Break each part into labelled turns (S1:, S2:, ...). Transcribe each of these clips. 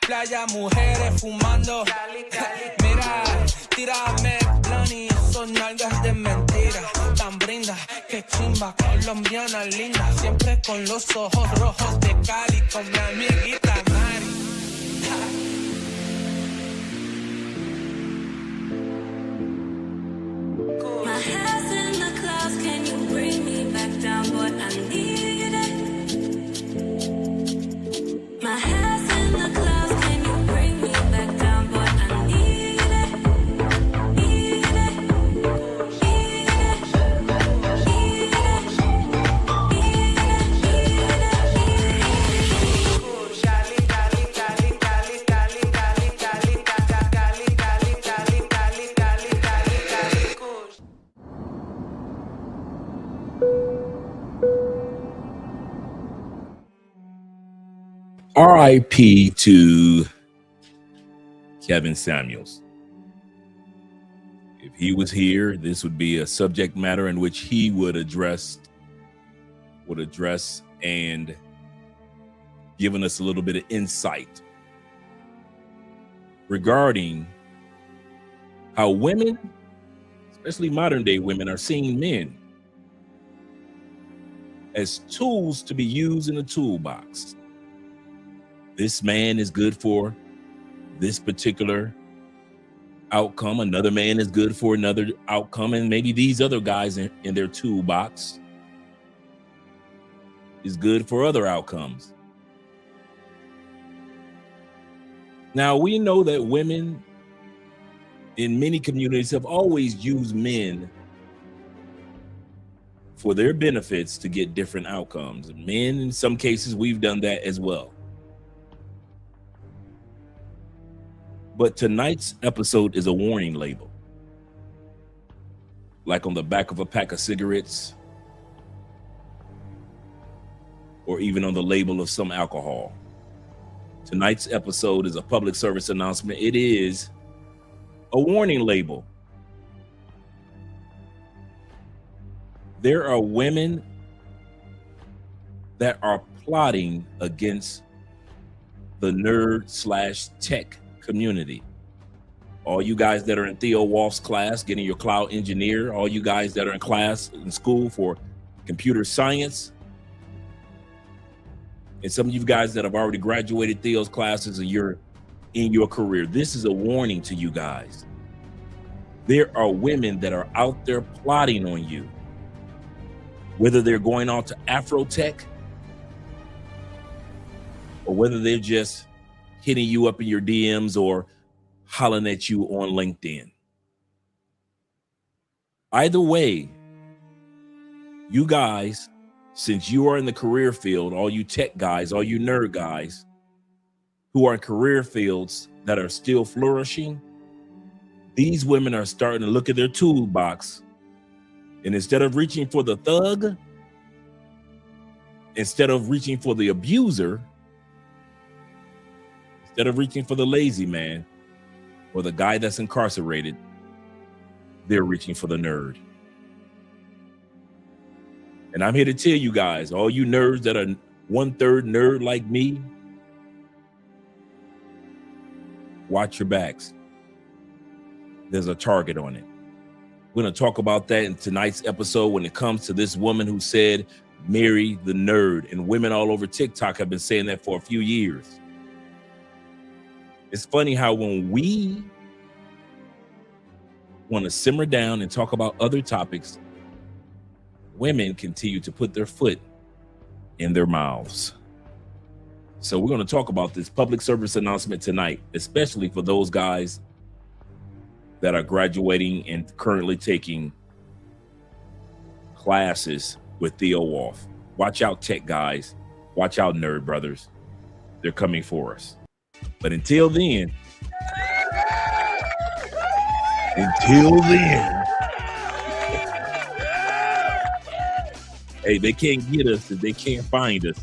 S1: Playa, mujeres fumando. Mira, tírame plan y esos nalgas de mentira. Tan brinda, que chimba, colombiana linda. Siempre con los ojos rojos de Cali, con mi amiguita Mari.
S2: My head's in the clouds, can you bring me back down, boy? I need it. My head's in the clouds, can you bring me back down, boy? I need it. Need it. Need it. Need
S3: R.I.P. to Kevin Samuels. If he was here, this would be a subject matter in which he would address and giving us a little bit of insight regarding how women, especially modern day women, are seeing men as tools to be used in a toolbox. This man is good for this particular outcome. Another man is good for another outcome. And maybe these other guys in their toolbox is good for other outcomes. Now, we know that women in many communities have always used men for their benefits to get different outcomes. Men, in some cases, we've done that as well. But tonight's episode is a warning label, like on the back of a pack of cigarettes, or even on the label of some alcohol. Tonight's episode is a public service announcement. It is a warning label. There are women that are plotting against the nerd/tech community. All you guys that are in Theo Wolf's class, getting your cloud engineer, all you guys that are in class in school for computer science, and some of you guys that have already graduated Theo's classes and you're in your career, this is a warning to you guys. There are women that are out there plotting on you, whether they're going on to Afrotech or whether they're just hitting you up in your DMs or hollering at you on LinkedIn. Either way, you guys, since you are in the career field, all you tech guys, all you nerd guys who are in career fields that are still flourishing, these women are starting to look at their toolbox, and instead of reaching for the thug, instead of reaching for the abuser, instead of reaching for the lazy man or the guy that's incarcerated, they're reaching for the nerd. And I'm here to tell you guys, all you nerds that are 1/3 nerd like me, watch your backs. There's a target on it. We're going to talk about that in tonight's episode when it comes to this woman who said, marry the nerd. And women all over TikTok have been saying that for a few years. It's funny how when we want to simmer down and talk about other topics, women continue to put their foot in their mouths. So we're going to talk about this public service announcement tonight, especially for those guys that are graduating and currently taking classes with Theo Wolf. Watch out, tech guys. Watch out, nerd brothers. They're coming for us. But until then, hey, they can't get us if they can't find us.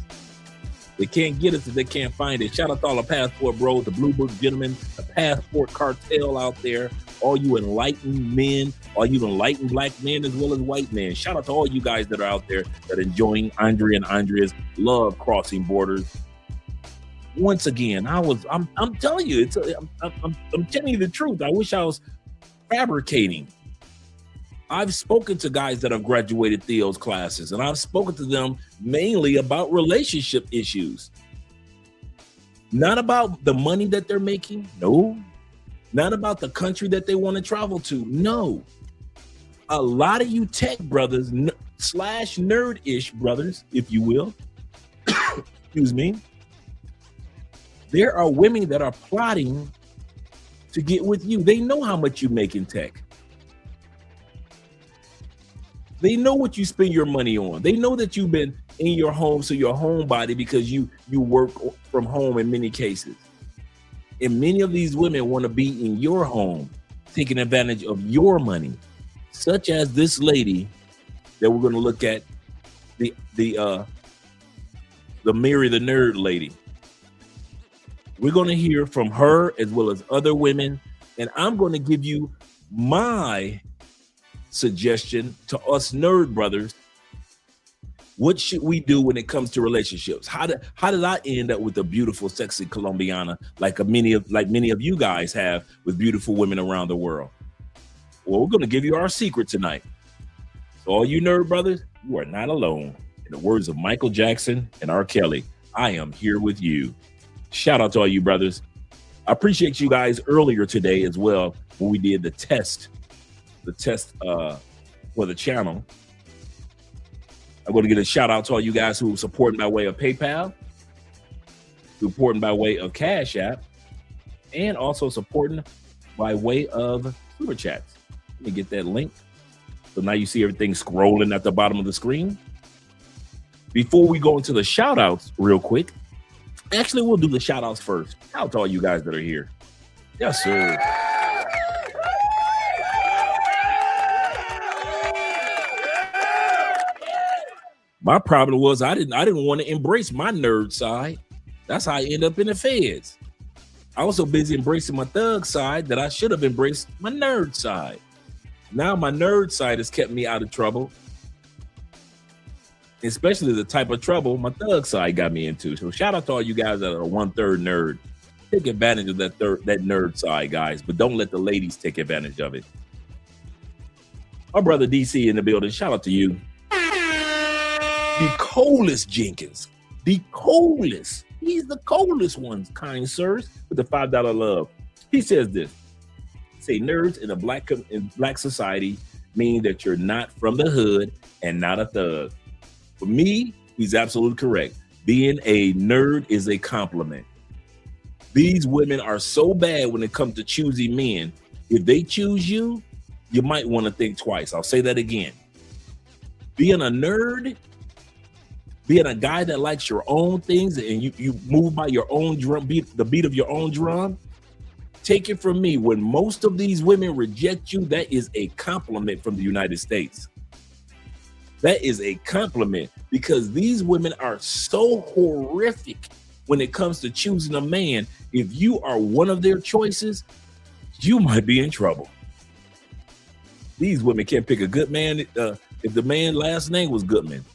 S3: They can't get us if they can't find it. Shout out to all the passport bros, the Blue Book gentlemen, the passport cartel out there, all you enlightened men, all you enlightened black men as well as white men. Shout out to all you guys that are out there that are enjoying Andrea and Andrea's love crossing borders. Once again, I'm telling you, I'm telling you the truth. I wish I was fabricating. I've spoken to guys that have graduated Theo's classes, and I've spoken to them mainly about relationship issues. Not about the money that they're making. No. Not about the country that they want to travel to. No. A lot of you tech brothers slash nerd-ish brothers, if you will, excuse me, there are women that are plotting to get with you. They know how much you make in tech. They know what you spend your money on. They know that you've been in your home, so your homebody, because you work from home in many cases. And many of these women want to be in your home, taking advantage of your money, such as this lady that we're going to look at, the Mary the Nerd lady. We're going to hear from her as well as other women, and I'm going to give you my suggestion to us nerd brothers. What should we do when it comes to relationships? How did I end up with a beautiful, sexy Colombiana like many of you guys have with beautiful women around the world? Well, we're going to give you our secret tonight. So all you nerd brothers, you are not alone. In the words of Michael Jackson and R. Kelly, I am here with you. Shout out to all you brothers. I appreciate you guys earlier today as well when we did the test for the channel. I'm going to get a shout out to all you guys who are supporting by way of PayPal, supporting by way of Cash App, and also supporting by way of Super Chats. Let me get that link. So now you see everything scrolling at the bottom of the screen. Before we go into the shout outs real quick, actually, we'll do the shout outs first. Shout out to all you guys that are here. Yes, sir. My problem was I didn't want to embrace my nerd side. That's how I end up in the feds. I was so busy embracing my thug side that I should have embraced my nerd side. Now my nerd side has kept me out of trouble, especially the type of trouble my thug side got me into. So shout out to all you guys that are 1/3 nerd. Take advantage of that nerd side, guys, but don't let the ladies take advantage of it. Our brother DC in the building. Shout out to you. The coldest Jenkins, the coldest. He's the coldest one, kind sirs, with the $5 love. He says this. Say nerds in black society mean that you're not from the hood and not a thug. For me, he's absolutely correct. Being a nerd is a compliment. These women are so bad when it comes to choosing men. If they choose you, you might want to think twice. I'll say that again. Being a nerd, being a guy that likes your own things and you move by your own drum beat, the beat of your own drum, take it from me. When most of these women reject you, that is a compliment from the United States. That is a compliment, because these women are so horrific when it comes to choosing a man. If you are one of their choices, you might be in trouble. These women can't pick a good man if the man's last name was Goodman.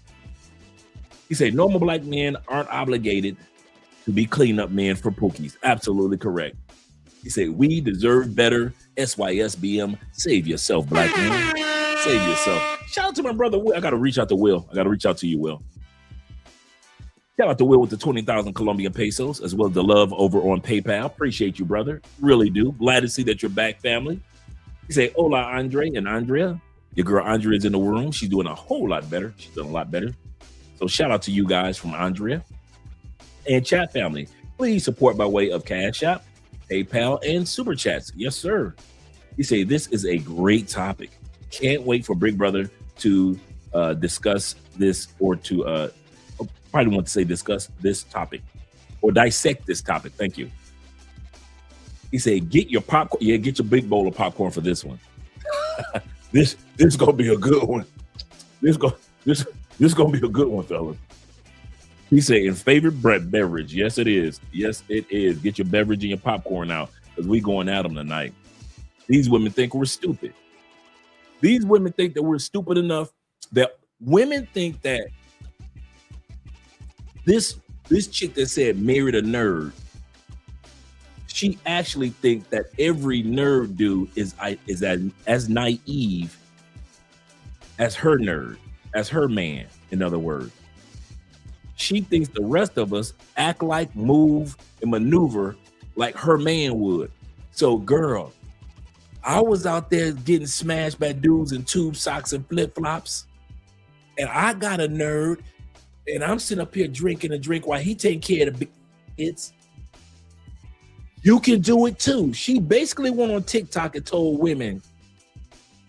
S3: He said normal black men aren't obligated to be cleanup men for Pookies. Absolutely correct. He said we deserve better. SYSBM. Save yourself, black man. Save yourself. Shout out to my brother Will. I got to reach out to Will. I got to reach out to you, Will. Shout out to Will with the 20,000 Colombian pesos, as well as the love over on PayPal. Appreciate you, brother. Really do. Glad to see that you're back, family. You say, hola, Andre and Andrea. Your girl Andrea is in the room. She's doing a whole lot better. She's doing a lot better. So shout out to you guys from Andrea. And chat family, please support by way of Cash App, PayPal, and Super Chats. Yes, sir. You say, this is a great topic. Can't wait for Big Brother to discuss this, or to probably want to say discuss this topic or dissect this topic. Thank you. He said, get your popcorn. Yeah, get your big bowl of popcorn for this one. This is gonna be a good one. This gonna be a good one, fellas. He said, in favorite beverage. Yes, it is. Yes, it is. Get your beverage and your popcorn out, because we going at them tonight. These women think we're stupid. These women think that we're stupid enough that women think that this chick that said married a nerd, she actually thinks that every nerd dude is as naive as her nerd, as her man, in other words. She thinks the rest of us act like, move, and maneuver like her man would. So, girl, I was out there getting smashed by dudes in tube socks and flip-flops, and I got a nerd, and I'm sitting up here drinking a drink while he taking care of the kids. You can do it too. She basically went on TikTok and told women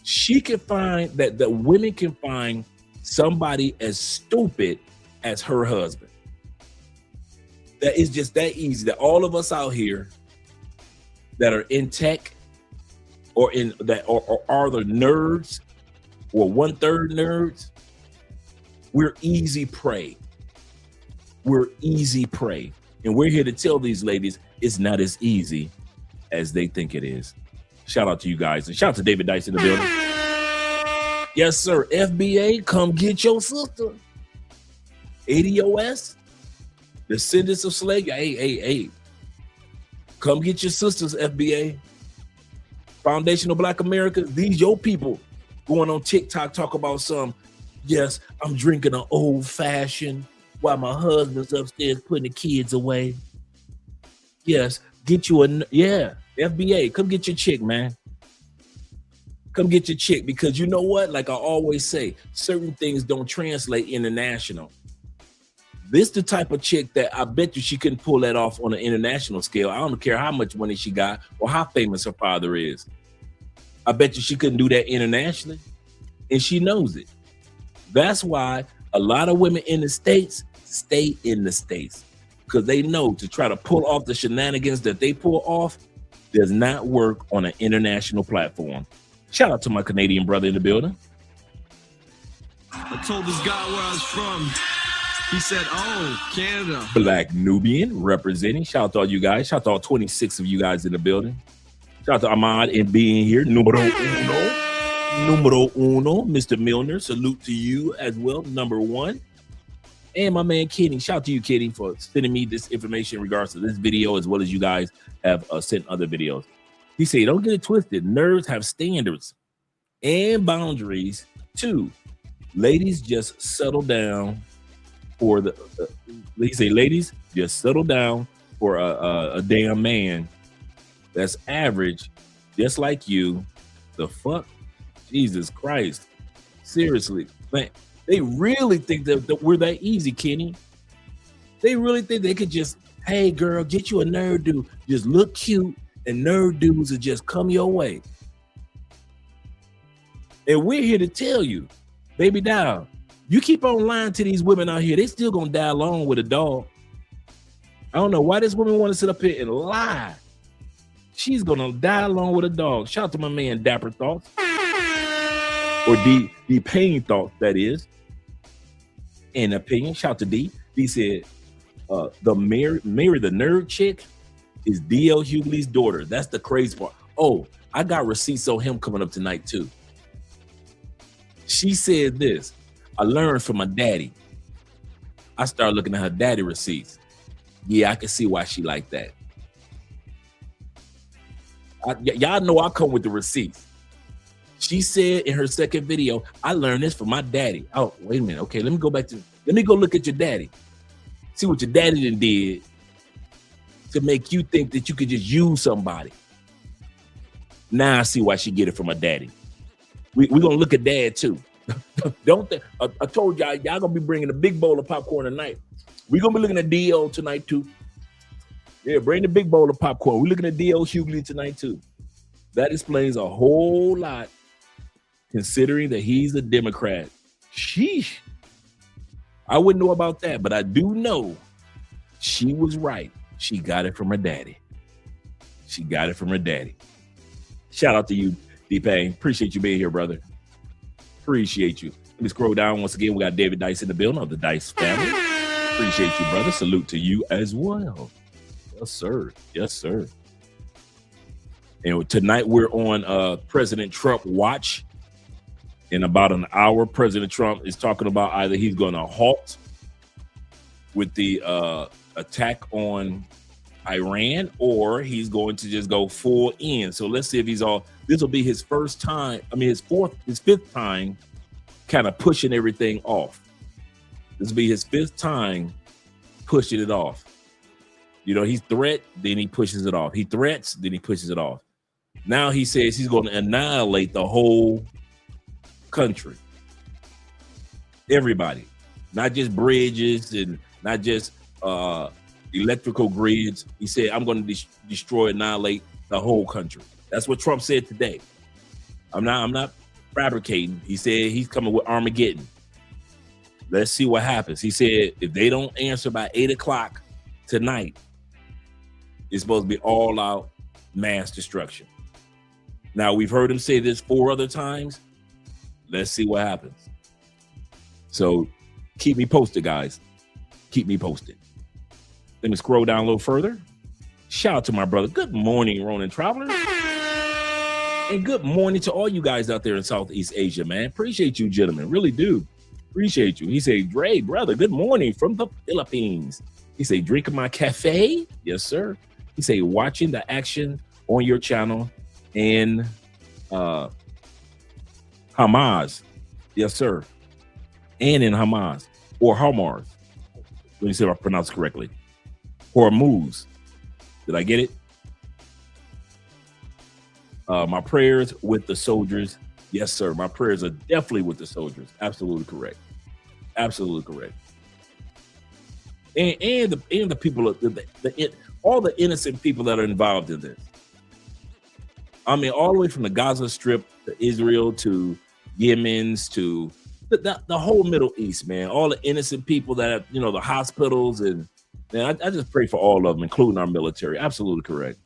S3: she can find that the women can find somebody as stupid as her husband. That is just that easy. That all of us out here that are in tech or in that or are the nerds or 1/3 nerds, we're easy prey. We're easy prey. And we're here to tell these ladies it's not as easy as they think it is. Shout out to you guys. And shout out to David Dice in the building. Yes, sir. FBA, come get your sister. ADOS, Descendants of Slavery. Hey. Come get your sisters, FBA. Foundational Black America. These your people going on TikTok talk about some, yes, I'm drinking an old fashioned while my husband's upstairs putting the kids away. Yes, get you FBA, come get your chick, man. Come get your chick, because you know what? Like I always say, certain things don't translate international. This the type of chick that I bet you she couldn't pull that off on an international scale. I don't care how much money she got or how famous her father is. I bet you she couldn't do that internationally, and she knows it. That's why a lot of women in the States stay in the States, because they know to try to pull off the shenanigans that they pull off does not work on an international platform. Shout out to my Canadian brother in the building.
S4: I told this guy where I was from. He said, oh, Canada.
S3: Black Nubian representing. Shout out to all you guys. Shout out to all 26 of you guys in the building. Shout out to Ahmad and being here. Numero uno. Mr. Milner, salute to you as well. Number one. And my man Kenny. Shout out to you, Kenny, for sending me this information in regards to this video, as well as you guys have sent other videos. He said, don't get it twisted. Nerds have standards and boundaries too. Ladies, just settle down for the, they say, ladies, just settle down for a damn man that's average, just like you. The fuck? Jesus Christ. Seriously, man. They really think that we're that easy, Kenny. They really think they could just, hey, girl, get you a nerd dude. Just look cute, and nerd dudes will just come your way. And we're here to tell you, baby doll, you keep on lying to these women out here, they still gonna die alone with a dog. I don't know why this woman want to sit up here and lie. She's gonna die alone with a dog. Shout out to my man Dapper Thoughts. Or D Pain Thoughts, that is. In opinion, shout out to D. He said, the Mary the nerd chick is D.L. Hughley's daughter. That's the crazy part. Oh, I got receipts on him coming up tonight too. She said this, I learned from my daddy. I started looking at her daddy receipts. Yeah, I can see why she like that. Y'all know I come with the receipts. She said in her second video, I learned this from my daddy. Oh, wait a minute. Okay, let me go look at your daddy. See what your daddy done did to make you think that you could just use somebody. Now I see why she get it from her daddy. We're gonna look at dad too. Don't think I told y'all gonna be bringing a big bowl of popcorn tonight. We're gonna be looking at DL tonight too. Yeah, bring the big bowl of popcorn. We're looking at DL Hughley tonight too. That explains a whole lot, considering that he's a Democrat. Sheesh. I wouldn't know about that, but I do know she was right. She got it from her daddy. She got it from her daddy. Shout out to you, D-Pain. Appreciate you being here, brother. Appreciate you. Let me scroll down once again. We got David Dice in the building of the Dice family. Appreciate you, brother. Salute to you as well. Yes, sir. Yes, sir. And tonight we're on President Trump watch. In about an hour, President Trump is talking about either he's going to halt with the attack on Iran, or he's going to just go full in. So let's see if he's all. This will be his first time. I mean, his fifth time, kind of pushing everything off. This will be his fifth time pushing it off. You know, he threat, then he pushes it off. He threats, then he pushes it off. Now he says he's going to annihilate the whole country. Everybody, not just bridges and not just electrical grids. He said, I'm going to destroy, annihilate the whole country. That's what Trump said today. I'm not fabricating. He said he's coming with Armageddon. Let's see what happens. He said if they don't answer by 8 o'clock tonight, it's supposed to be all out mass destruction. Now, we've heard him say this 4 other times. Let's see what happens. So keep me posted, guys. Keep me posted. Let me scroll down a little further. Shout out to my brother. Good morning, Ronin Travelers. And good morning to all you guys out there in Southeast Asia, man. Appreciate you, gentlemen. Really do. Appreciate you. He said, Dre, brother, good morning from the Philippines. He said, drinking my cafe. Yes, sir. He said, watching the action on your channel in Hamas. Yes, sir. And in Hamas or Hamas. Let me see if I pronounce it correctly. Hormuz. Did I get it? My prayers with the soldiers. Yes, sir. My prayers are definitely with the soldiers. Absolutely correct. Absolutely correct. And the people, all the innocent people that are involved in this. I mean, all the way from the Gaza Strip to Israel to Yemen's to the whole Middle East, man. All the innocent people that have, you know, the hospitals, and man, I just pray for all of them, including our military. Absolutely correct.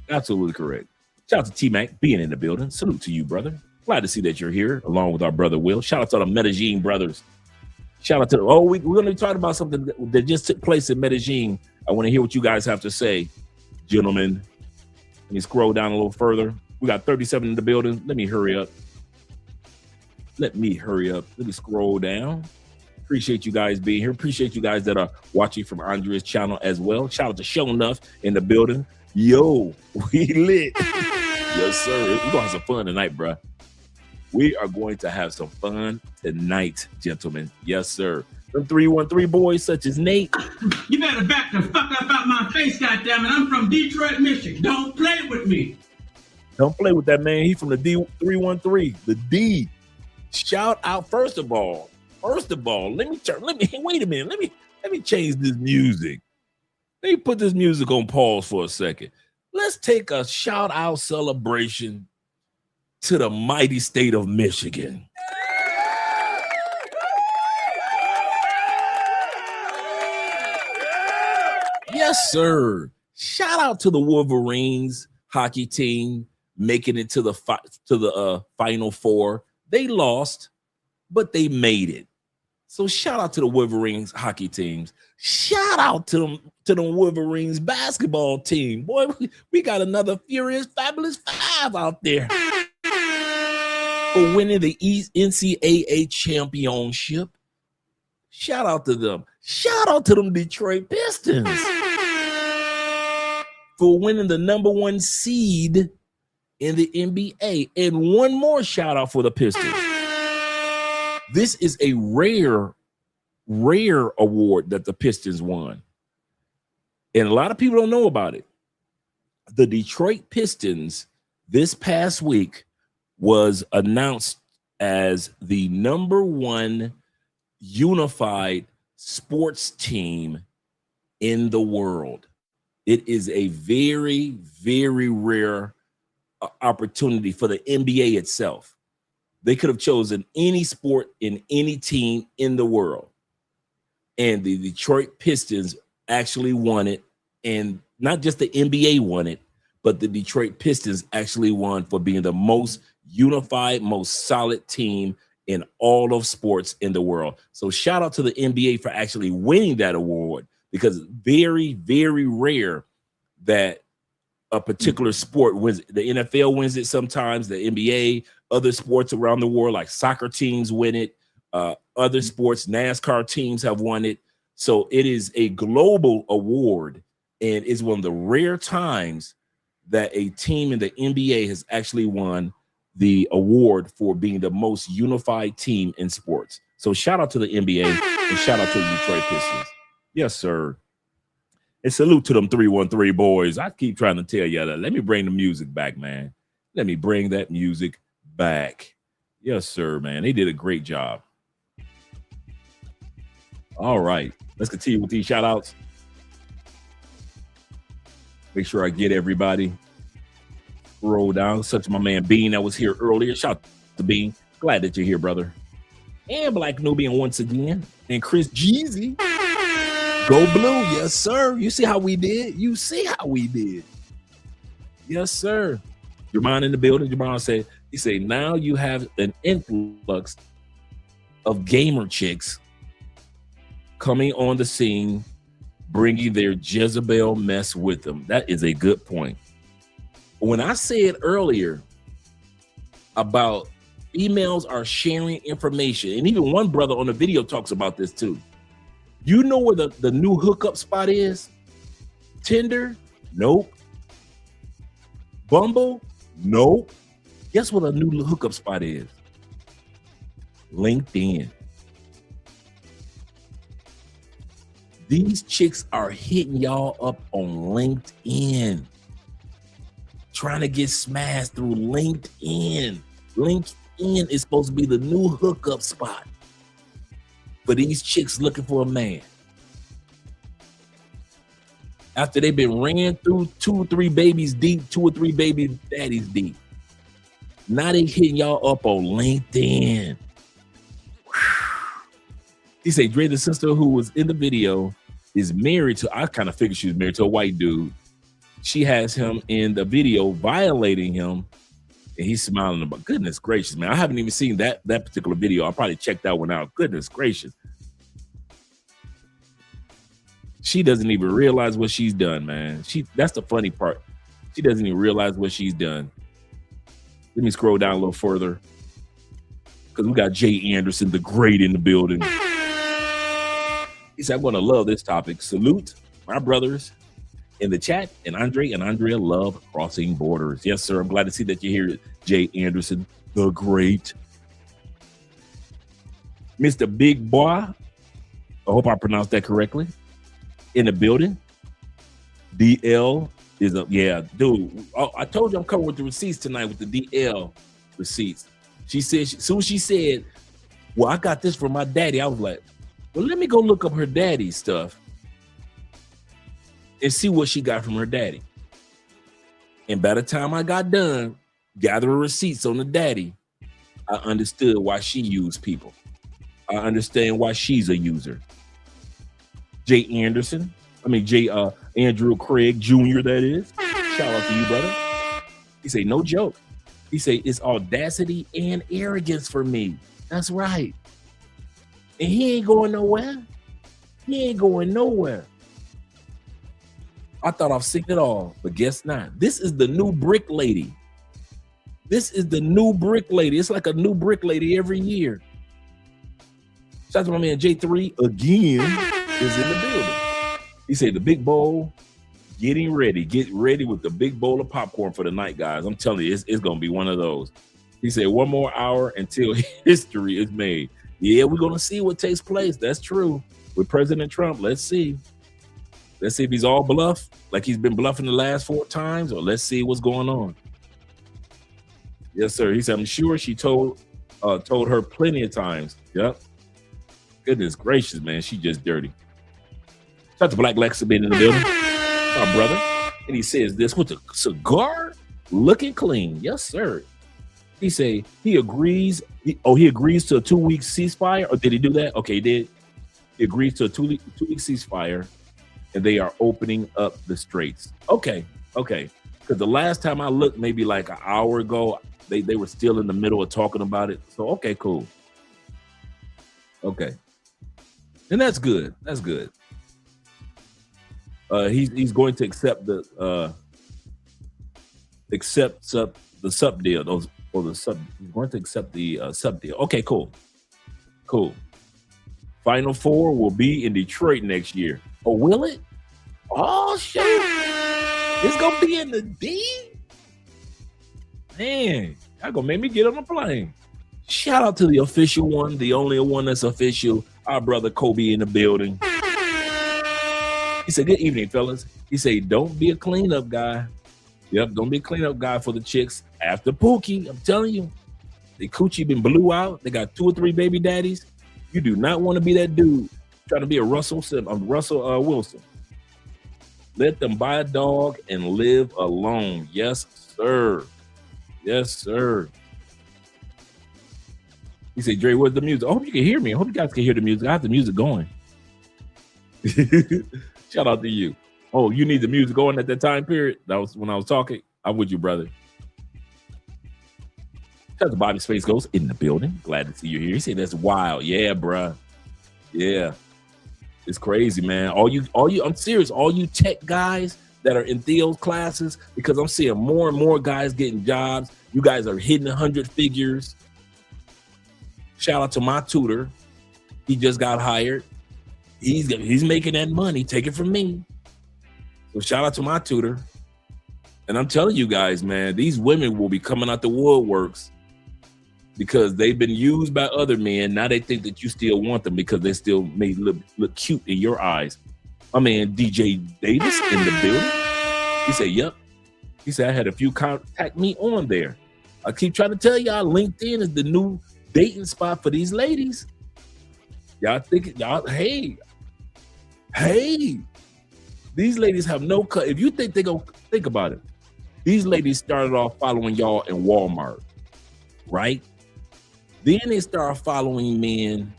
S3: Absolutely correct. Shout out to T-Mac being in the building. Salute to you, brother. Glad to see that you're here along with our brother Will. Shout out to the Medellin brothers. Shout out to we're going to be talking about something that just took place in Medellin. I want to hear what you guys have to say, gentlemen. Let me scroll down a little further. We got 37 in the building. Let me hurry up. Let me scroll down. Appreciate you guys being here. Appreciate you guys that are watching from Andrea's channel as well. Shout out to Show Enough in the building. Yo, we lit. Yes, sir. We're going to have some fun tonight, bro. We are going to have some fun tonight, gentlemen. Yes, sir. Them 313 boys such as Nate.
S5: You better back the fuck up out my face, goddammit. I'm from Detroit, Michigan. Don't play with me.
S3: Don't play with that, man. He from the D313, the D. Shout out, first of all, wait a minute. Let me change this music. Let me put this music on pause for a second. Let's take a shout out celebration to the mighty state of Michigan. Yes, sir. Shout out to the Wolverines hockey team making it to the Final Four. They lost, but they made it. So shout out to the Wolverines hockey teams. Shout out to the Wolverines basketball team. Boy, we got another Furious Fabulous 5 out there for winning the NCAA championship. Shout out to them. Shout out to them Detroit Pistons for winning the #1 seed in the NBA. And one more shout out for the Pistons. This is a rare rare award that the Pistons won. And a lot of people don't know about it. The Detroit Pistons this past week was announced as the #1 unified sports team in the world. It is a very, very rare opportunity for the NBA itself. They could have chosen any sport in any team in the world. And the Detroit Pistons actually won it. And not just the NBA won it, but the Detroit Pistons actually won for being the most unified, most solid team in all of sports in the world. So shout out to the NBA for actually winning that award, because very, very rare that a particular sport wins. The NFL wins it sometimes, the NBA, other sports around the world like soccer teams win it. Other sports, NASCAR teams have won it. So it is a global award, and it's one of the rare times that a team in the NBA has actually won the award for being the most unified team in sports. So shout out to the NBA and shout out to the Detroit Pistons. Yes, sir. And salute to them 313 boys. I keep trying to tell you that. Let me bring the music back, man. Let me bring that music back. Yes, sir, man. They did a great job. All right. Let's continue with these shout outs. Make sure I get everybody. Roll down. Such my man Bean that was here earlier. Shout out to Bean. Glad that you're here, brother. And Black Nubian once again. And Chris Jeezy. Go blue. Yes, sir. You see how we did? You see how we did. Yes, sir. Jermon in the building. Jermon said, he said, now you have an influx of gamer chicks coming on the scene, bringing their Jezebel mess with them. That is a good point. When I said earlier about emails are sharing information, and even one brother on the video talks about this too. You know where the new hookup spot is? Tinder? Nope. Bumble? Nope. Guess what a new hookup spot is? LinkedIn. These chicks are hitting y'all up on LinkedIn, trying to get smashed through LinkedIn. LinkedIn is supposed to be the new hookup spot for these chicks looking for a man. After they've been ran through 2 or 3 babies deep, 2 or 3 baby daddies deep. Now they hitting y'all up on LinkedIn. He said Dre, the sister who was in the video, is married to, I kind of figured she was married to a white dude. She has him in the video violating him, and he's smiling about, goodness gracious, man. I haven't even seen that particular video. I'll probably check that one out. Goodness gracious. She doesn't even realize what she's done, man. That's the funny part. She doesn't even realize what she's done. Let me scroll down a little further, because we got Jay Anderson, the great, in the building. He said, I'm going to love this topic. Salute my brothers in the chat, and Andre and Andrea love crossing borders. Yes, sir. I'm glad to see that you're here, Jay Anderson, the great. Mr. Big Boy, I hope I pronounced that correctly, in the building. DL is up. Yeah, dude. I told you I'm coming with the receipts tonight with the DL receipts. She said, soon as she said, well, I got this from my daddy, I was like, well, let me go look up her daddy's stuff and see what she got from her daddy. And by the time I got done gathering receipts on the daddy, I understood why she used people. I understand why she's a user. Jay Andrew Craig Jr., that is. Shout out to you, brother. He say, no joke. He say, it's audacity and arrogance for me. That's right. And he ain't going nowhere. He ain't going nowhere. I thought I've seen it all, but guess not. This is the new brick lady. This is the new brick lady. It's like a new brick lady every year. Shout out to my man J3 again is in the building. He said the big bowl, getting ready. Get ready with the big bowl of popcorn for the night, guys. I'm telling you, it's going to be one of those. He said 1 more hour until history is made. Yeah, we're gonna see what takes place. That's true. With President Trump, let's see. Let's see if he's all bluff, like he's been bluffing the last 4 times, or let's see what's going on. Yes, sir. He said, I'm sure she told her plenty of times. Yep. Goodness gracious, man. She just dirty. Shout out to Black Lex being in the building. My brother. And he says this with a cigar looking clean. Yes, sir. He say he agrees. He agrees to a 2-week ceasefire, or did he do that? Okay, he did. He agrees to a 2-week ceasefire, and they are opening up the straits. Okay. Because the last time I looked, maybe like an hour ago, they were still in the middle of talking about it. So okay, cool. Okay, and that's good. That's good. He's going to accept the sub deal. He's going to accept the sub deal. Okay, cool. Final Four will be in Detroit next year. Oh, will it? Oh shit! It's gonna be in the D. Man, y'all gonna make me get on a plane. Shout out to the official one, the only one that's official. Our brother Kobe in the building. He said, "Good evening, fellas." He said, "Don't be a cleanup guy." Yep, don't be a cleanup guy for the chicks after Pookie. I'm telling you, the coochie been blew out. They got 2 or 3 baby daddies. You do not want to be that dude trying to be a Russell Wilson. Let them buy a dog and live alone. Yes, sir. Yes, sir. He said, "Dre, where's the music?" I hope you can hear me. I hope you guys can hear the music. I have the music going. Shout out to you. Oh, you need the music going at that time period? That was when I was talking. I'm with you, brother. Shout out to Bobby Space Ghost in the building. Glad to see you here. He said, "That's wild." Yeah, bruh. Yeah. It's crazy, man. All you, I'm serious. All you tech guys that are in Theo's classes, because I'm seeing more and more guys getting jobs. You guys are hitting 100 figures. Shout out to my tutor. He just got hired. He's making that money. Take it from me. So shout out to my tutor. And I'm telling you guys, man, these women will be coming out the woodworks because they've been used by other men. Now they think that you still want them because they still may look cute in your eyes. My man DJ Davis in the building. He said, "Yep." He said, "I had a few contact me on there." I keep trying to tell y'all, LinkedIn is the new dating spot for these ladies. Y'all think hey, these ladies have no cut. If you think they gonna think about it, these ladies started off following y'all in Walmart, right? Then they start following men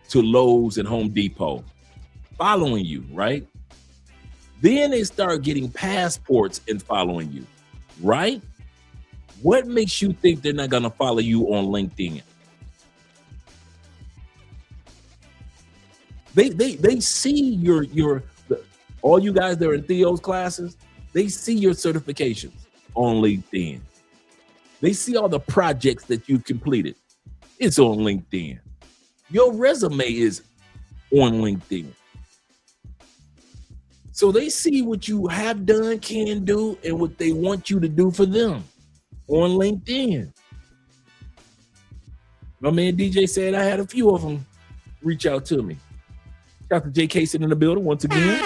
S3: to Lowe's and Home Depot, following you, right? Then they start getting passports and following you, right? What makes you think they're not gonna follow you on LinkedIn? They see all you guys that are in Theo's classes, they see your certifications on LinkedIn. They see all the projects that you've completed. It's on LinkedIn. Your resume is on LinkedIn. So they see what you have done, can do, and what they want you to do for them on LinkedIn. My man DJ said I had a few of them reach out to me. Shout out to Jay Casey in the building once again.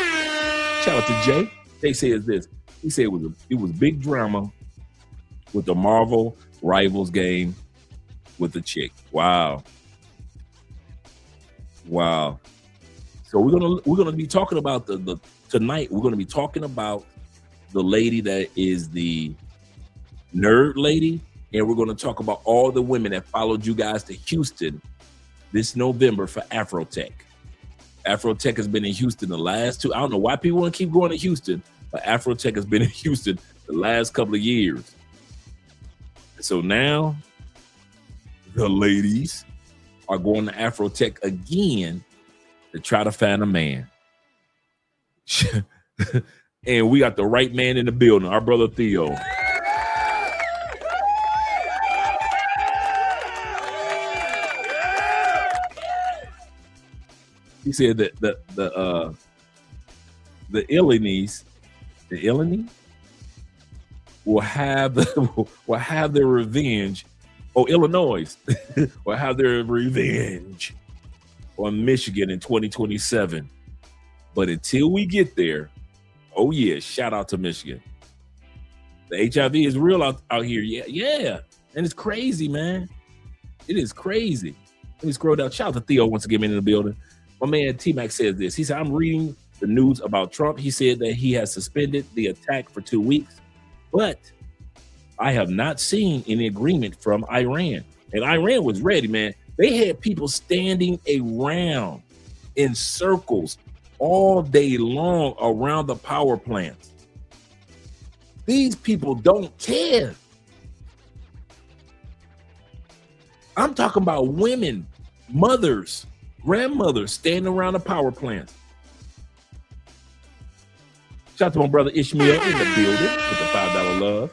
S3: Shout out to Jay. Jay says this. He said it was big drama with the Marvel Rivals game with the chick. Wow. So we're gonna be talking about the tonight. We're gonna be talking about the lady that is the nerd lady, and we're gonna talk about all the women that followed you guys to Houston this November for Afrotech. Afrotech has been in Houston the last 2. I don't know why people want to keep going to Houston, but Afrotech has been in Houston the last couple of years. So now the ladies are going to Afrotech again to try to find a man. And we got the right man in the building, our brother Theo. He said that the Illinies will have their revenge Illinois will have their revenge on Michigan in 2027. But until we get there, oh yeah, shout out to Michigan. The HIV is real out here. Yeah. And it's crazy, man. It is crazy. Let me scroll down. Shout out to Theo once again in the building. My man T-Mac says this. He said, I'm reading the news about Trump. He said that he has suspended the attack for 2 weeks, but I have not seen any agreement from Iran. And Iran was ready, man. They had people standing around in circles all day long around the power plants. These people don't care. I'm talking about women, mothers, grandmothers standing around the power plants. Shout out to my brother Ishmael in the building with the $5 love.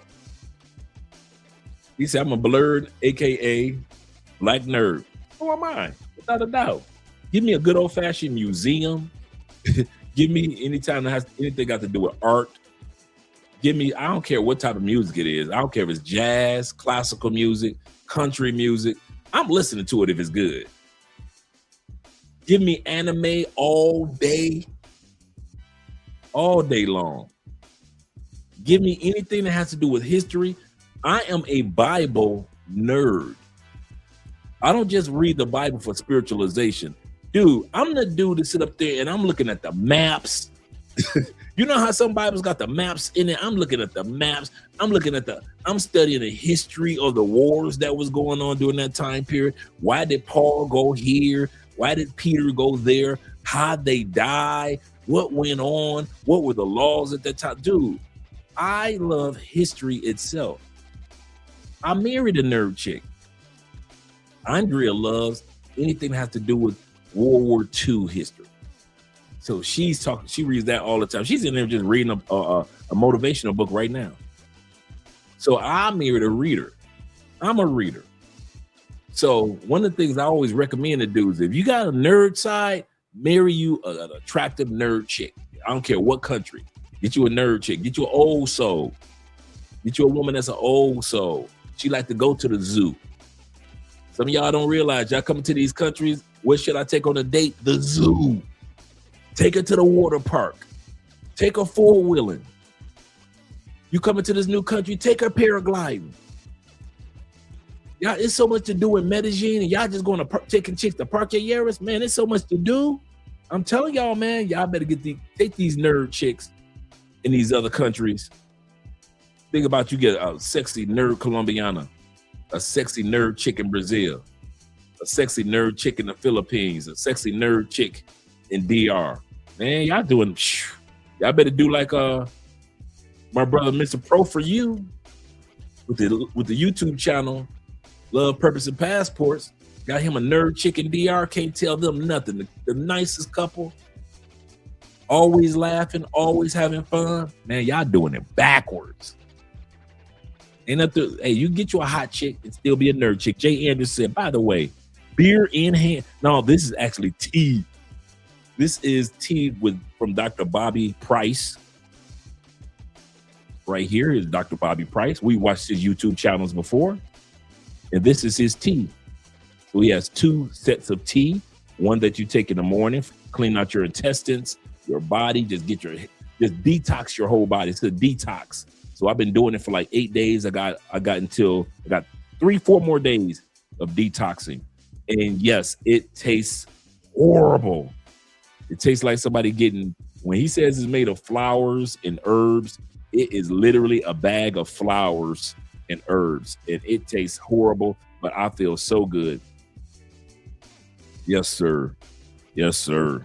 S3: He said, I'm a blurred, AKA black nerd. Who am I? Without a doubt. Give me a good old-fashioned museum. Give me anytime that has anything got to do with art. Give me, I don't care what type of music it is. I don't care if it's jazz, classical music, country music. I'm listening to it if it's good. Give me anime all day long. Give me anything that has to do with history. I am a Bible nerd. I don't just read the Bible for spiritualization. Dude, I'm the dude to sit up there and I'm looking at the maps. You know how some Bibles got the maps in it? I'm looking at the maps. I'm studying the history of the wars that was going on during that time period. Why did Paul go here? Why did Peter go there? How'd they die? What went on? What were the laws at that time? Dude, I love history itself. I married a nerd chick. Andrea loves anything that has to do with World War II history. So she reads that all the time. She's in there just reading a motivational book right now. So I married a reader. I'm a reader. So one of the things I always recommend to do is if you got a nerd side, marry you an attractive nerd chick. I don't care what country. Get you a nerd chick. Get you an old soul. Get you a woman that's an old soul. She like to go to the zoo. Some of y'all don't realize y'all coming to these countries. Where should I take on a date? The zoo. Take her to the water park. Take her four-wheeling. You coming to this new country, take her paragliding. Y'all, it's so much to do in Medellin, and y'all just going to taking chicks to Parque Yaris. Man, there's so much to do. I'm telling y'all, man, y'all better take these nerd chicks in these other countries. Think about you get a sexy nerd Colombiana, a sexy nerd chick in Brazil, a sexy nerd chick in the Philippines, a sexy nerd chick in DR. Man, y'all better do like my brother Mr. Pro for You with the YouTube channel, Love, Purpose, and Passports. Got him a nerd chick in DR, can't tell them nothing. The nicest couple, always laughing, always having fun. Man, y'all doing it backwards. Ain't nothing. Hey, you get you a hot chick and still be a nerd chick. Jay Anderson said, by the way, beer in hand. No, this is actually tea. This is tea from Dr. Bobby Price. Right here is Dr. Bobby Price. We watched his YouTube channels before, and this is his tea. So he has 2 sets of tea. One that you take in the morning, clean out your intestines, your body, just detox your whole body. It's a detox. So I've been doing it for like 8 days. I got 3-4 more days of detoxing. And yes, it tastes horrible. It tastes like somebody when he says it's made of flowers and herbs, it is literally a bag of flowers and herbs. And it tastes horrible, but I feel so good. Yes, sir. Yes, sir.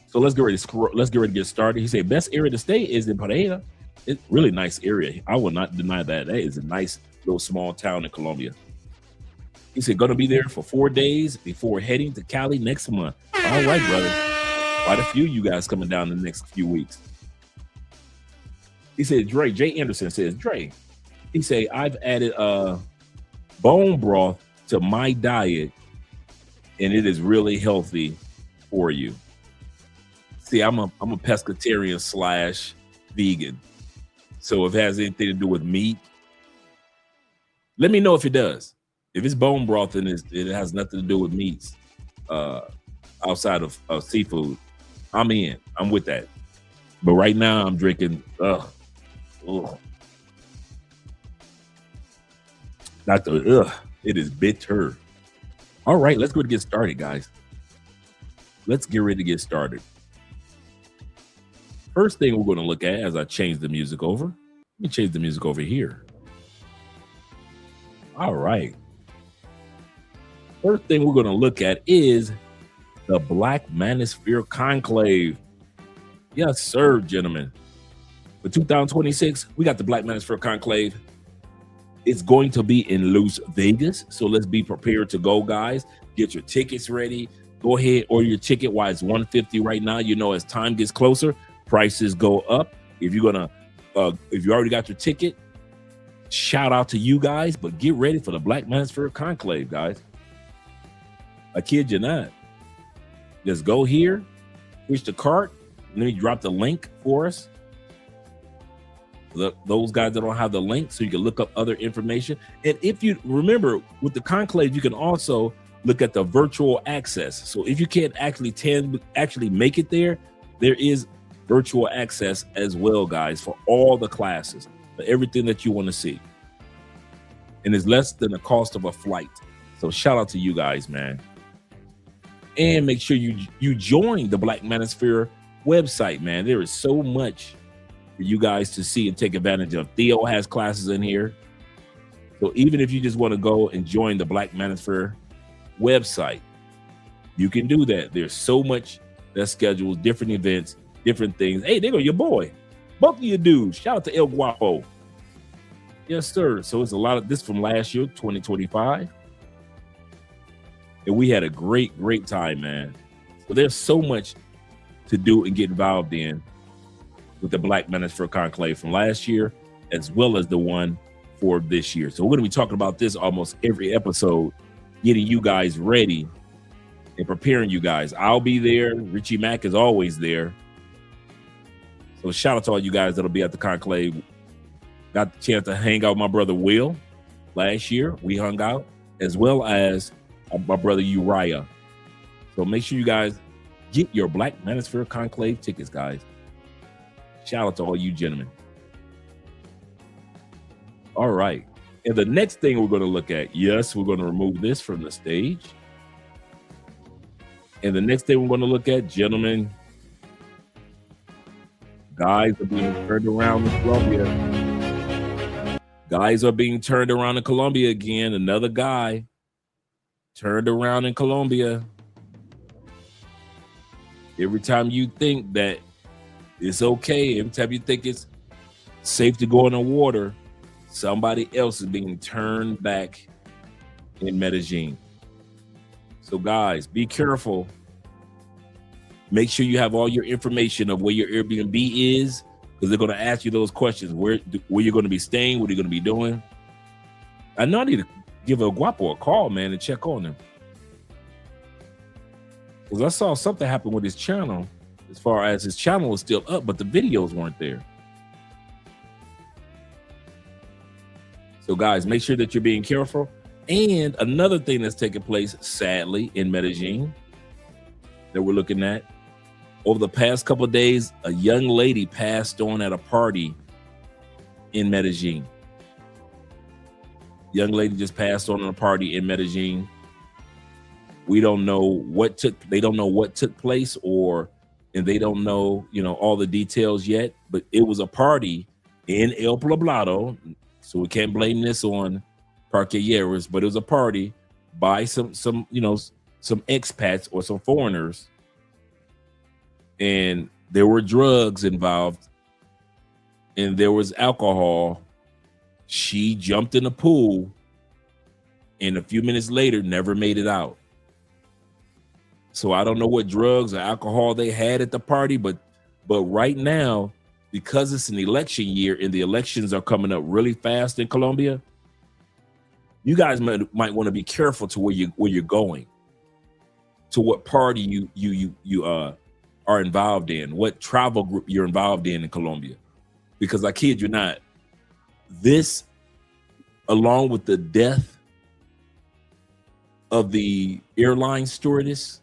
S3: So let's get ready to get started. He said, best area to stay is in Pereira. It's a really nice area. I will not deny that. That is a nice little small town in Colombia. He said, gonna be there for 4 days before heading to Cali next month. All right, brother. Quite a few of you guys coming down in the next few weeks. He said, Dre, Jay Anderson says, Dre, he said, I've added bone broth to my diet, and it is really healthy for you. See, I'm a pescatarian / vegan. So if it has anything to do with meat, Let me know if it does. If it's bone broth and it has nothing to do with meats outside of seafood, I'm in. I'm with that. But right now I'm drinking. Not the. It is bitter. All right, let's go to get started, guys. Let's get ready to get started. First thing we're going to look at as I change the music over. Let me change the music over here. All right. First thing we're going to look at is the Black Manosphere Conclave. Yes, sir, gentlemen. For 2026, we got the Black Manosphere Conclave. It's going to be in Las Vegas, so let's be prepared to go, guys. Get your tickets ready. Go ahead, order your ticket while it's $150 right now. You know, as time gets closer, prices go up. If you're gonna, if you already got your ticket, shout out to you guys. But get ready for the Black Manosphere Conclave, guys. I kid you not. Just go here, push the cart. Let me drop the link for us. Those guys that don't have the link, so you can look up other information. And if you remember, with the conclave, you can also look at the virtual access. So if you can't actually make it there, there is virtual access as well, guys, for all the classes, for everything that you want to see. And it's less than the cost of a flight. So shout out to you guys, man. And make sure you join the Black Manosphere website, man. There is so much for you guys to see and take advantage of. Theo has classes in here. So even if you just want to go and join the Black Manosphere website, you can do that. There's so much that's scheduled, different events, different things. Hey, there go your boy. Both of you dudes. Shout out to El Guapo. Yes, sir. So it's a lot of this from last year, 2025. And we had a great time, man. So there's so much to do and get involved in with the Black Manosphere Conclave from last year, as well as the one for this year. So we're going to be talking about this almost every episode, getting you guys ready and preparing you guys. I'll be there. Richie Mack is always there. So shout out to all you guys that'll be at the conclave. Got the chance to hang out with my brother Will last year. We hung out, as well as my brother Uriah. So make sure you guys get your Black Manosphere Conclave tickets, guys. Shout out to all you gentlemen. All right. And the next thing we're going to look at, yes, we're going to remove this from the stage. And the next thing we're going to look at, gentlemen, guys are being turned around in Colombia. Guys are being turned around in Colombia again. Another guy turned around in Colombia. Every time you think that it's okay, every time you think it's safe to go in the water, somebody else is being turned back in Medellin. So guys, be careful. Make sure you have all your information of where your Airbnb is, because they're going to ask you those questions. Where you're going to be staying, what are you going to be doing? I know I need to give El Guapo a call, man, and check on him. Because I saw something happen with his channel, as far as his channel was still up, but the videos weren't there. So guys, make sure that you're being careful. And another thing that's taking place, sadly, in Medellin that we're looking at, over the past couple of days, a young lady passed on at a party in Medellin. Young lady just passed on a party in Medellin. We don't know what took place, and they don't know, all the details yet, but it was a party in El Poblado. So we can't blame this on Parquilleros, but it was a party by some expats or some foreigners. And there were drugs involved and there was alcohol. She jumped in the pool and a few minutes later never made it out. So I don't know what drugs or alcohol they had at the party, but right now, because it's an election year and the elections are coming up really fast in Colombia, you guys might want to be careful to where you're going, to what party you are involved in, what travel group you're involved in Colombia. Because I kid you not, this along with the death of the airline stewardess,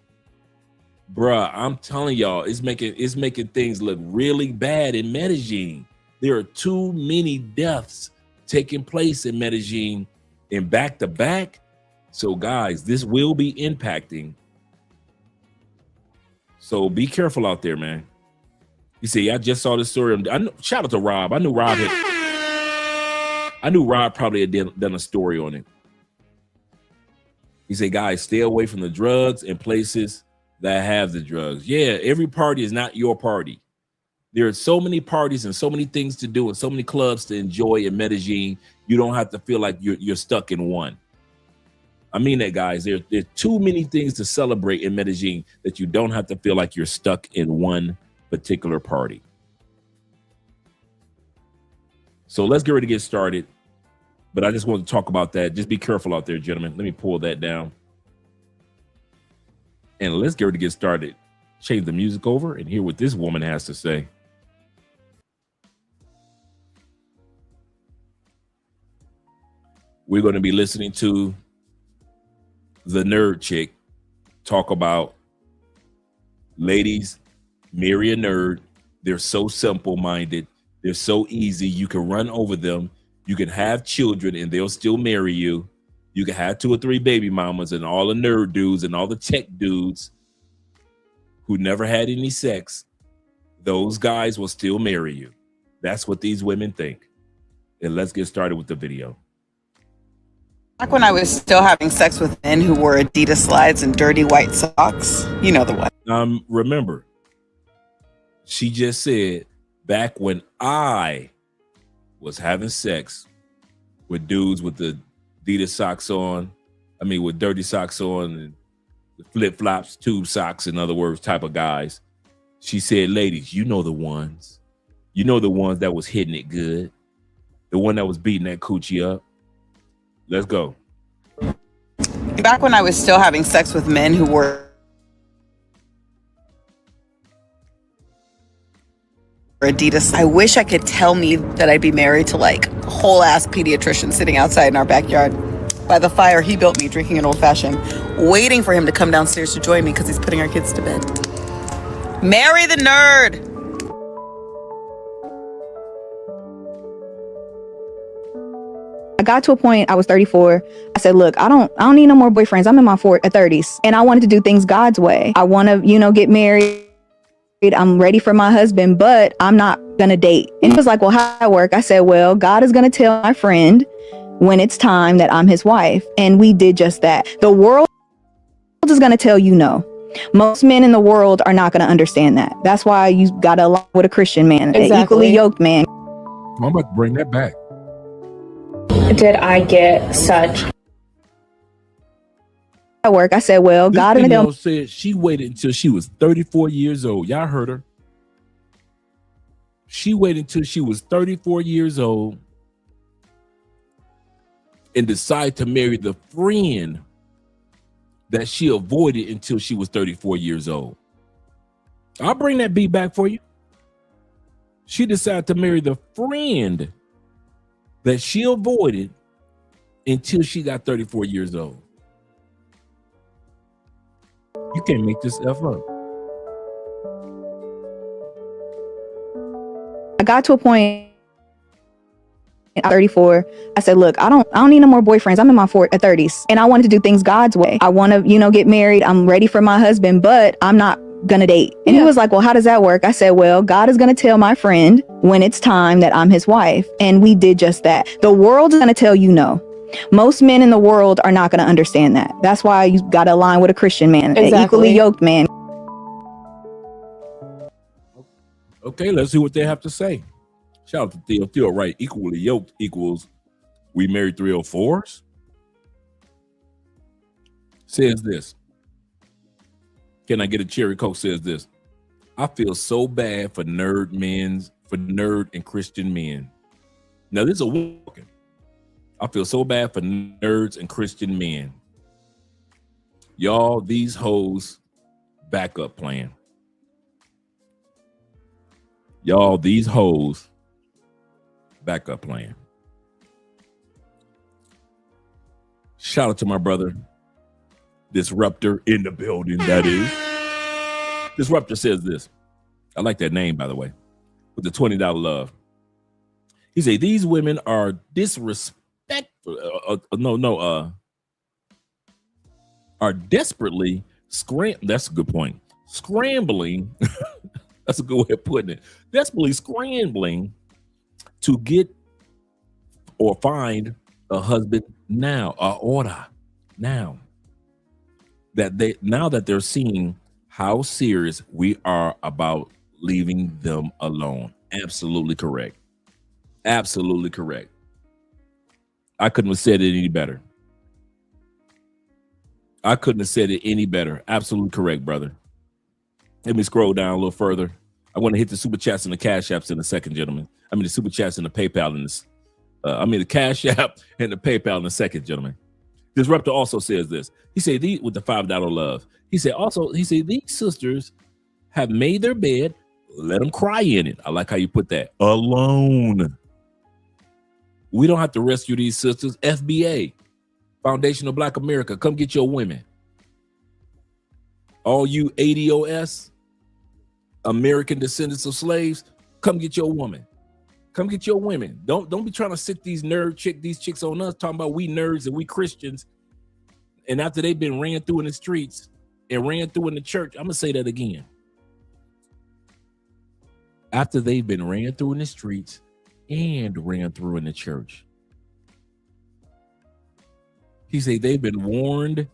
S3: bruh, I'm telling y'all, it's making things look really bad in Medellin. There are too many deaths taking place in Medellin in back to back. So guys, this will be impacting. So be careful out there, man. You see, I just saw this story. Shout out to Rob. I knew Rob probably had done a story on it. He said, guys, stay away from the drugs and places that have the drugs. Yeah, every party is not your party. There are so many parties and so many things to do and so many clubs to enjoy in Medellin. You don't have to feel like you're stuck in one. I mean that, guys. There are too many things to celebrate in Medellin that you don't have to feel like you're stuck in one particular party. So let's get ready to get started. But I just want to talk about that. Just be careful out there, gentlemen. Let me pull that down. And let's get ready to get started. Change the music over and hear what this woman has to say. We're going to be listening to the nerd chick talk about, ladies, marry a nerd. They're so simple-minded. They're so easy. You can run over them. You can have children and they'll still marry you. You can have 2 or 3 baby mamas and all the nerd dudes and all the tech dudes who never had any sex. Those guys will still marry you. That's what these women think. And let's get started with the video.
S6: Back when I was still having sex with men who wore Adidas slides and dirty white socks, you know the one.
S3: Remember, she just said, back when I was having sex with dudes with the Adidas socks on, with dirty socks on and the flip-flops, tube socks, in other words, type of guys. She said, ladies, you know the ones. You know the ones that was hitting it good. The one that was beating that coochie up. Let's go.
S6: Back when I was still having sex with men who wore Adidas, I wish I could tell me that I'd be married to like a whole ass pediatrician sitting outside in our backyard by the fire he built me, drinking an old fashioned, waiting for him to come downstairs to join me because he's putting our kids to bed. Marry the nerd.
S7: I got to a point, I was 34. I said, look, I don't need no more boyfriends. I'm in my 30s and I wanted to do things God's way. I want to, get married. I'm ready for my husband, but I'm not going to date. And he was like, well, how does that work? I said, well, God is going to tell my friend when it's time that I'm his wife. And we did just that. The world is going to tell you no. Most men in the world are not going to understand that. That's why you got to align with a Christian man, an equally yoked man.
S3: I'm about to bring that back.
S8: Did I get such
S7: at work? I said, well, God in the
S3: said she waited until she was 34 years old. Y'all heard her. She waited until she was 34 years old and decided to marry the friend that she avoided until she was 34 years old. I'll bring that beat back for you. She decided to marry the friend that she avoided until she got 34 years old. You can't make this F up.
S7: I got to a point at 34. I said, look, I don't need no more boyfriends. I'm in my 30s and I wanted to do things God's way. I want to, get married. I'm ready for my husband, but I'm not going to date. And he was like, well, how does that work? I said, well, God is going to tell my friend when it's time that I'm his wife. And we did just that. The world is going to tell you no. Most men in the world are not going to understand that. That's why you got to align with a Christian man, an equally yoked man.
S3: Okay, let's see what they have to say. Shout out to Theo. Theo, right? Equally yoked equals we married 304s. Says this. Can I get a cherry Coke? Says this. I feel so bad for nerd and Christian men. Now this is a walking. I feel so bad for nerds and Christian men. Y'all, these hoes backup plan. Y'all, these hoes backup plan. Shout out to my brother, Disruptor in the building, that is. Disruptor says this. I like that name, by the way, with the $20 love. He said, these women are disrespectful. Are desperately that's a good point. Scrambling. That's a good way of putting it. Desperately scrambling to get or find a husband now, now that they're seeing how serious we are about leaving them alone. Absolutely correct. Absolutely correct. I couldn't have said it any better. Absolutely correct, brother. Let me scroll down a little further. I want to hit the super chats and the cash apps in a second, gentlemen. I mean the super chats and the PayPal in this. The cash app and the PayPal in a second, gentlemen. Disruptor also says this. He said with the $5 love. He said these sisters have made their bed. Let them cry in it. I like how you put that. Alone. We don't have to rescue these sisters. FBA, Foundation of Black America, come get your women. All you ADOS, American descendants of slaves, come get your woman. Come get your women. Don't be trying to sick these chicks on us, talking about we nerds and we Christians. And after they've been ran through in the streets and ran through in the church, I'm gonna say that again. After they've been ran through in the streets and ran through in the church. He said they've been warned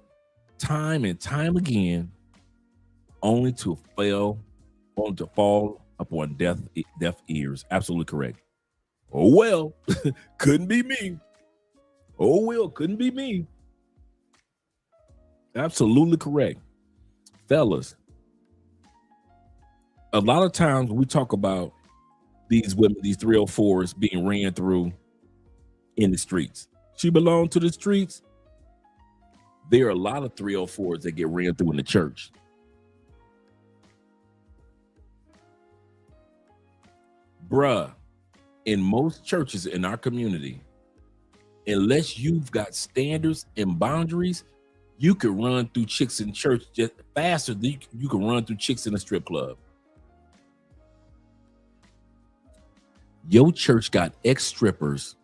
S3: time and time again, only to fall upon deaf ears. Absolutely correct. Oh well, couldn't be me. Oh well, couldn't be me. Absolutely correct. Fellas, a lot of times we talk about these women, these 304s being ran through in the streets. She belonged to the streets. There are a lot of 304s that get ran through in the church. Bruh, in most churches in our community, unless you've got standards and boundaries, you can run through chicks in church just faster than you can run through chicks in a strip club. Your church got ex-strippers,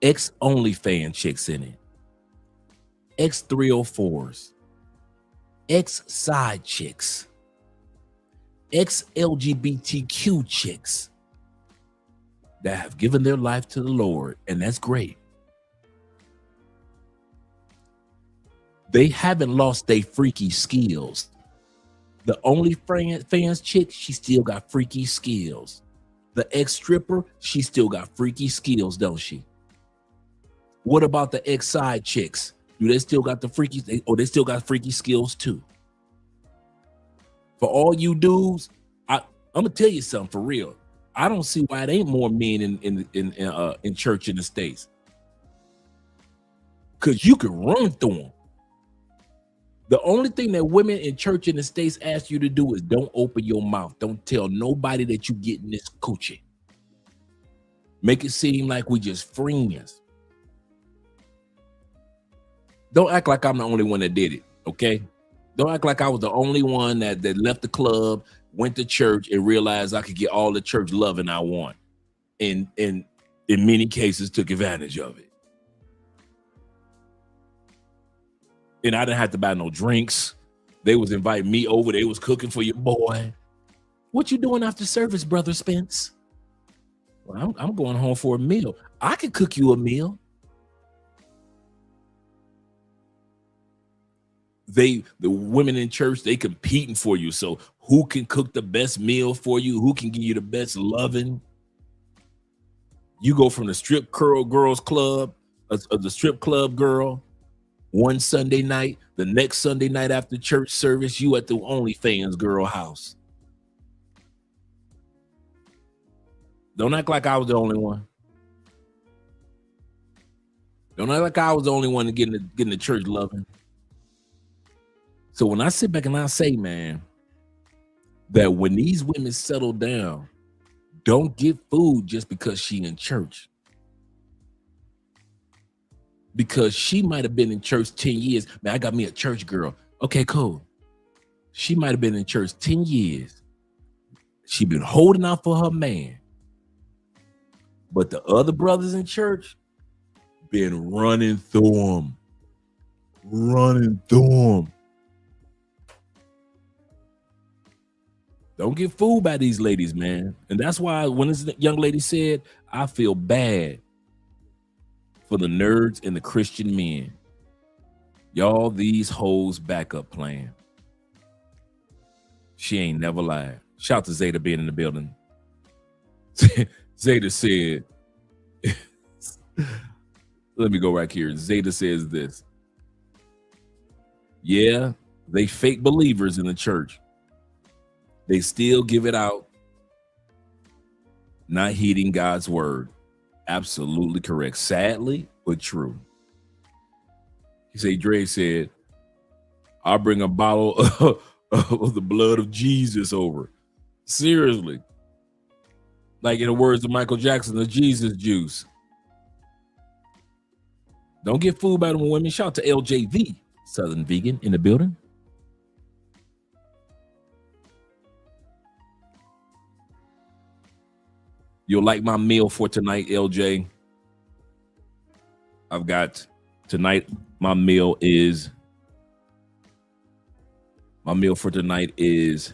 S3: ex-OnlyFans chicks in it, ex-304s, ex-side chicks, ex-LGBTQ chicks that have given their life to the Lord, and that's great. They haven't lost their freaky skills. The OnlyFans chick, she still got freaky skills. The ex-stripper, she still got freaky skills, don't she? What about the ex-side chicks? Do they still got the freaky? They still got freaky skills too. For all you dudes, I'm gonna tell you something for real. I don't see why it ain't more men in church in the States. Cause you can run through them. The only thing that women in church in the States ask you to do is don't open your mouth. Don't tell nobody that you getting this coochie. Make it seem like we just friends. Don't act like I'm the only one that did it, okay? Don't act like I was the only one that left the club, went to church, and realized I could get all the church loving I want. And in many cases, took advantage of it. And I didn't have to buy no drinks. They was inviting me over. They was cooking for your boy. What you doing after service, Brother Spence? Well, I'm going home for a meal. I could cook you a meal. The women in church, they competing for you. So who can cook the best meal for you? Who can give you the best loving? You go from the strip girls club, the strip club girl, one Sunday night, the next Sunday night after church service, you at the OnlyFans girl house. Don't act like I was the only one. Don't act like I was the only one to getting the church loving. So when I sit back and I say, man, that when these women settle down, don't get food just because she in church. because she might have been in church 10 years. Man, I got me a church girl. Okay, cool. She might have been in church 10 years. She been holding out for her man. But the other brothers in church been running through them. Don't get fooled by these ladies, man. And that's why when this young lady said, I feel bad for the nerds and the Christian men. Y'all, these hoes backup plan. She ain't never lied. Shout out to Zeta being in the building. Zeta said, let me go right here. Zeta says this. Yeah, they fake believers in the church. They still give it out, not heeding God's word. Absolutely correct. Sadly, but true. He said, Dre said, I'll bring a bottle of the blood of Jesus over. Seriously. Like in the words of Michael Jackson, the Jesus juice. Don't get fooled by them women. Shout out to LJV, Southern Vegan in the building. You'll like my meal for tonight, LJ. I've got tonight. My meal for tonight is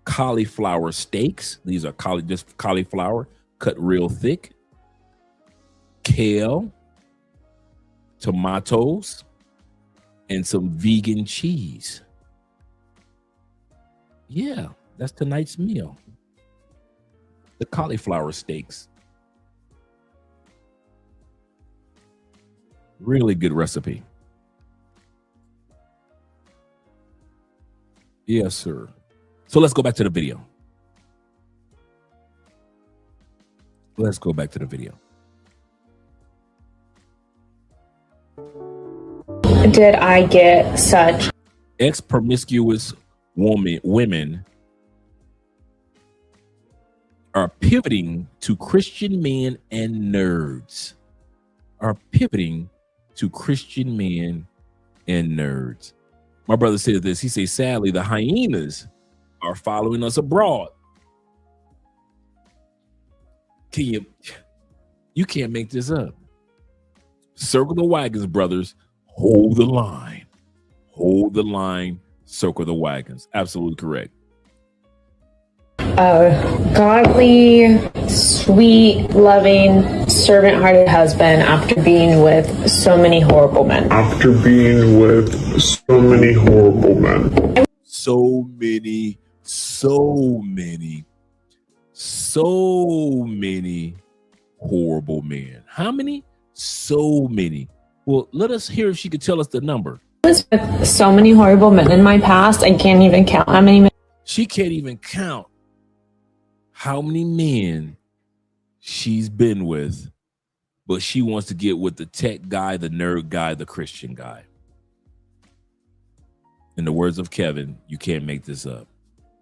S3: cauliflower steaks. These are just cauliflower cut real thick, kale, tomatoes, and some vegan cheese. Yeah, that's tonight's meal. The cauliflower steaks. Really good recipe. Yes, sir. So let's go back to the video.
S8: Did I get such
S3: Ex-promiscuous women are pivoting to Christian men and nerds. My brother said this. He says, sadly, the hyenas are following us abroad. You can't make this up. Circle the wagons, brothers. Hold the line. Circle the wagons. Absolutely correct.
S8: godly, sweet, loving, servant-hearted husband after being with so many horrible men.
S3: So many horrible men. How many? So many. Well, let us hear if she could tell us the number.
S8: I was with so many horrible men in my past, I can't even count how many men.
S3: She can't even count how many men she's been with, but she wants to get with the tech guy, the nerd guy, the Christian guy. In the words of Kevin, you can't make this up.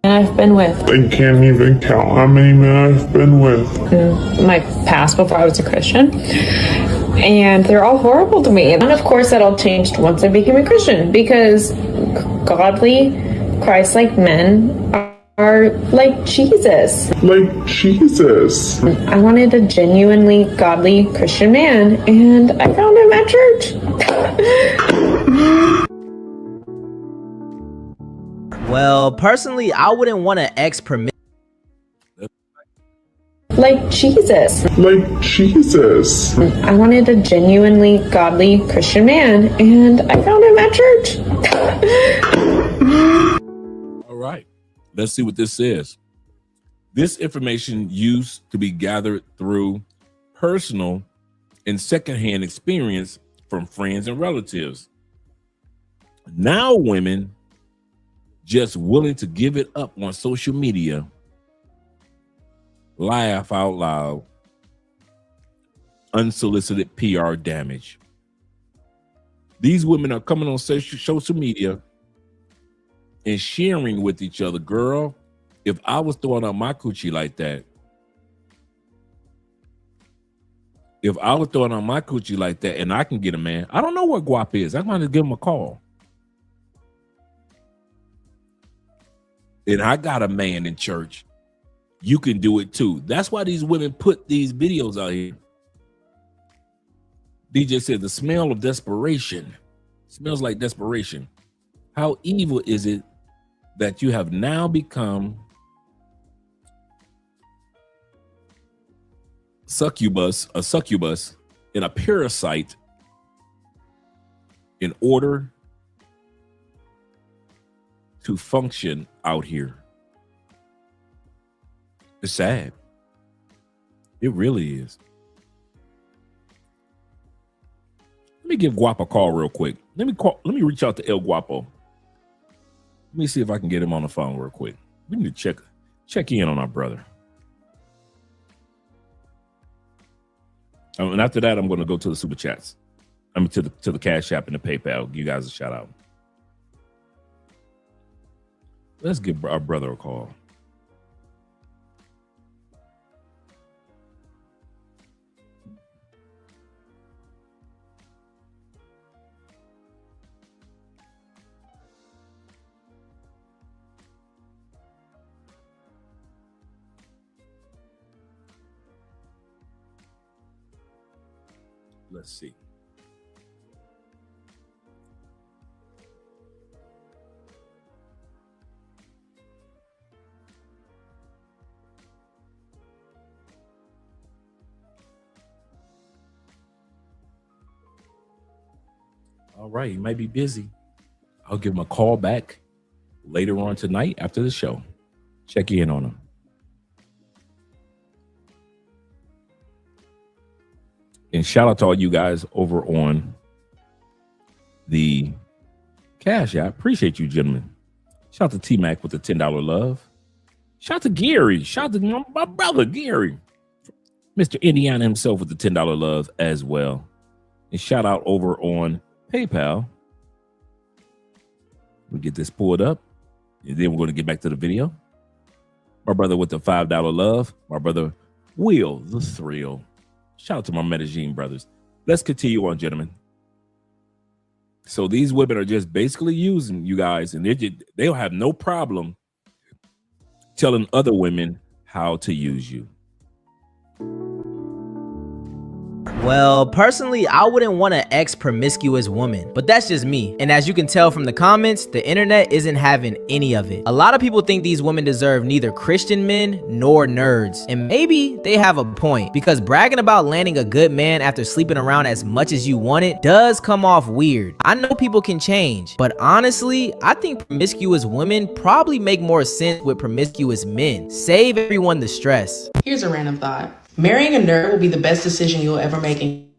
S8: I've been with.
S9: I can't even count how many men I've been with.
S8: In my past before I was a Christian. And they're all horrible to me. And of course that all changed once I became a Christian, because godly, Christ-like men are like Jesus. I wanted a genuinely godly Christian man, and I found him at church.
S10: Well, personally, I wouldn't want an ex-permit.
S8: Like Jesus. I wanted a genuinely godly Christian man, and I found him at church.
S3: All right. Let's see what this says. This information used to be gathered through personal and secondhand experience from friends and relatives. Now women just willing to give it up on social media. Laugh out loud. Unsolicited PR damage. These women are coming on social media and sharing with each other. Girl, if I was throwing out my coochie like that, if I was throwing on my coochie like that and I can get a man, I don't know what guap is. I'm going to give him a call. And I got a man in church. You can do it too. That's why these women put these videos out here. DJ said the smell of desperation smells like desperation. How evil is it that you have now become a succubus, and a parasite in order to function out here? It's sad. It really is. Let me give Guapo a call real quick. Let me reach out to El Guapo. Let me see if I can get him on the phone real quick. We need to check in on our brother. And after that, I'm going to go to the super chats. I mean, to the Cash App and the PayPal. Give you guys a shout out. Let's give our brother a call. Let's see. All right, he might be busy. I'll give him a call back later on tonight after the show. Check in on him. And shout out to all you guys over on the Cash App. Appreciate you, gentlemen. Shout out to T-Mac with the $10 love. Shout out to Gary. Shout out to my brother, Gary. Mr. Indiana himself with the $10 love as well. And shout out over on PayPal. We get this pulled up. And then we're going to get back to the video. My brother with the $5 love. My brother, Will the Thrill. Shout out to my Medellin brothers. Let's continue on, gentlemen. So these women are just basically using you guys, and they'll have no problem telling other women how to use you.
S10: Well, personally, I wouldn't want an ex-promiscuous woman, but that's just me. And as you can tell from the comments, the internet isn't having any of it. A lot of people think these women deserve neither Christian men nor nerds. And maybe they have a point, because bragging about landing a good man after sleeping around as much as you wanted does come off weird. I know people can change, but honestly, I think promiscuous women probably make more sense with promiscuous men. Save everyone the stress.
S11: Here's a random thought. Marrying a nerd will be the best decision you'll ever make in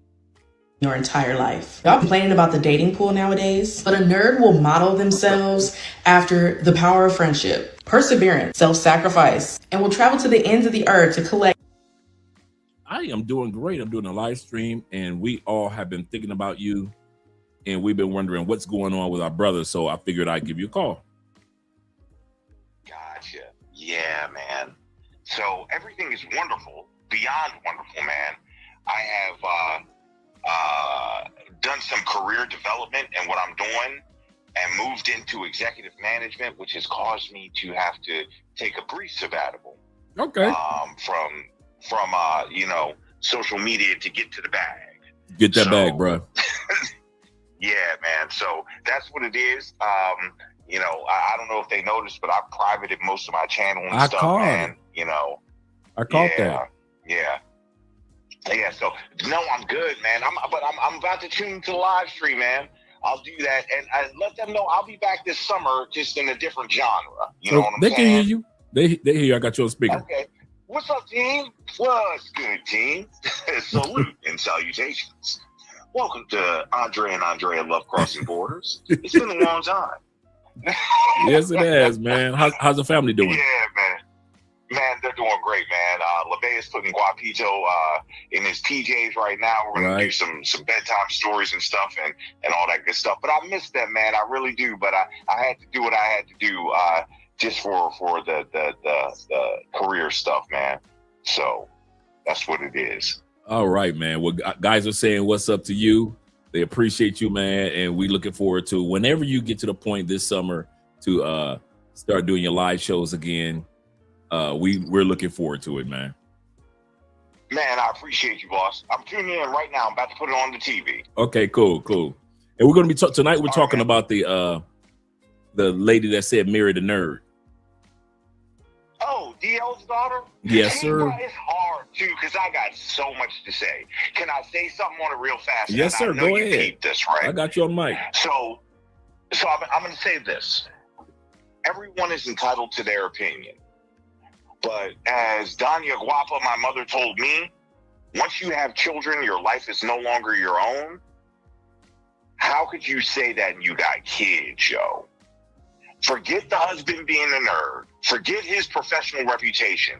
S11: your entire life. Y'all complaining about the dating pool nowadays, but a nerd will model themselves after the power of friendship, perseverance, self-sacrifice, and will travel to the ends of the earth to collect.
S3: I am doing great. I'm doing a live stream, and we all have been thinking about you, and we've been wondering what's going on with our brother, so I figured I'd give you a call.
S12: Gotcha. Yeah, man. So everything is wonderful. Beyond wonderful, man. I have done some career development and what I'm doing, and moved into executive management, which has caused me to have to take a brief sabbatical.
S3: Okay.
S12: From social media to get to the bag.
S3: Get that bag, bro.
S12: Yeah, man. So that's what it is. I don't know if they noticed, but I privated most of my channel and stuff, man.
S3: I caught that.
S12: Yeah. So no, I'm good, man. I'm about to tune to the live stream, man. I'll do that and let them know I'll be back this summer, just in a different genre. You know what I'm saying?
S3: They can hear you. They hear you. I got you on speaker.
S12: Okay. What's up, team? What's good, team? Salute and salutations. Welcome to Andre and Andrea Love Crossing Borders. It's been a long time.
S3: Yes, it has, man. How's the family doing?
S12: Yeah, man. Man, they're doing great, man. LeVay is putting Guapito in his PJs right now. We're going to do some bedtime stories and stuff and all that good stuff. But I miss them, man. I really do. But I had to do what I had to do just for the career stuff, man. So that's what it is.
S3: All right, man. Well, guys are saying what's up to you. They appreciate you, man, and we looking forward to whenever you get to the point this summer to start doing your live shows again. We're looking forward to it, man.
S12: Man, I appreciate you, boss. I'm tuning in right now. I'm about to put it on the TV.
S3: Okay, cool. And we're going to be tonight. We're talking about the lady that said marry the nerd.
S12: Oh, DL's daughter?
S3: Yes, sir.
S12: Bro, it's hard too because I got so much to say. Can I say something on it real fast?
S3: Yes, sir. Go ahead.
S12: Keep this, right?
S3: I got you on mic.
S12: So I'm going to say this. Everyone is entitled to their opinion. But as Danya Guapa, my mother, told me, once you have children, your life is no longer your own. How could you say that and you got kids, yo? Forget the husband being a nerd. Forget his professional reputation.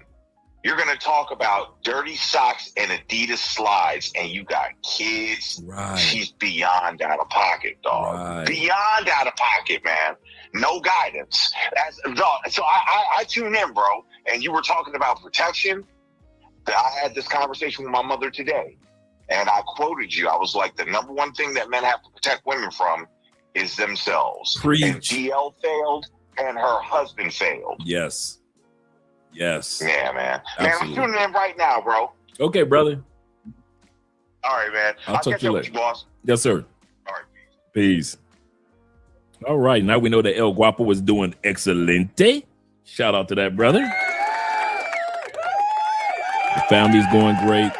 S12: You're going to talk about dirty socks and Adidas slides and you got kids.
S3: Right.
S12: She's beyond out of pocket, dog.
S3: Right.
S12: Beyond out of pocket, man. No guidance. So I tune in, bro. And you were talking about protection. I had this conversation with my mother today. And I quoted you. I was like, the number one thing that men have to protect women from is themselves.
S3: Preach.
S12: And GL failed and her husband failed.
S3: Yes.
S12: Yeah, man.
S3: Absolutely.
S12: Man, I'm tuning in right now, bro.
S3: Okay, brother.
S12: All right, man.
S3: I'll talk
S12: catch
S3: to you
S12: up
S3: later.
S12: with you, boss.
S3: Yes, sir.
S12: All right,
S3: Peace. All right, now we know that El Guapo was doing excelente. Shout out to that brother. The family's going great.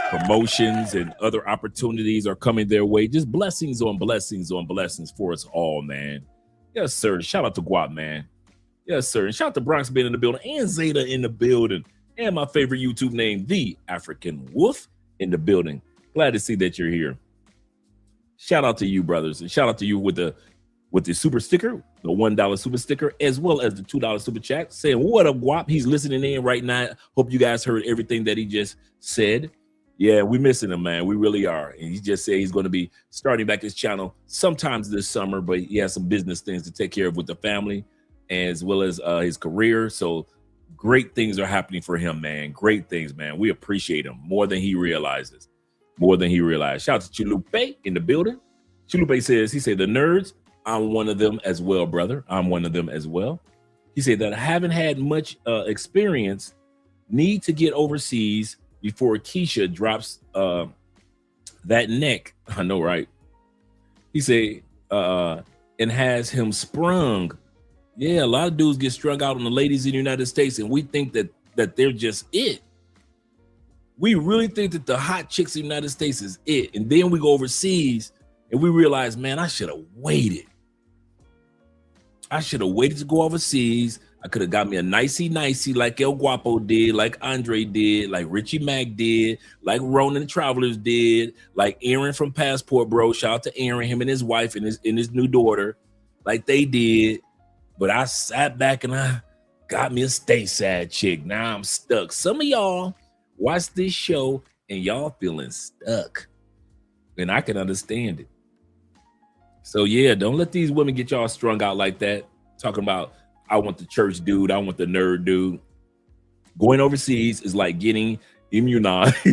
S3: Promotions and other opportunities are coming their way. Just blessings on blessings on blessings for us all, man. Yes, sir. Shout out to Guap, man. Yes, sir. And shout out to Bronx being in the building and Zeta in the building. And my favorite YouTube name, The African Wolf, in the building. Glad to see that you're here. Shout out to you, brothers. And shout out to you with the super sticker, the $1 super sticker, as well as the $2 super chat, saying, what up, Guap? He's listening in right now. Hope you guys heard everything that he just said. Yeah, we're missing him, man. We really are. And he just said he's going to be starting back his channel sometimes this summer, but he has some business things to take care of with the family as well as his career. So great things are happening for him, man. Great things, man. We appreciate him more than he realizes. Shout out to Chulupe in the building. Chulupe says, he said, the nerds, I'm one of them as well, brother. I'm one of them as well. He said that I haven't had much experience, need to get overseas before Keisha drops that neck. I know, right? He said, and has him sprung. Yeah, a lot of dudes get strung out on the ladies in the United States, and we think that they're just it. We really think that the hot chicks in the United States is it. And then we go overseas and we realize, man, I should have waited. To go overseas. I could have got me a nicey like El Guapo did, like Andre did, like Richie Mack did, like Ronan Travelers did, like Aaron from Passport Bro. Shout out to Aaron, him and his wife and his new daughter, like they did. But I sat back and I got me a stay sad chick. Now I'm stuck. Some of y'all watch this show and y'all feeling stuck. And I can understand it. So yeah, don't let these women get y'all strung out like that. Talking about, I want the church dude, I want the nerd dude. Going overseas is like getting immunization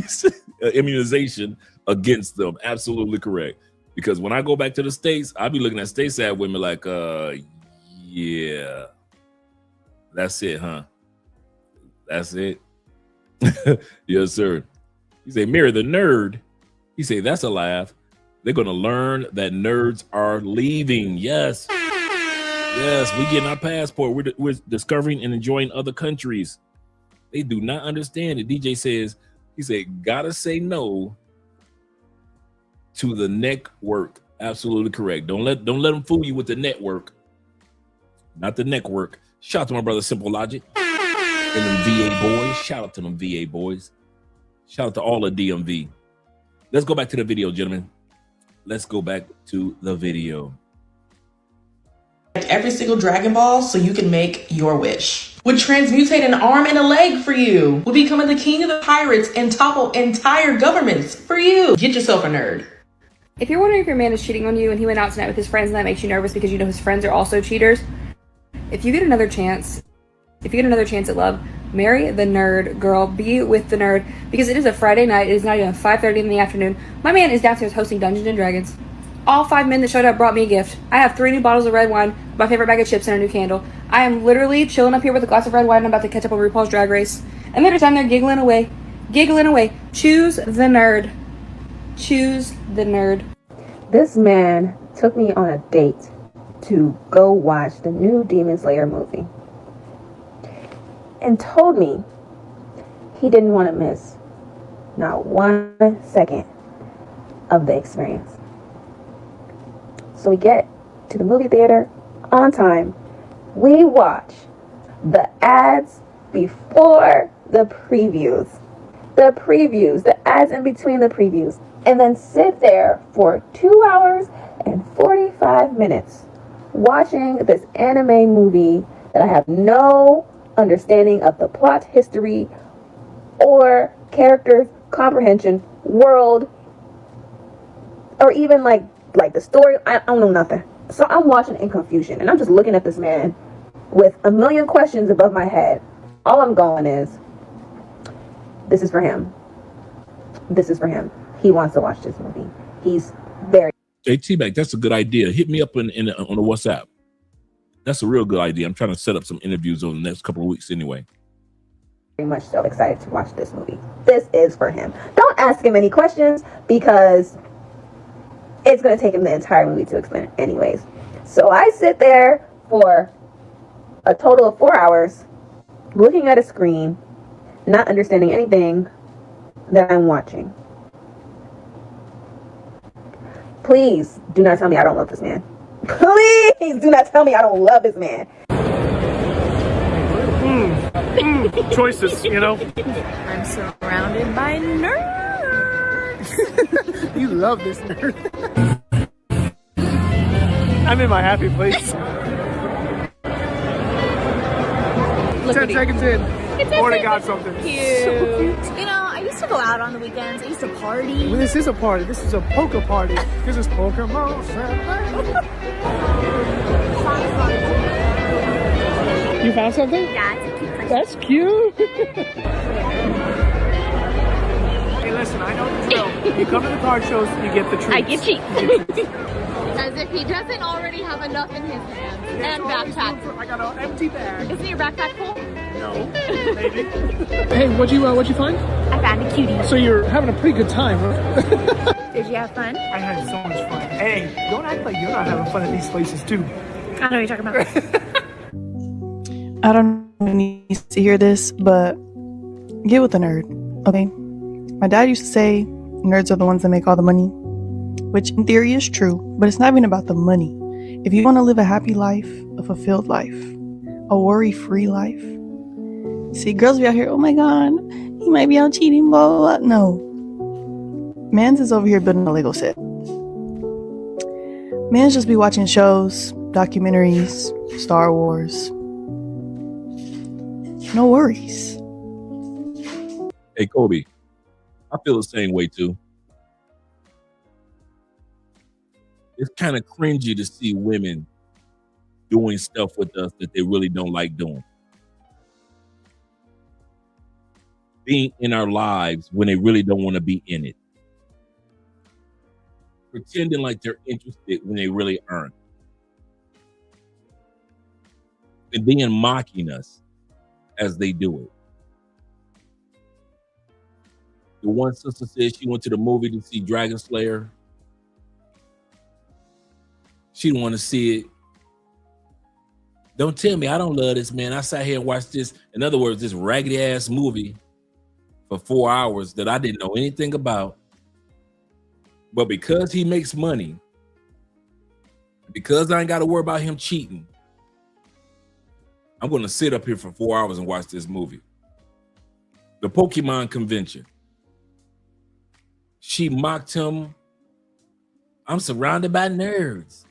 S3: against them. Absolutely correct. Because when I go back to the States, I'll be looking at stay sad women like, yeah, that's it, huh? That's it. Yes, sir. He said, marry the nerd. He said, that's a laugh. They're going to learn that nerds are leaving. Yes. Yes, we getting our passport. We're discovering and enjoying other countries. They do not understand it. DJ says, he said, gotta say no to the network. Absolutely correct. Don't let them fool you with the network. Not the network. Shout out to my brother Simple Logic and them VA boys. Shout out to them VA boys. Shout out to all of DMV. Let's go back to the video, gentlemen. Let's go back to the video.
S11: Every single Dragon Ball so you can make your wish. Would transmutate an arm and a leg for you. Would become the king of the pirates and topple entire governments for you. Get yourself a nerd.
S13: If you're wondering if your man is cheating on you and he went out tonight with his friends and that makes you nervous because you know his friends are also cheaters, if you get another chance at love, Marry the nerd, girl. Be with the nerd. Because it is a Friday night. It is not even 5:30 in the afternoon. My man is downstairs hosting Dungeons and Dragons. All 5 men that showed up brought me a gift. I have 3 new bottles of red wine, my favorite bag of chips, and a new candle. I am literally chilling up here with a glass of red wine. I'm about to catch up on RuPaul's Drag Race. And they're just down there giggling away. Giggling away. Choose the nerd. Choose the nerd.
S14: This man took me on a date to go watch the new Demon Slayer movie and told me he didn't want to miss not 1 second of the experience. So we get to the movie theater on time. We watch the ads before the previews. The ads in between the previews. And then sit there for 2 hours and 45 minutes watching this anime movie that I have no understanding of the plot, history, or characters, comprehension, world, or even like the story. I don't know nothing. So I'm watching in confusion, and I'm just looking at this man with a million questions above my head. All I'm going is, this is for him. This is for him. He wants to watch this movie. He's very...
S3: Hey, T-Mac, that's a good idea. Hit me up on the WhatsApp. That's a real good idea. I'm trying to set up some interviews over the next couple of weeks anyway.
S14: Very much so excited to watch this movie. This is for him. Don't ask him any questions because it's going to take him the entire movie to explain it anyways. So I sit there for a total of 4 hours looking at a screen, not understanding anything that I'm watching. Please do not tell me I don't love this man. Please do not tell me I don't love this man.
S15: Choices, you know.
S16: I'm surrounded by nerds.
S15: You love this nerd. I'm in my happy place. 10 seconds in. Already got something.
S16: Cute. You know, I used to go out on the weekends. I used to party.
S15: Well, this is a party. This is a poker party. This is Pokemon. You found something?
S16: Yeah, it's a cute person.
S15: That's cute. Hey, listen, I know the drill. You come to the card shows, you get the treats.
S16: I get cheap. As if he doesn't already have enough in his hands. And backpack.
S15: I got an empty bag.
S16: Isn't your backpack full?
S15: No, maybe. Hey, what'd you find?
S16: I found a cutie.
S15: So you're having a pretty good time, huh?
S16: Did you have fun?
S15: I had so much fun. Hey, don't act like you're not having fun at these places too.
S16: I know what you're talking about.
S17: I don't know who needs to hear this, but get with the nerd, okay? My dad used to say nerds are the ones that make all the money, which in theory is true, but it's not even about the money. If you want to live a happy life, a fulfilled life, a worry-free life. See, girls be out here, oh my God, he might be out cheating, blah, blah, blah. No. Mans is over here building a Lego set. Mans just be watching shows, documentaries, Star Wars. No worries.
S3: Hey, Kobe, I feel the same way too. It's kind of cringy to see women doing stuff with us that they really don't like doing. Being in our lives when they really don't want to be in it. Pretending like they're interested when they really aren't. And then mocking us as they do it. The one sister said she went to the movie to see Dragon Slayer. She didn't want to see it. Don't tell me I don't love this man. I sat here and watched this, in other words, this raggedy ass movie for 4 hours that I didn't know anything about. But because he makes money, because I ain't got to worry about him cheating, I'm going to sit up here for 4 hours and watch this movie. The Pokemon convention. She mocked him. I'm surrounded by nerds.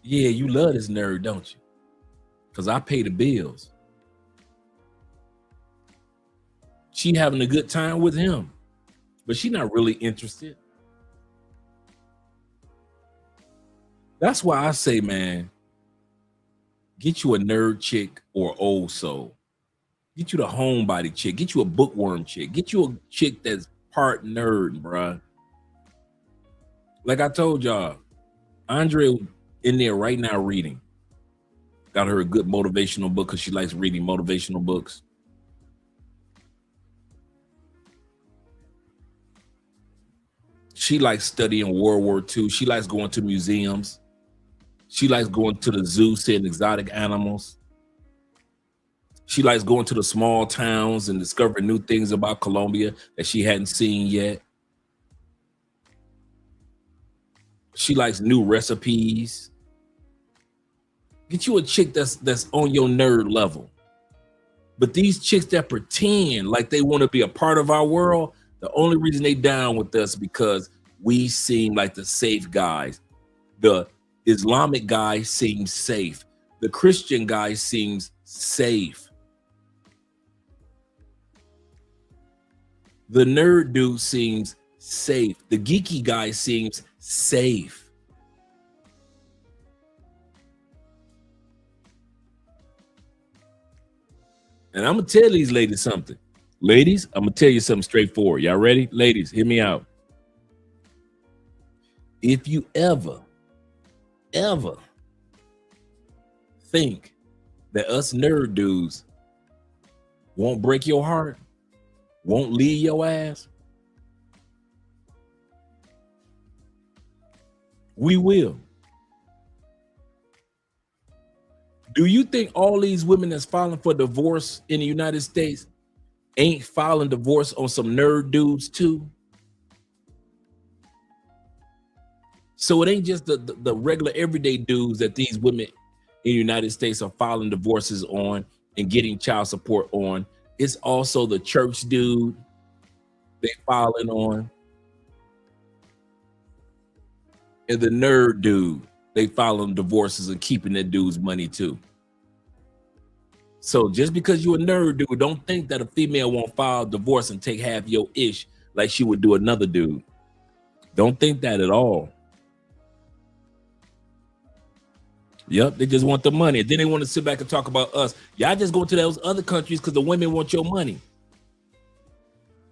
S3: Yeah, you love this nerd, don't you? Because I pay the bills. She having a good time with him, but she's not really interested. That's why I say, man, get you a nerd chick or old soul. Get you the homebody chick. Get you a bookworm chick. Get you a chick that's part nerd, bruh. Like I told y'all, Andre in there right now reading. Got her a good motivational book because she likes reading motivational books. She likes studying World War II. She likes going to museums. She likes going to the zoo, seeing exotic animals. She likes going to the small towns and discovering new things about Colombia that she hadn't seen yet. She likes new recipes. Get you a chick that's on your nerd level. But these chicks that pretend like they want to be a part of our world, the only reason they down with us because we seem like the safe guys. The Islamic guy seems safe. The Christian guy seems safe. The nerd dude seems safe. The geeky guy seems safe. And I'm going to tell these ladies something. Ladies, I'm going to tell you something straightforward. Y'all ready? Ladies, hear me out. If you ever think that us nerd dudes won't break your heart, won't leave your ass, we will. Do you think all these women that's filing for divorce in the United States ain't filing divorce on some nerd dudes too? So it ain't just the regular everyday dudes that these women in the United States are filing divorces on and getting child support on. It's also the church dude they filing on. And the nerd dude, they filing divorces and keeping that dude's money too. So just because you're a nerd dude, don't think that a female won't file divorce and take half your ish like she would do another dude. Don't think that at all. Yep, they just want the money. Then they want to sit back and talk about us. Y'all just go to those other countries because the women want your money.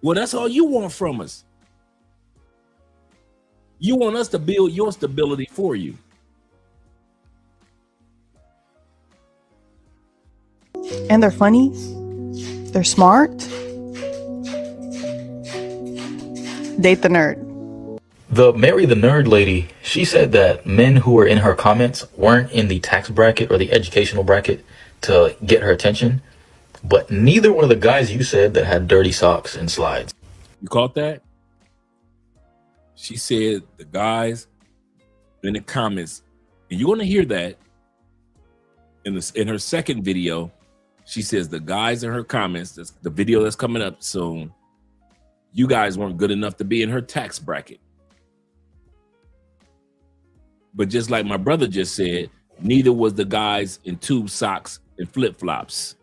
S3: Well, that's all you want from us. You want us to build your stability for you.
S17: And they're funny. They're smart. Date the nerd.
S18: The Marry the Nerd lady, she said that men who were in her comments weren't in the tax bracket or the educational bracket to get her attention, but neither were the guys you said that had dirty socks and slides.
S3: You caught that? She said the guys in the comments, and you're going to hear that in her second video. She says the guys in her comments, that's the video that's coming up soon, you guys weren't good enough to be in her tax bracket. But just like my brother just said, neither was the guys in tube socks and flip-flops.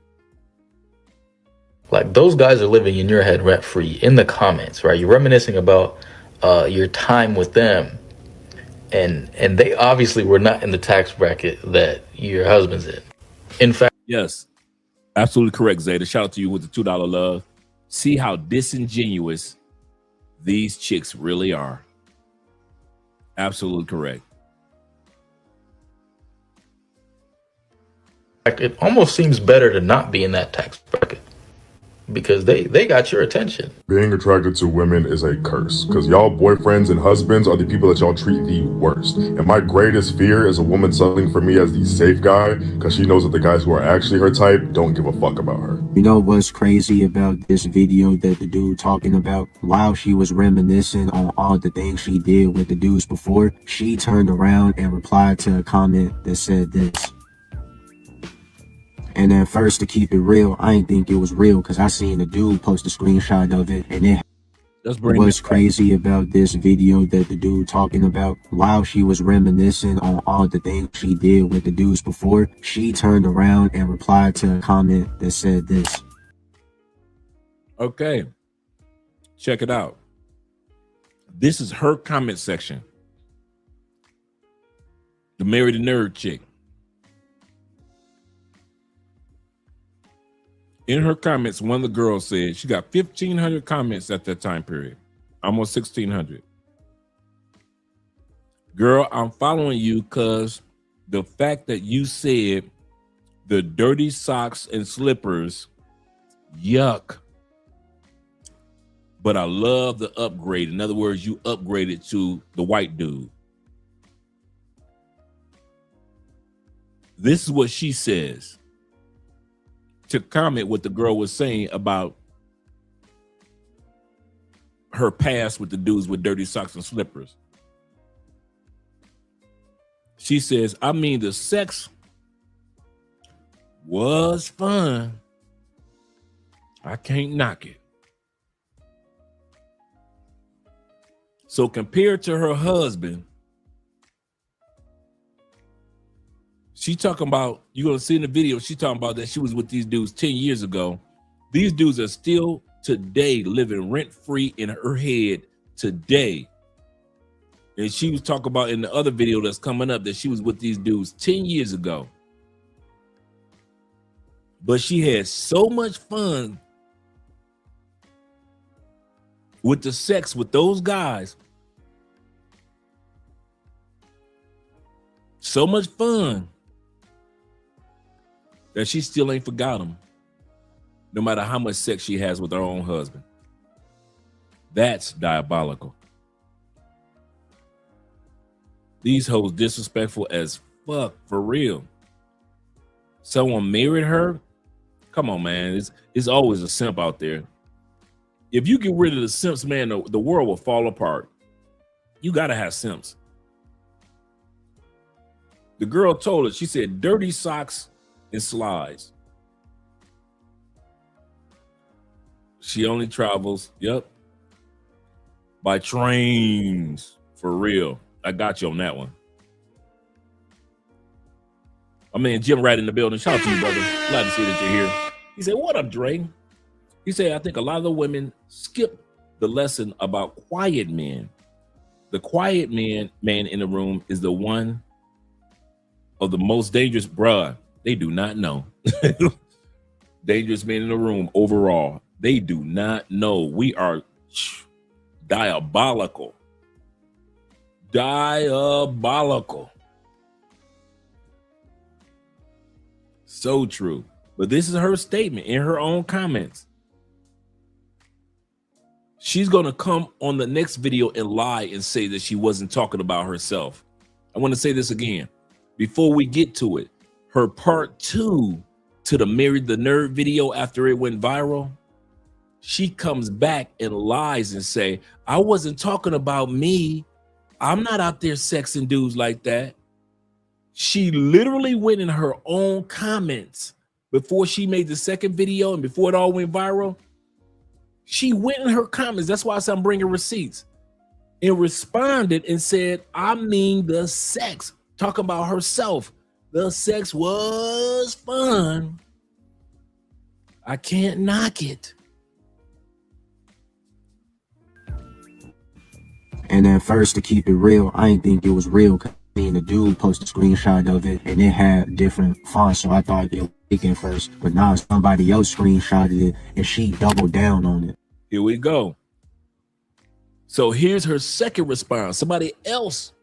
S18: Like, those guys are living in your head rent-free in the comments, right? You're reminiscing about your time with them. And they obviously were not in the tax bracket that your husband's in. In fact,
S3: yes, absolutely correct, Zeta. Shout out to you with the $2 love. See how disingenuous these chicks really are. Absolutely correct.
S18: it almost seems better to not be in that tax bracket because they got your attention.
S9: Being attracted to women is a curse because y'all boyfriends and husbands are the people that y'all treat the worst. And my greatest fear is a woman settling for me as the safe guy because she knows that the guys who are actually her type don't give a fuck about her.
S19: You know what's crazy about this video that the dude talking about? While she was reminiscing on all the things she did with the dudes before, she turned around and replied to a comment that said this. And at first, to keep it real, I didn't think it was real because I seen a dude post a screenshot of it, and it what's crazy about this video that the dude talking about? While she was reminiscing on all the things she did with the dudes before, she turned around and replied to a comment that said this.
S3: Okay, check it out. This is her comment section. The Marry the Nerd chick. In her comments, one of the girls said she got 1,500 comments at that time period, almost 1,600. Girl, I'm following you because the fact that you said the dirty socks and slippers, yuck. But I love the upgrade. In other words, you upgraded to the white dude. This is what she says to comment what the girl was saying about her past with the dudes with dirty socks and slippers. She says, I mean, the sex was fun. I can't knock it. So compared to her husband, she talking about, you're going to see in the video, she talking about that she was with these dudes 10 years ago. These dudes are still today living rent-free in her head today. And she was talking about in the other video that's coming up that she was with these dudes 10 years ago. But she had so much fun with the sex with those guys. So much fun that she still ain't forgot him, no matter how much sex she has with her own husband. That's diabolical. These hoes disrespectful as fuck, for real. Someone married her? Come on, man. It's always a simp out there. If you get rid of the simps, man, the world will fall apart. You got to have simps. The girl told her, she said, dirty socks and slides. She only travels, yep, by trains, for real. I got you on that one. My man Jim right in the building. Shout out to you, brother. Glad to see that you're here. He said, what up, Dre? He said, I think a lot of the women skip the lesson about quiet men. The quiet man in the room is the one of the most dangerous, bruh. They do not know. Dangerous men in the room overall. They do not know. We are diabolical. Diabolical. So true. But this is her statement in her own comments. She's going to come on the next video and lie and say that she wasn't talking about herself. I want to say this again. Before we get to it, her part 2 to the Married the Nerd video after it went viral, she comes back and lies and say, I wasn't talking about me. I'm not out there sexing dudes like that. She literally went in her own comments before she made the second video and before it all went viral. She went in her comments. That's why I said I'm bringing receipts, and responded and said, I mean the sex, talking about herself. The sex was fun. I can't knock it.
S19: And at first, to keep it real, I didn't think it was real. Cause the dude posted a screenshot of it and it had different fonts, so I thought it was fake at first. But now somebody else screenshotted it and she doubled down on it.
S3: Here we go. So here's her second response. Somebody else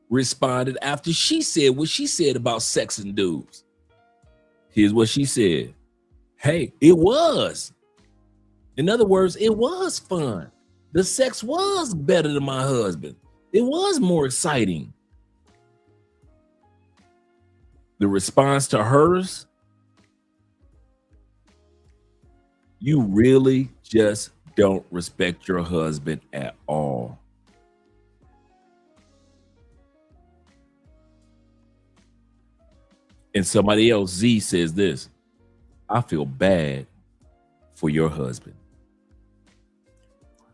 S3: responded after she said what she said about sex and dudes. Here's what she said. Hey, it was. In other words, it was fun. The sex was better than my husband. It was more exciting. The response to hers, you really just don't respect your husband at all. And somebody else, Z, says this, I feel bad for your husband.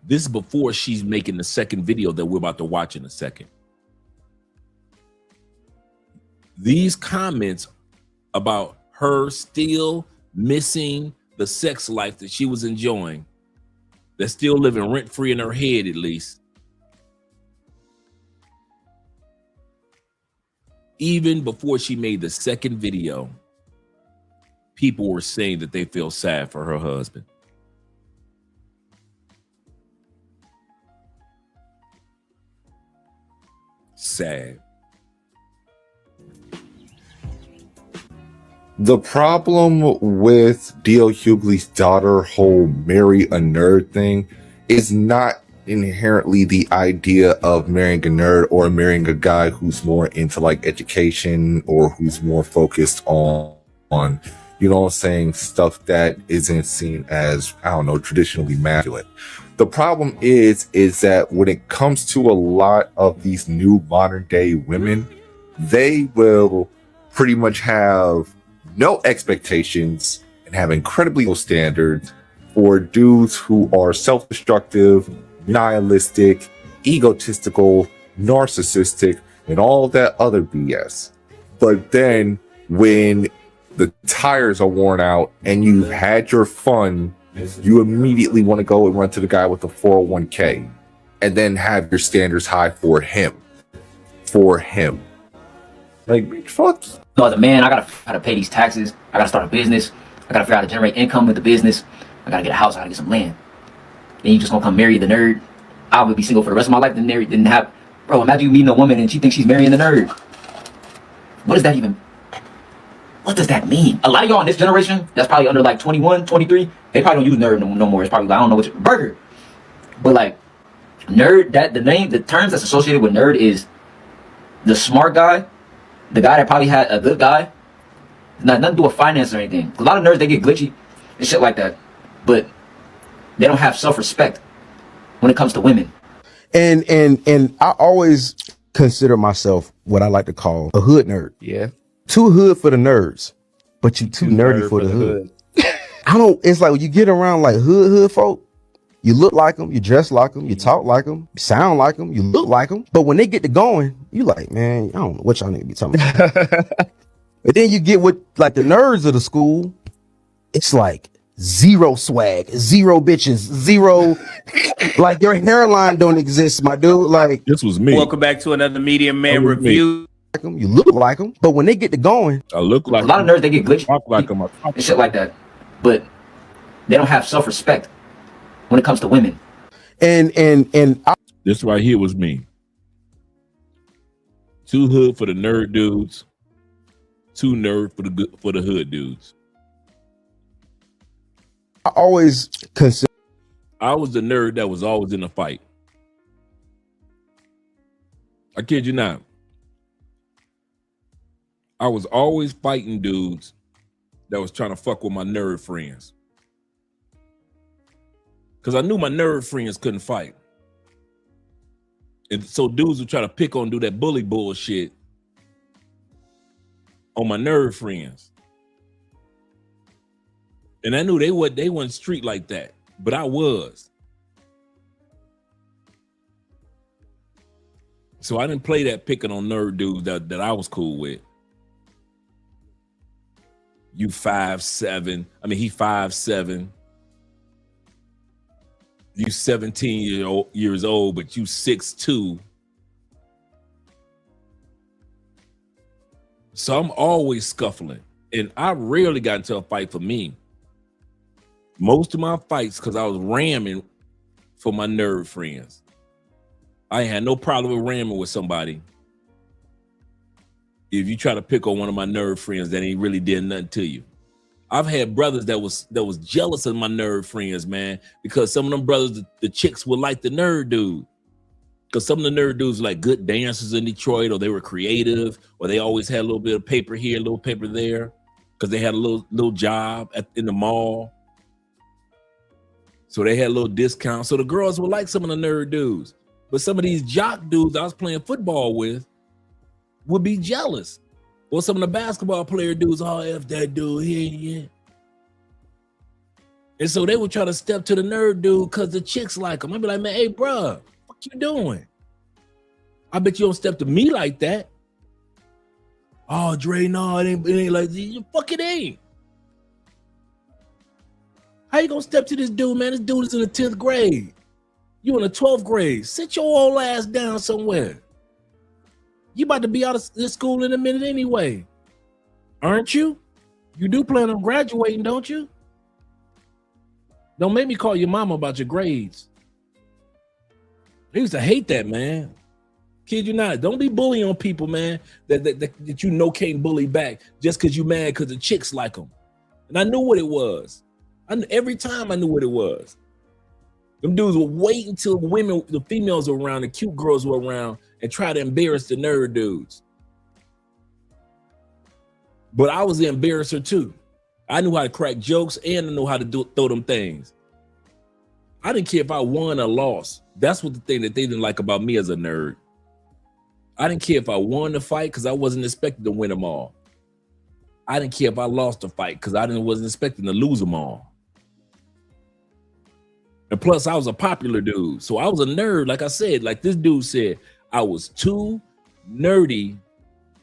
S3: This is before she's making the second video that we're about to watch in a second. These comments about her still missing the sex life that she was enjoying, that's still living rent-free in her head at least, even before she made the second video, people were saying that they feel sad for her husband. Sad.
S20: The problem with D.L. Hughley's daughter whole marry a nerd thing is not inherently the idea of marrying a nerd or marrying a guy who's more into like education or who's more focused on you know what I'm saying, stuff that isn't seen as, I don't know, traditionally masculine. The problem is that when it comes to a lot of these new modern day women, they will pretty much have no expectations and have incredibly low standards for dudes who are self-destructive, nihilistic, egotistical, narcissistic, and all that other BS. But then when the tires are worn out and you've had your fun, you immediately want to go and run to the guy with the 401k and then have your standards high for him. Like, fuck.
S21: No, as a man, I gotta pay these taxes. I gotta start a business. I gotta figure out how to generate income with the business. I gotta get a house. I gotta get some land. Then you just gonna come marry the nerd. I would be single for the rest of my life. Then married, didn't have. Bro, imagine you meeting a woman and she thinks she's marrying the nerd. What does that even? What does that mean? A lot of y'all in this generation, that's probably under like 21, 23, they probably don't use nerd no more. It's probably like, I don't know what burger. But like nerd, that the terms that's associated with nerd is the smart guy, the guy that probably had a good guy. Nothing to do with finance or anything. A lot of nerds, they get glitchy and shit like that. But they don't have self-respect when it comes to women.
S22: And I always consider myself what I like to call a hood nerd.
S23: Yeah.
S22: Too hood for the nerds, but you too nerdy for the hood. It's like when you get around like hood folk, you look like them, you dress like them, you talk like them, you sound like them, you look like them. But when they get to going, you like, man, I don't know what y'all need to be talking about. But then you get with like the nerds of the school, it's like zero swag, zero bitches, zero, like your hairline don't exist, my dude. Like,
S3: this was me.
S23: Welcome back to another Media Man review.
S22: You look like them, but when they get to going,
S3: I look like
S21: a lot of nerds, they get glitchy.
S3: Talk like them,
S21: and shit like that. But they don't have self-respect when it comes to women.
S22: And
S3: this right here was me. Too hood for the nerd dudes, too nerd for the hood dudes.
S22: I always consider
S3: I was the nerd that was always in a fight. I kid you not. I was always fighting dudes that was trying to fuck with my nerd friends. Because I knew my nerd friends couldn't fight. And so dudes would try to pick on, do that bully bullshit on my nerd friends. And I knew they weren't street like that, but I was. So I didn't play that picking on nerd dudes that I was cool with. You 5'7". I mean, he 5'7". You 17 years old, but you 6'2". So I'm always scuffling. And I rarely got into a fight for me. Most of my fights, because I was ramming for my nerd friends. I ain't had no problem with ramming with somebody. If you try to pick on one of my nerd friends that ain't really did nothing to you. I've had brothers that was jealous of my nerd friends, man, because some of them brothers, the chicks would like the nerd dude. Because some of the nerd dudes were like good dancers in Detroit, or they were creative, or they always had a little bit of paper here, a little paper there, because they had a little job in the mall. So they had a little discount. So the girls would like some of the nerd dudes. But some of these jock dudes I was playing football with would be jealous. Or some of the basketball player dudes, oh, F that dude, yeah. And so they would try to step to the nerd dude because the chicks like him. I'd be like, man, hey, bro, what you doing? I bet you don't step to me like that. Oh, Dre, no, it ain't like that. Fuck it ain't. How you gonna step to this dude, man? This dude is in the 10th grade. You in the 12th grade. Sit your old ass down somewhere. You about to be out of this school in a minute anyway. Aren't you? You do plan on graduating, don't you? Don't make me call your mama about your grades. I used to hate that, man. Kid you not. Don't be bullying on people, man, that you know can't bully back just because you mad because the chicks like them. And I knew what it was. Every time I knew what it was. Them dudes would wait until the females were around, the cute girls were around, and try to embarrass the nerd dudes. But I was the embarrasser too. I knew how to crack jokes and I knew how to throw them things. I didn't care if I won or lost. That's what the thing that they didn't like about me as a nerd. I didn't care if I won the fight because I wasn't expecting to win them all. I didn't care if I lost the fight because I wasn't expecting to lose them all. And plus, I was a popular dude. So I was a nerd, like I said, like this dude said, I was too nerdy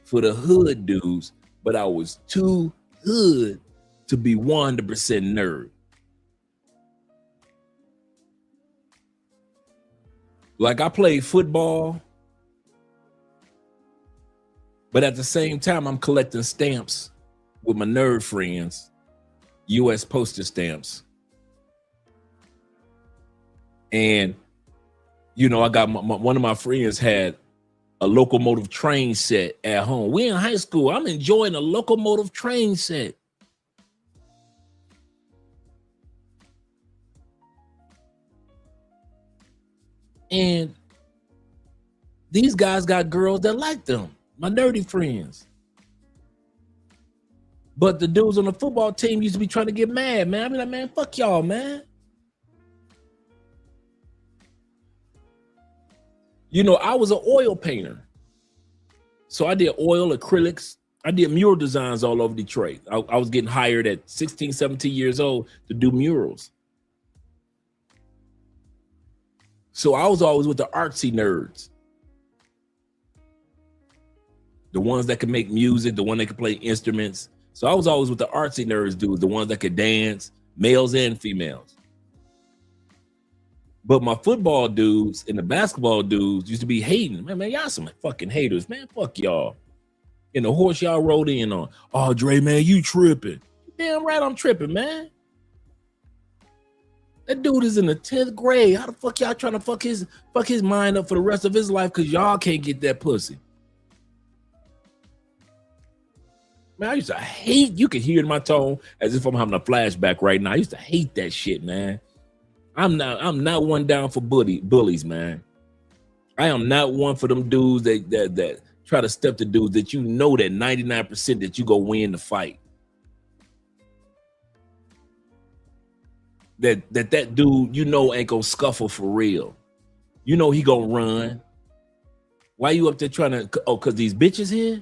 S3: for the hood dudes, but I was too hood to be 100% nerd. Like I played football, but at the same time, I'm collecting stamps with my nerd friends, U.S. postage stamps. And, you know, I got one of my friends had a locomotive train set at home. We in high school. I'm enjoying a locomotive train set. And these guys got girls that like them, my nerdy friends. But the dudes on the football team used to be trying to get mad, man. I be like, man, fuck y'all, man. You know, I was an oil painter. So I did oil, acrylics. I did mural designs all over Detroit. I was getting hired at 16, 17 years old to do murals. So I was always with the artsy nerds. The ones that could make music, the one that could play instruments. So I was always with the artsy nerds dudes, the ones that could dance, males and females. But my football dudes and the basketball dudes used to be hating. Man, y'all some fucking haters, man. Fuck y'all. And the horse y'all rode in on. Oh, Dre, man, you tripping. Damn right I'm tripping, man. That dude is in the 10th grade. How the fuck y'all trying to fuck his mind up for the rest of his life because y'all can't get that pussy? Man, I used to hate, you can hear it in my tone as if I'm having a flashback right now. I used to hate that shit, man. I'm not one down for bullies, man. I am not one for them dudes that try to step to dudes that you know that 99% that you go win the fight. That dude, you know, ain't gonna scuffle for real. You know he gonna run. Why you up there trying to, cause these bitches here?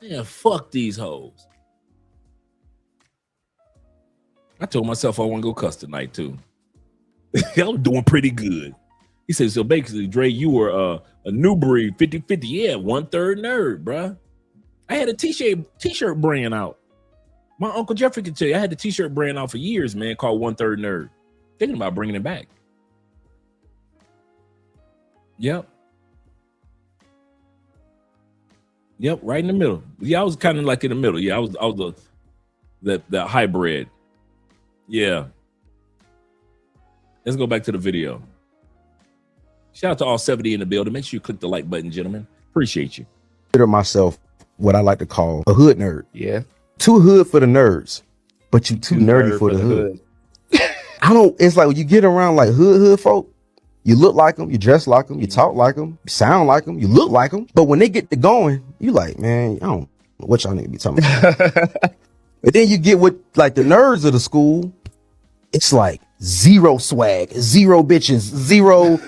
S3: Man, fuck these hoes. I told myself I want to go cuss tonight too. I was doing pretty good. He said, so basically, Dre, you were a new breed, 50-50. Yeah, 1/3 nerd, bruh. I had a t-shirt brand out. My Uncle Jeffrey can tell you, I had the t-shirt brand out for years, man, called 1/3 nerd. Thinking about bringing it back. Yep. Yep, right in the middle. Yeah, I was kind of like in the middle. Yeah, I was the hybrid. Yeah. Let's go back to the video. Shout out to all 70 in the building. Make sure you click the like button, gentlemen. Appreciate you.
S22: Consider myself what I like to call a hood nerd.
S1: Yeah.
S22: Too hood for the nerds, but you too nerdy for the hood. I don't, it's like when you get around like hood folk, you look like them, you dress like them, you talk like them, you sound like them, you look like them. But when they get to going, you like, man, I don't know what y'all need to be talking about. But then you get with like the nerds of the school, it's like zero swag, zero bitches, zero,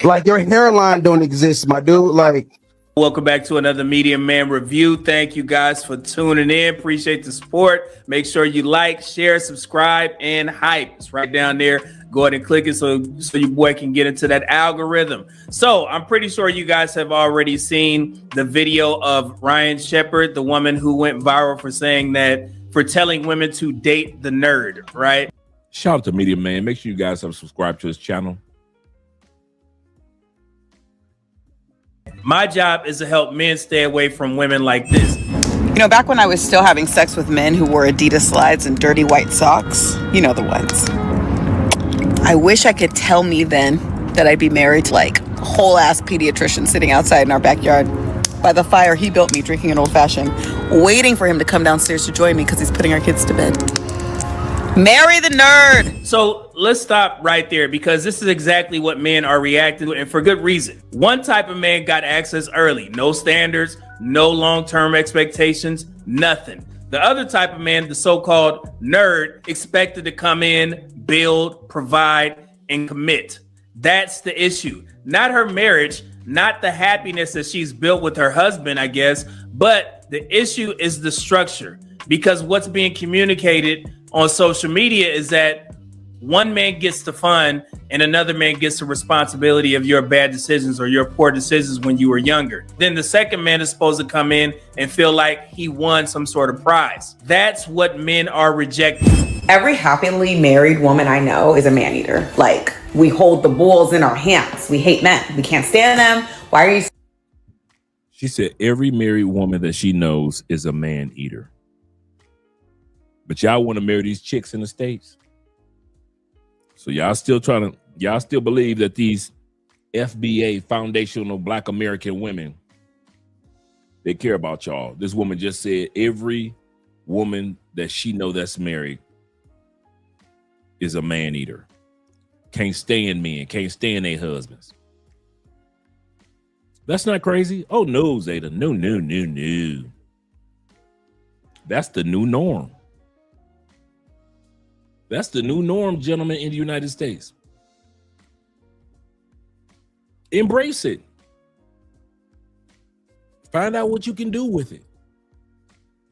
S22: like your hairline don't exist, my dude. Like,
S23: welcome back to another Media Man review. Thank you guys for tuning in. Appreciate the support. Make sure you like, share, subscribe, and hype. It's right down there. Go ahead and click it so your boy can get into that algorithm. So I'm pretty sure you guys have already seen the video of Ryan Shepherd, the woman who went viral for telling women to date the nerd, right?
S3: Shout out to Media Man. Make sure you guys have subscribed to his channel.
S23: My job is to help men stay away from women like this.
S6: You know, back when I was still having sex with men who wore Adidas slides and dirty white socks, you know the ones. I wish I could tell me then that I'd be married to like a whole ass pediatrician sitting outside in our backyard by the fire he built me drinking an old fashioned, waiting for him to come downstairs to join me because he's putting our kids to bed. Marry the nerd.
S23: So let's stop right there because this is exactly what men are reacting to, and for good reason. One type of man got access early, no standards, no long-term expectations, nothing. The other type of man, the so-called nerd, expected to come in, build, provide, and commit. That's the issue. Not her marriage, not the happiness that she's built with her husband, I guess, but the issue is the structure. Because what's being communicated on social media is that one man gets the fun and another man gets the responsibility of your bad decisions or your poor decisions when you were younger. Then the second man is supposed to come in and feel like he won some sort of prize. That's what men are rejecting.
S6: Every happily married woman I know is a man eater. Like, we hold the bulls in our hands. We hate men. We can't stand them. Why are you?
S3: She said every married woman that she knows is a man eater. But y'all want to marry these chicks in the States. So y'all still believe that these FBA, foundational Black American women, they care about y'all. This woman just said every woman that she know that's married is a man eater. Can't stand men, can't stand their husbands. That's not crazy. Oh no, Zeta. No. That's the new norm. That's the new norm, gentlemen, in the United States. Embrace it. Find out what you can do with it.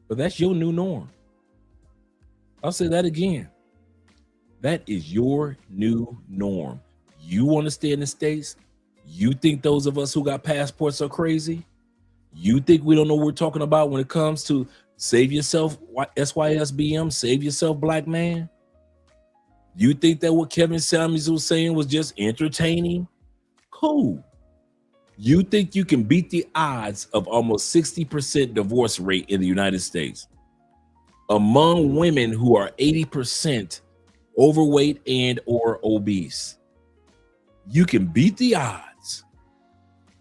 S3: But that's your new norm. I'll say that again. That is your new norm. You want to stay in the States? You think those of us who got passports are crazy? You think we don't know what we're talking about when it comes to save yourself, SYSBM, save yourself, black man? You think that what Kevin Samuels was saying was just entertaining? Cool. You think you can beat the odds of almost 60% divorce rate in the United States among women who are 80% overweight and or obese? You can beat the odds.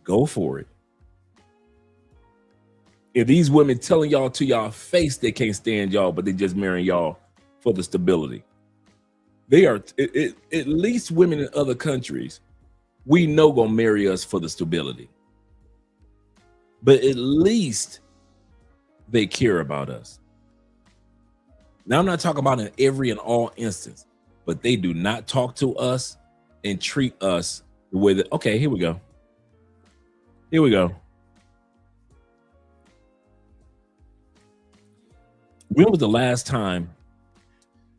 S3: Go for it. If these women telling y'all to y'all face they can't stand y'all, but they just marrying y'all for the stability. They are, at least women in other countries, we know gonna marry us for the stability. But at least they care about us. Now, I'm not talking about in every and all instance, but they do not talk to us and treat us the way that, okay, here we go. Here we go. When was the last time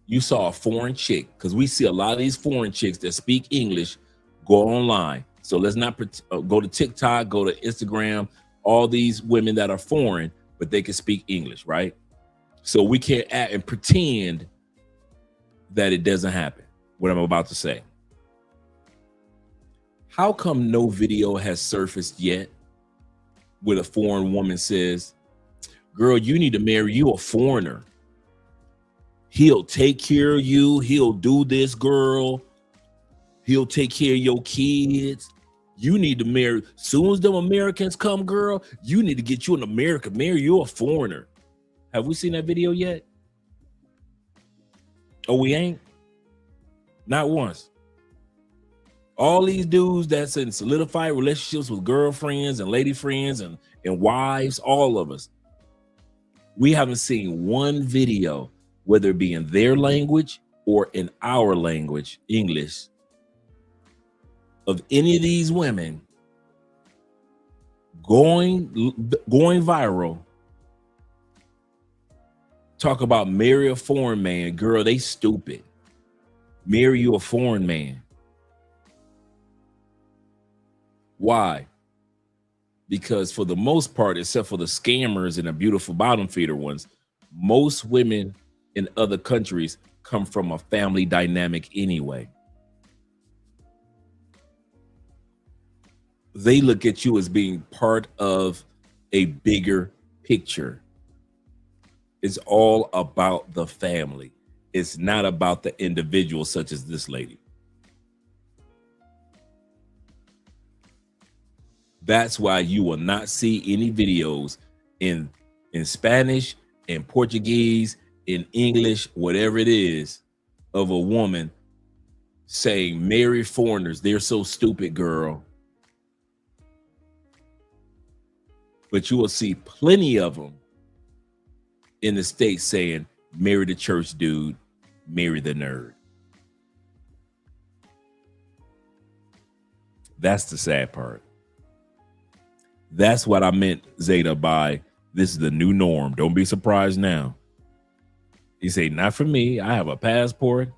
S3: you saw a foreign chick? Because we see a lot of these foreign chicks that speak English go online. So let's not go to TikTok, go to Instagram, all these women that are foreign, but they can speak English, right? So we can't act and pretend that it doesn't happen, what I'm about to say. How come no video has surfaced yet where a foreign woman says, girl, you need to marry you a foreigner. He'll take care of you. He'll do this, girl. He'll take care of your kids. You need to marry. Soon as them Americans come, girl, you need to get you an American. Marry you a foreigner. Have we seen that video yet? Oh, we ain't? Not once. All these dudes that's in solidified relationships with girlfriends and lady friends and wives, all of us, we haven't seen one video, whether it be in their language or in our language, English, of any of these women going viral. Talk about marry a foreign man. Girl, they stupid. Marry you a foreign man. Why? Because for the most part, except for the scammers and the beautiful bottom feeder ones, most women in other countries come from a family dynamic anyway. They look at you as being part of a bigger picture. It's all about the family. It's not about the individual, such as this lady. That's why you will not see any videos in Spanish, in Portuguese, in English, whatever it is, of a woman saying, marry foreigners, they're so stupid, girl. But you will see plenty of them in the States saying, marry the church dude, marry the nerd. That's the sad part. That's what I meant, Zeta, by this is the new norm. Don't be surprised now. He say, not for me. I have a passport.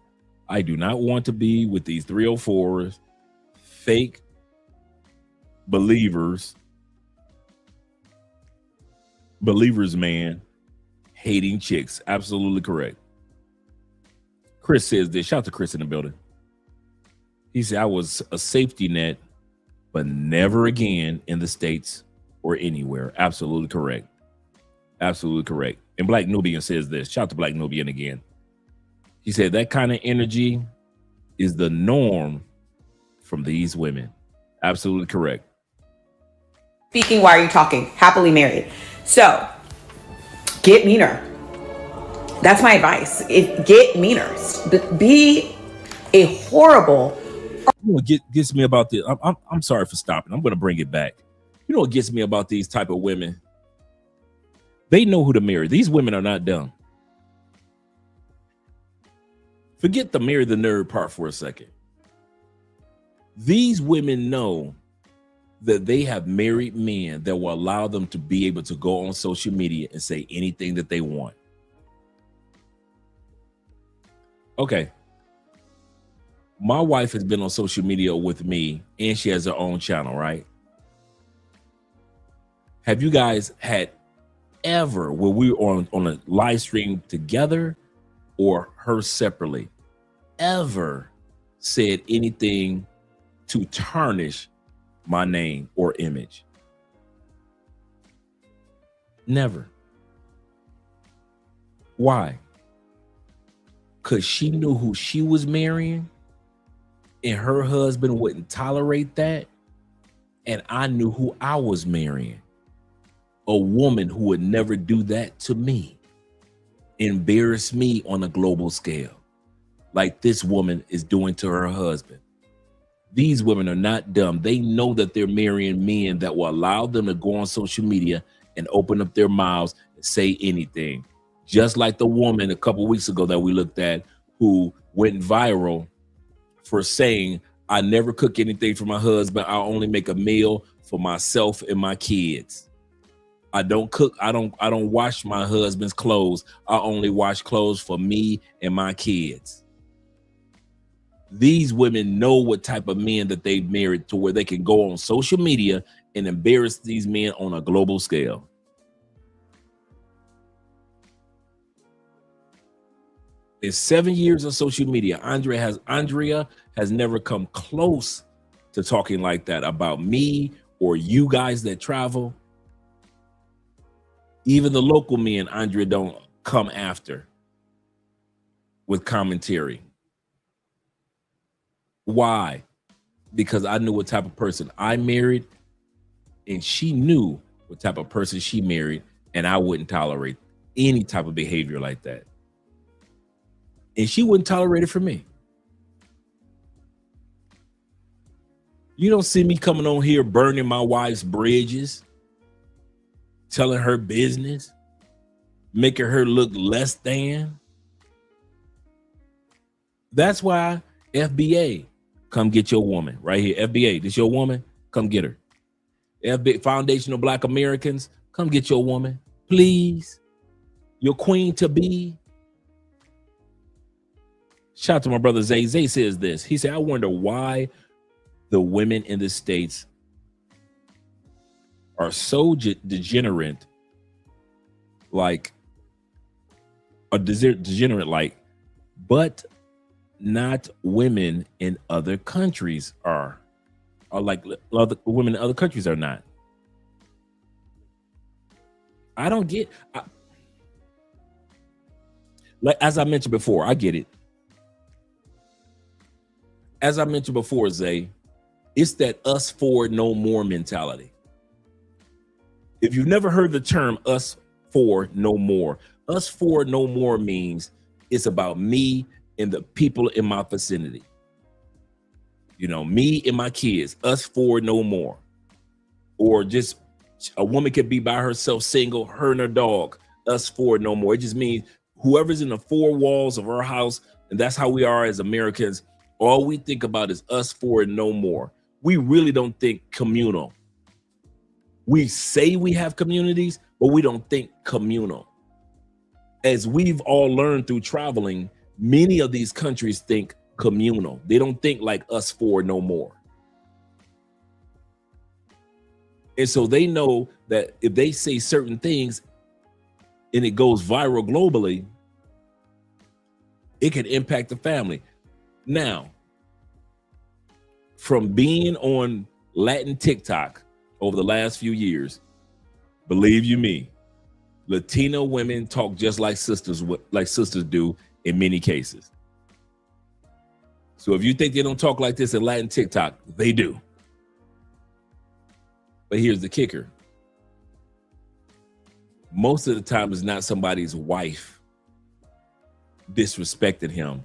S3: I do not want to be with these 304s, fake believers, man, hating chicks. Absolutely correct. Chris says this. Shout out to Chris in the building. He said, I was a safety net, but never again in the States or anywhere. Absolutely correct. Absolutely correct. And Black Nubian says this. Shout out to Black Nubian again. He said that kind of energy is the norm from these women. Absolutely correct.
S6: Speaking, why are you talking? Happily married. So, get meaner. That's my advice. Get meaner. Be a horrible.
S3: You know what gets me about this? I'm sorry for stopping. I'm going to bring it back. You know what gets me about these type of women? They know who to marry. These women are not dumb. Forget the marry the nerd part for a second. These women know that they have married men that will allow them to be able to go on social media and say anything that they want. Okay. My wife has been on social media with me and she has her own channel, right? Have you guys had ever where we were on a live stream together or her separately ever said anything to tarnish my name or image? Never. Why? Because she knew who she was marrying and her husband wouldn't tolerate that. And I knew who I was marrying. A woman who would never do that to me. Embarrass me on a global scale. Like this woman is doing to her husband. These women are not dumb. They know that they're marrying men that will allow them to go on social media and open up their mouths and say anything. Just like the woman a couple weeks ago that we looked at who went viral for saying, I never cook anything for my husband. I only make a meal for myself and my kids. I don't cook. I don't wash my husband's clothes. I only wash clothes for me and my kids. These women know what type of men that they've married to where they can go on social media and embarrass these men on a global scale. In 7 years of social media, Andrea has never come close to talking like that about me or you guys that travel. Even the local men, Andrea don't come after with commentary. Why? Because I knew what type of person I married and she knew what type of person she married, and I wouldn't tolerate any type of behavior like that. And she wouldn't tolerate it for me. You don't see me coming on here burning my wife's bridges, telling her business, making her look less than. That's why FBA, come get your woman right here. FBA, this your woman? Come get her. FBA, Foundational Black Americans, come get your woman, please. Your queen to be. Shout out to my brother Zay. Zay says this. He said, I wonder why the women in the States are so degenerate, like, but not women in other countries are like other women in other countries are not. I don't get. Like as I mentioned before, I get it. As I mentioned before, Zay, it's that us for no more mentality. If you've never heard the term us for no more means it's about me and the people in my vicinity. You know, me and my kids, us for no more. Or just a woman could be by herself, single, her and her dog, us for no more. It just means whoever's in the four walls of our house, and that's how we are as Americans, all we think about is us for no more. We really don't think communal. We say we have communities, but we don't think communal. As we've all learned through traveling, many of these countries think communal. They don't think like us for no more. And so they know that if they say certain things and it goes viral globally, it can impact the family. Now, from being on Latin TikTok over the last few years, believe you me, Latino women talk just like sisters do in many cases. So if you think they don't talk like this in Latin TikTok, they do. But here's the kicker. Most of the time it's not somebody's wife disrespected him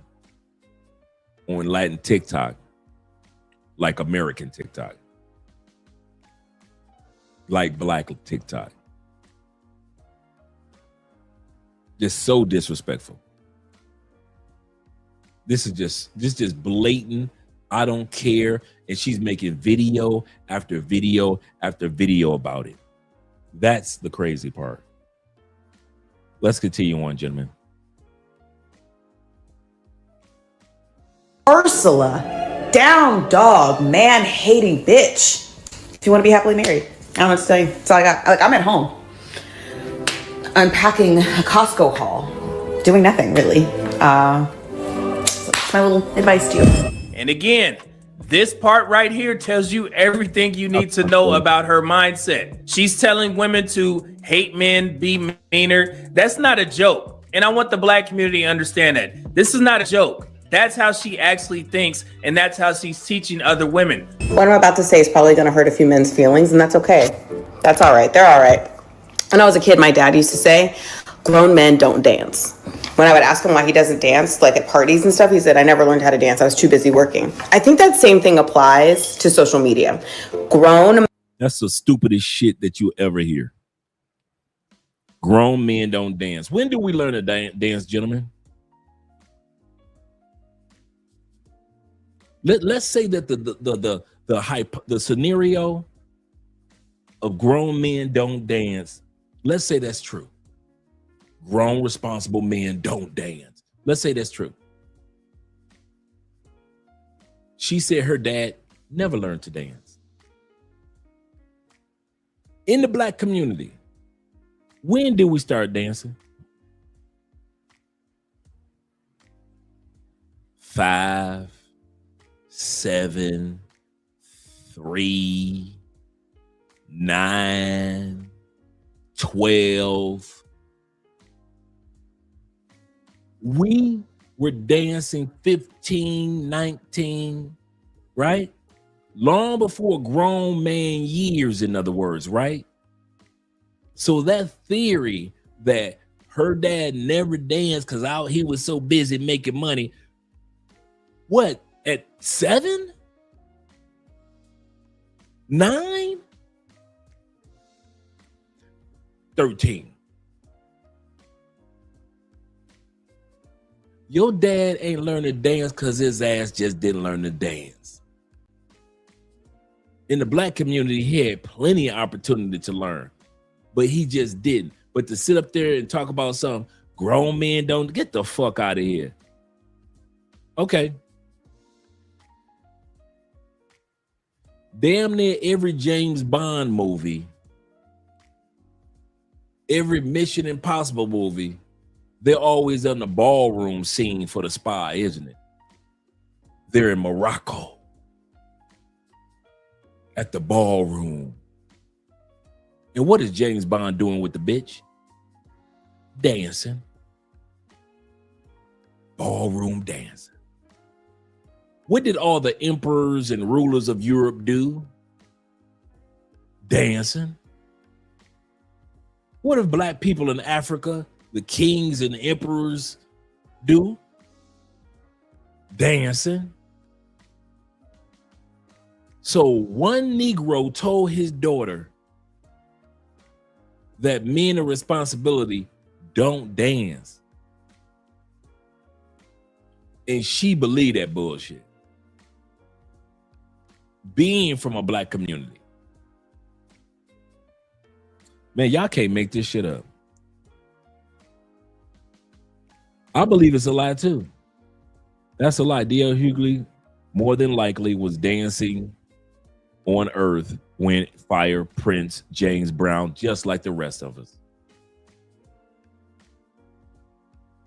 S3: on Latin TikTok like American TikTok, like black TikTok. Just so disrespectful. This is just blatant. I don't care. And she's making video after video after video about it. That's the crazy part. Let's continue on, gentlemen.
S6: Ursula, down dog, man hating bitch. If you want to be happily married, I don't know what to tell you. That's all I got. Like, I'm at home, unpacking a Costco haul, doing nothing really. So that's my little advice to you.
S23: And again, this part right here tells you everything you need to know about her mindset. She's telling women to hate men, be meaner. That's not a joke. And I want the black community to understand that. This is not a joke. That's how she actually thinks, and that's how she's teaching other women.
S11: What I'm about to say is probably going to hurt a few men's feelings, and that's okay. That's all right. They're all right. When I was a kid, my dad used to say, grown men don't dance. When I would ask him why he doesn't dance, like at parties and stuff, he said, I never learned how to dance. I was too busy working. I think that same thing applies to social media.
S3: That's the stupidest shit that you ever hear. Grown men don't dance. When do we learn to dance, gentlemen? Let's say that the scenario of grown men don't dance. Let's say that's true. Grown responsible men don't dance. Let's say that's true. She said her dad never learned to dance. In the black community, when did we start dancing? 5, 7, 3, 9, 12. We were dancing 15, 19, right? Long before grown man years, in other words, right? So that theory that her dad never danced because he was so busy making money, what, at 7? 9? 13. Your dad ain't learned to dance because his ass just didn't learn to dance. In the black community, he had plenty of opportunity to learn, but he just didn't. But to sit up there and talk about some grown men don't, get the fuck out of here. Okay. Damn near every James Bond movie, every Mission Impossible movie, they're always on the ballroom scene for the spy, isn't it? They're in Morocco at the ballroom. And what is James Bond doing with the bitch? Dancing. Ballroom dancing. What did all the emperors and rulers of Europe do? Dancing. What if black people in Africa, the kings and emperors, do? Dancing. So one Negro told his daughter that men of responsibility don't dance. And she believed that bullshit. Being from a black community. Man, y'all can't make this shit up. I believe it's a lie too. That's a lie. D.L. Hughley more than likely was dancing on Earth when Fire Prince James Brown, just like the rest of us.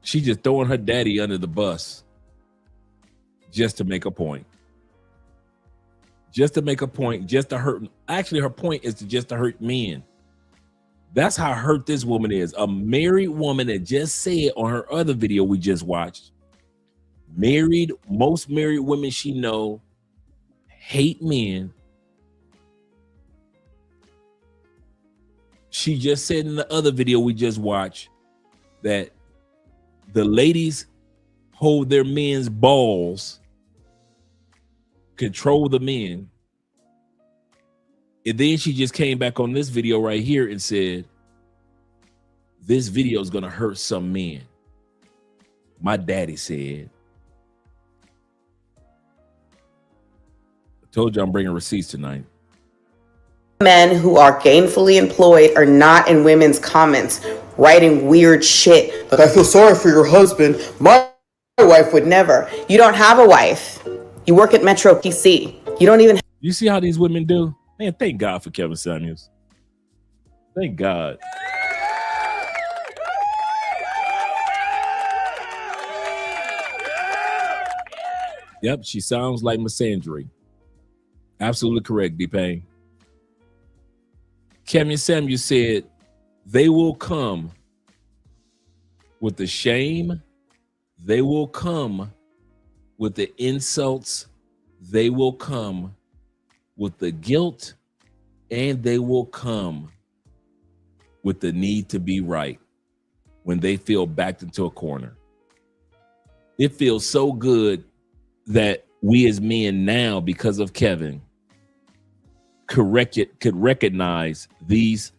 S3: She just throwing her daddy under the bus just to make a point. Just to make a point, just to hurt. Actually, her point is just to hurt men. That's how hurt this woman is. A married woman that just said on her other video we just watched, most married women she know hate men. She just said in the other video we just watched that the ladies hold their men's balls, control the men. And then she just came back on this video right here and said, this video is going to hurt some men. My daddy said. I told you I'm bringing receipts tonight.
S6: Men who are gainfully employed are not in women's comments writing weird shit. Like, I feel sorry for your husband. My wife would never. You don't have a wife. You work at Metro PC. You don't even.
S3: You see how these women do? Man, thank God for Kevin Samuels. Thank God. Yep, she sounds like misandry. Absolutely correct, D-Pain. Kevin Samuels said, they will come with the shame. They will come with the insults. They will come with the guilt, and they will come with the need to be right when they feel backed into a corner. It feels so good that we as men now, because of Kevin, could recognize these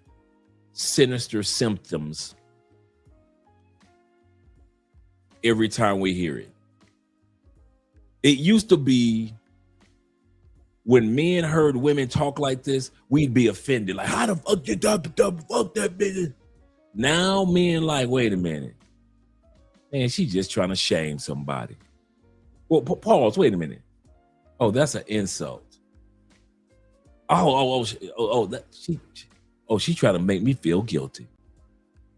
S3: sinister symptoms every time we hear it. It used to be when men heard women talk like this, we'd be offended. Like, how the fuck you fuck that bitch? Now men like, wait a minute. Man, she's just trying to shame somebody. Well, pause, wait a minute. Oh, that's an insult. She trying to make me feel guilty.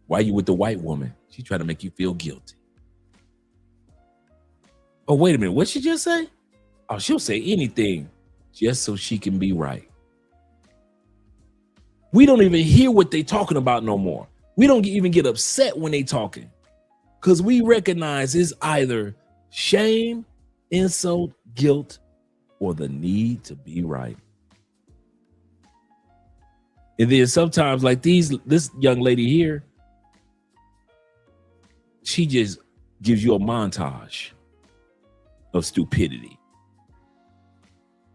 S3: Why you with the white woman? She trying to make you feel guilty. Oh, wait a minute. What'd she just say? Oh, she'll say anything just so she can be right. We don't even hear what they talking about no more. We don't even get upset when they talking because we recognize it's either shame, insult, guilt, or the need to be right. And then sometimes like this young lady here, she just gives you a montage of stupidity.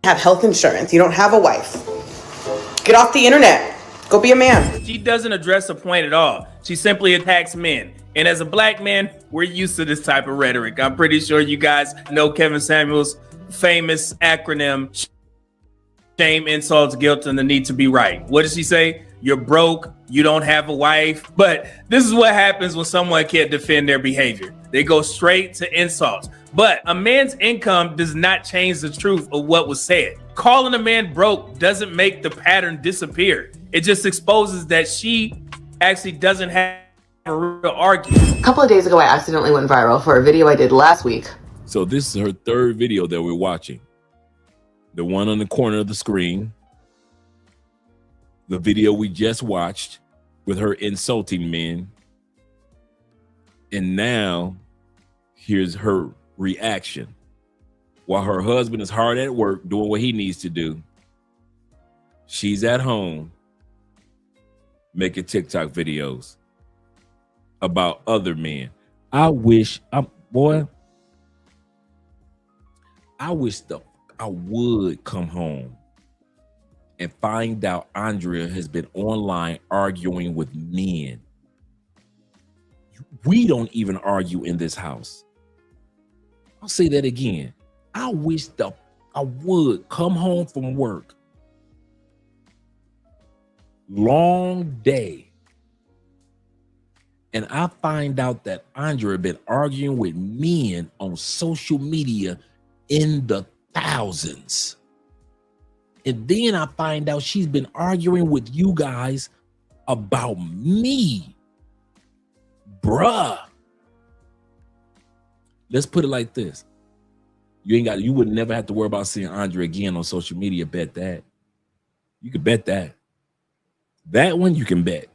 S6: Have health insurance. You don't have a wife. Get off the internet. Go be a man.
S23: She doesn't address a point at all. She simply attacks men. And as a black man, we're used to this type of rhetoric. I'm pretty sure you guys know Kevin Samuels' famous acronym, shame, insults, guilt, and the need to be right. What does she say? You're broke. You don't have a wife. But this is what happens when someone can't defend their behavior. They go straight to insults. But a man's income does not change the truth of what was said. Calling a man broke doesn't make the pattern disappear. It just exposes that she actually doesn't have a real argument.
S6: A couple of days ago, I accidentally went viral for a video I did last week.
S3: So this is her third video that we're watching. The one on the corner of the screen. The video we just watched with her insulting men. And now Here's her reaction. While her husband is hard at work doing what he needs to do, she's at home making TikTok videos about other men. I wish I would come home and find out Andrea has been online arguing with men. We don't even argue in this house. I'll say that again. I wish I would come home from work. Long day. And I find out that Andrea been arguing with men on social media in the thousands. And then I find out she's been arguing with you guys about me. Bruh. Let's put it like this. You would never have to worry about seeing Andrea again on social media. Bet that. You could bet that. That one you can bet.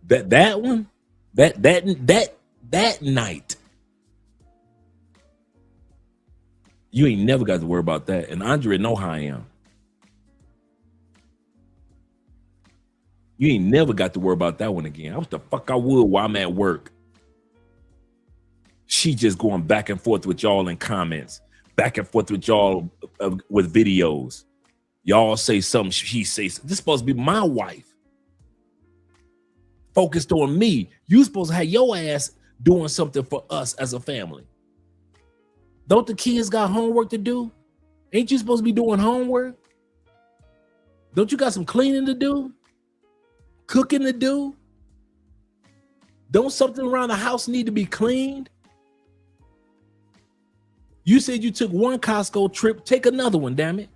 S3: That one, that night, you ain't never got to worry about that. And Andrea know how I am. You ain't never got to worry about that one again. I wish the fuck I would while I'm at work. She just going back and forth with y'all in comments, back and forth with y'all with videos. Y'all say something, she says, this is supposed to be my wife. Focused on me. You supposed to have your ass doing something for us as a family. Don't the kids got homework to do? Ain't you supposed to be doing homework? Don't you got some cleaning to do? Cooking to do? Don't something around the house need to be cleaned? You said you took one Costco trip, take another one, damn it.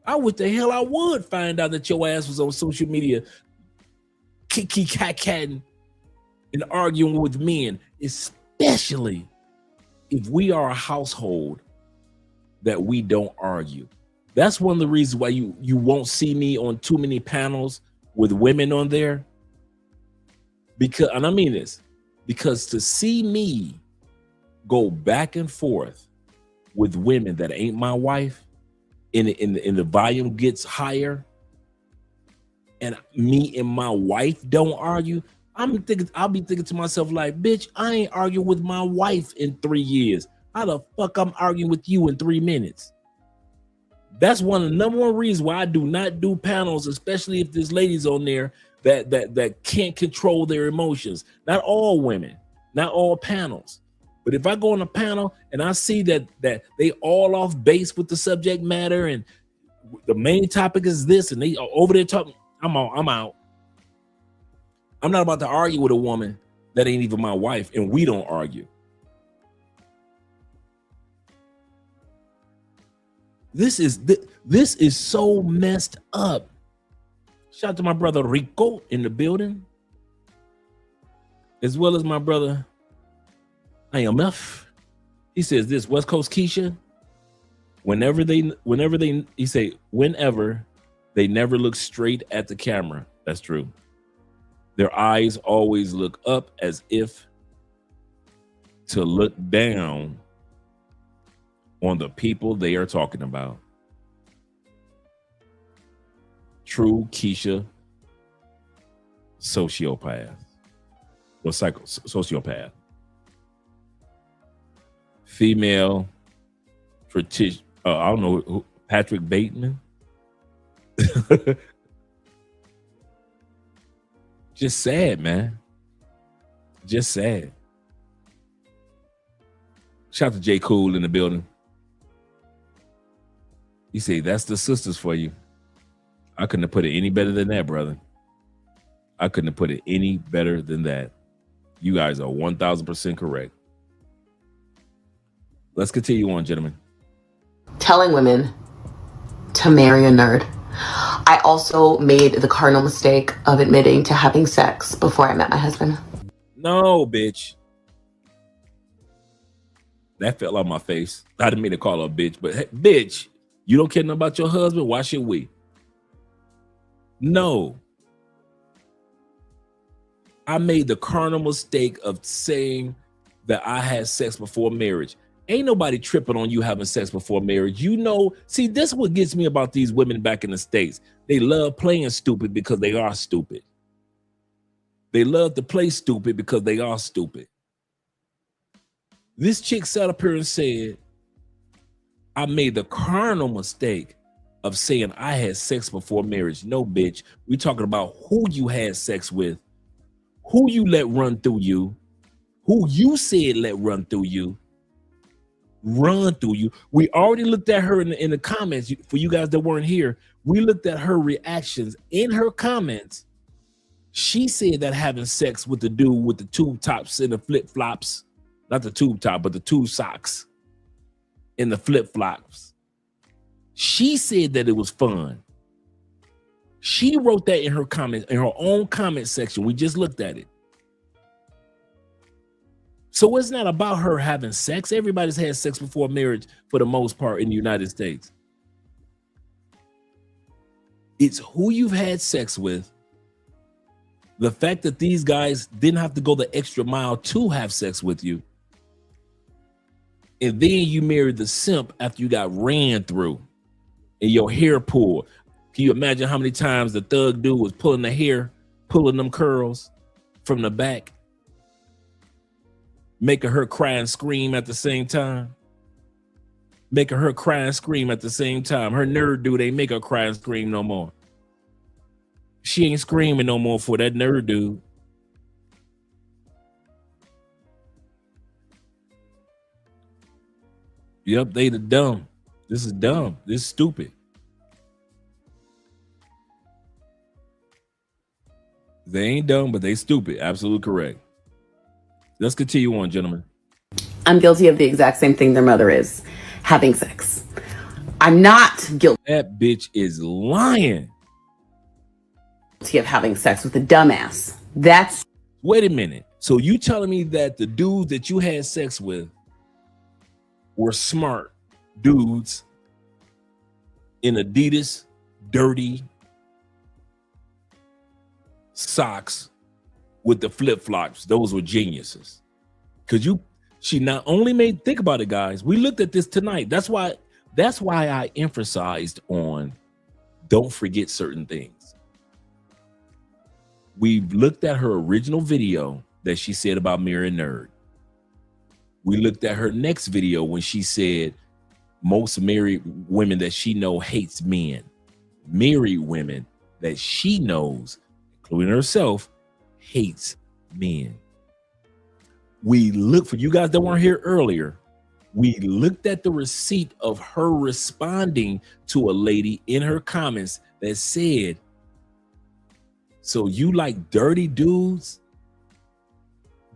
S3: I wish the hell I would find out that your ass was on social media cat-catting and arguing with men, especially if we are a household that we don't argue. That's one of the reasons why you won't see me on too many panels with women on there. Because, and I mean this, because to see me go back and forth with women that ain't my wife, in the volume gets higher, and me and my wife don't argue, I'll be thinking to myself like, bitch, I ain't arguing with my wife in 3 years. How the fuck I'm arguing with you in 3 minutes? That's one of the number one reasons why I do not do panels, especially if there's ladies on there that can't control their emotions. Not all women, not all panels. But if I go on a panel and I see that they all off base with the subject matter and the main topic is this and they are over there talking, I'm out. I'm not about to argue with a woman that ain't even my wife, and we don't argue. This is so messed up. Shout out to my brother Rico in the building, as well as my brother IMF. He says this, West Coast Keisha, whenever they never look straight at the camera. That's true. Their eyes always look up as if to look down on the people they are talking about. True Keisha sociopath or sociopath. Female Patricia, I don't know who, Patrick Bateman. Just sad, man. Just sad. Shout out to J. Cool in the building. You say that's the sisters for you. I couldn't have put it any better than that, brother. I couldn't have put it any better than that. You guys are 1000% correct. Let's continue on, gentlemen.
S11: Telling women to marry a nerd. I also made the cardinal mistake of admitting to having sex before I met my husband.
S3: No, bitch. That fell on my face. I didn't mean to call her a bitch, but hey, bitch, you don't care nothing about your husband? Why should we? No. I made the cardinal mistake of saying that I had sex before marriage. Ain't nobody tripping on you having sex before marriage. You know, see, this is what gets me about these women back in the States. They love playing stupid because they are stupid. They love to play stupid because they are stupid. This chick sat up here and said, I made the carnal mistake of saying I had sex before marriage. No, bitch. We're talking about who you had sex with, who you let run through you, who you said let run through you. Run through you. We already looked at her in the comments. For you guys that weren't here, we looked at her reactions in her comments. She said that having sex with the dude with the tube tops and the flip flops, not the tube top, but the tube socks and the flip flops. She said that it was fun. She wrote that in her comments, in her own comment section. We just looked at it. So it's not about her having sex. Everybody's had sex before marriage for the most part in the United States. It's who you've had sex with. The fact that these guys didn't have to go the extra mile to have sex with you. And then you married the simp after you got ran through and your hair pulled. Can you imagine how many times the thug dude was pulling the hair, pulling them curls from the back? Making her cry and scream at the same time. Making her cry and scream at the same time. Her nerd dude ain't make her cry and scream no more. She ain't screaming no more for that nerd dude. Yep, they the dumb. This is dumb. This is stupid. They ain't dumb, but they stupid. Absolutely correct. Let's continue on, gentlemen.
S6: I'm guilty of the exact same thing their mother is, having sex. I'm not guilty.
S3: That bitch is lying.
S6: Of having sex with a dumbass. That's.
S3: Wait a minute. So you telling me that the dudes that you had sex with were smart dudes in Adidas, dirty socks with the flip-flops? Those were geniuses. Because she not only made, think about it, guys. We looked at this tonight. That's why I emphasized on don't forget certain things. We looked at her original video that she said about marrying a nerd. We looked at her next video when she said most married women that she know hates men. Married women that she knows, including herself, hates men. We look, for you guys that weren't here earlier, we looked at the receipt of her responding to a lady in her comments that said, so you like dirty dudes?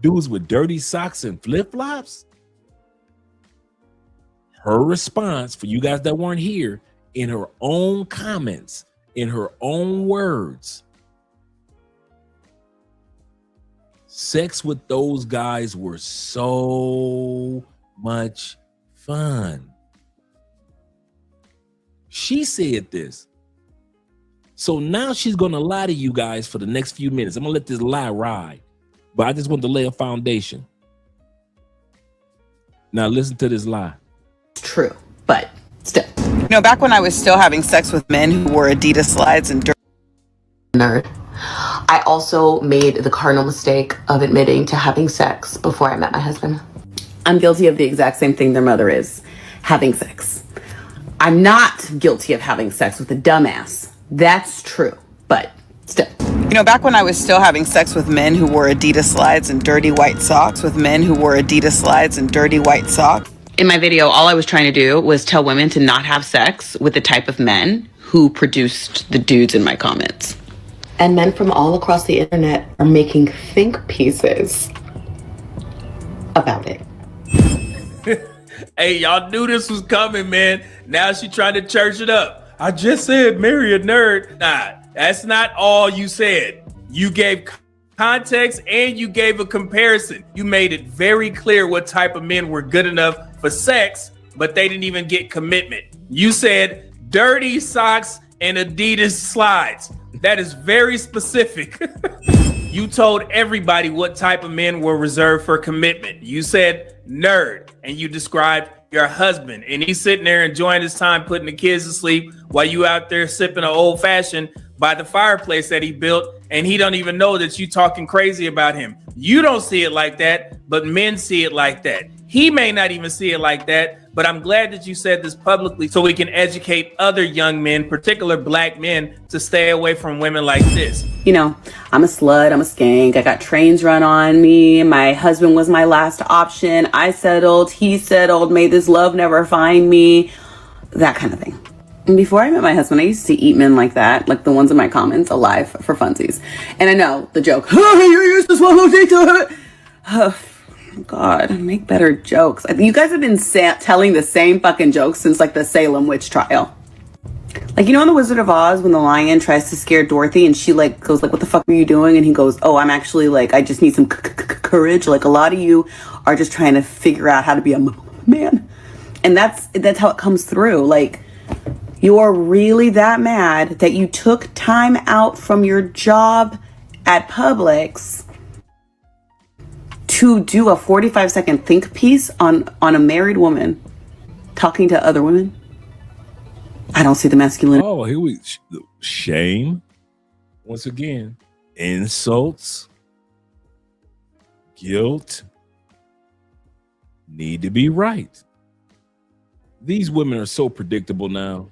S3: Dudes with dirty socks and flip-flops? Her response, for you guys that weren't here, in her own comments, in her own words, sex with those guys were so much fun. She said this. So now she's going to lie to you guys for the next few minutes. I'm going to let this lie ride, but I just want to lay a foundation. Now listen to this lie.
S6: True, but still. You know, back when I was still having sex with men who wore Adidas slides and nerd, I also made the cardinal mistake of admitting to having sex before I met my husband. I'm guilty of the exact same thing their mother is, having sex. I'm not guilty of having sex with a dumbass. That's true, but still. You know, back when I was still having sex with men who wore Adidas slides and dirty white socks, in my video, all I was trying to do was tell women to not have sex with the type of men who produced the dudes in my comments. And men from all across the internet are making think pieces about it.
S23: Hey, y'all knew this was coming, man. Now she trying to church it up. I just said marry a nerd. Nah, that's not all you said. You gave context and you gave a comparison. You made it very clear what type of men were good enough for sex, but they didn't even get commitment. You said dirty socks and Adidas slides. That is very specific. You told everybody what type of men were reserved for commitment. You said nerd, and you described your husband, and he's sitting there enjoying his time putting the kids to sleep while you out there sipping an old fashioned by the fireplace that he built, and he don't even know that you talking crazy about him. You don't see it like that, but men see it like that. He may not even see it like that, but I'm glad that you said this publicly so we can educate other young men, particular black men, to stay away from women like this.
S6: You know, I'm a slut, I'm a skank, I got trains run on me, my husband was my last option, I settled, he settled, may this love never find me, that kind of thing. And before I met my husband, I used to eat men like that, like the ones in my comments, alive for funsies. And I know the joke, oh, you used to swallow dick to it. Oh, God, make better jokes. You guys have been telling the same fucking jokes since like the Salem witch trial. Like, you know in The Wizard of Oz when the lion tries to scare Dorothy and she like goes like, what the fuck are you doing? And he goes, oh, I'm actually like, I just need some courage. Like a lot of you are just trying to figure out how to be a man. And that's how it comes through. Like, you're really that mad that you took time out from your job at Publix to do a 45-second think piece on a married woman talking to other women. I don't see the masculinity.
S3: Oh, here we shame. Once again, insults, guilt, need to be right. These women are so predictable now.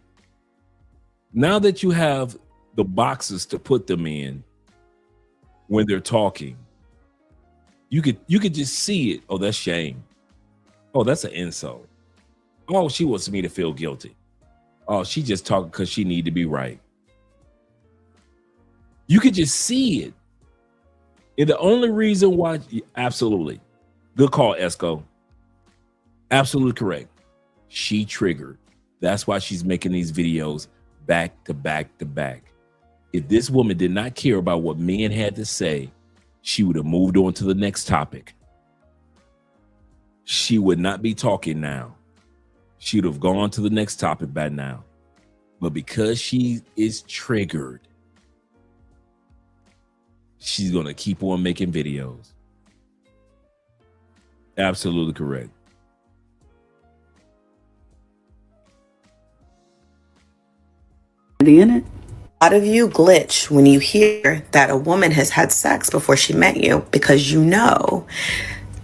S3: Now that you have the boxes to put them in when they're talking, you could just see it. Oh, that's shame. Oh, that's an insult. Oh, she wants me to feel guilty. Oh, she just talking because she need to be right. You could just see it. And the only reason why, absolutely. Good call, Esco. Absolutely correct. She triggered. That's why she's making these videos back to back to back. If this woman did not care about what men had to say, she would have moved on to the next topic. She would not be talking now. She would have gone to the next topic by now. But because she is triggered, she's going to keep on making videos. Absolutely correct.
S6: In it. A lot of you glitch when you hear that a woman has had sex before she met you because you know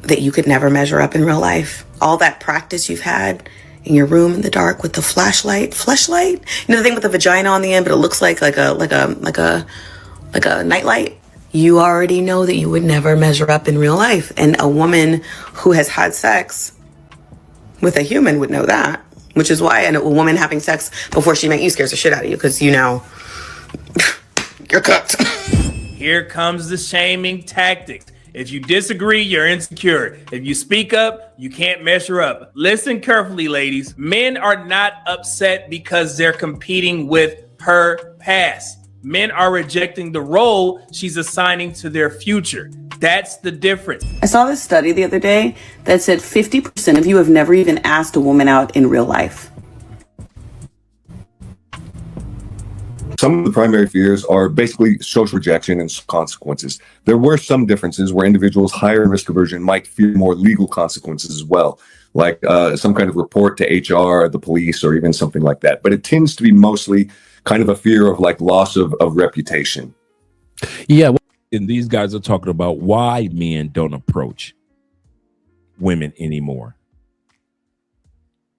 S6: that you could never measure up in real life. All that practice you've had in your room in the dark with the flashlight, you know the thing with the vagina on the end, but it looks like a nightlight. You already know that you would never measure up in real life, and a woman who has had sex with a human would know that. Which is why a woman having sex before she met you scares the shit out of you because you know you're cooked.
S23: Here comes the shaming tactics. If you disagree, you're insecure. If you speak up, you can't measure up. Listen carefully, ladies. Men are not upset because they're competing with her past. Men are rejecting the role she's assigning to their future. That's the difference.
S6: I saw this study the other day that said 50% of you have never even asked a woman out in real life.
S1: Some of the primary fears are basically social rejection and consequences. There were some differences where individuals higher in risk aversion might fear more legal consequences as well, like some kind of report to HR, the police, or even something like that. But it tends to be mostly kind of a fear of like loss of reputation.
S3: Yeah. And these guys are talking about why men don't approach women anymore.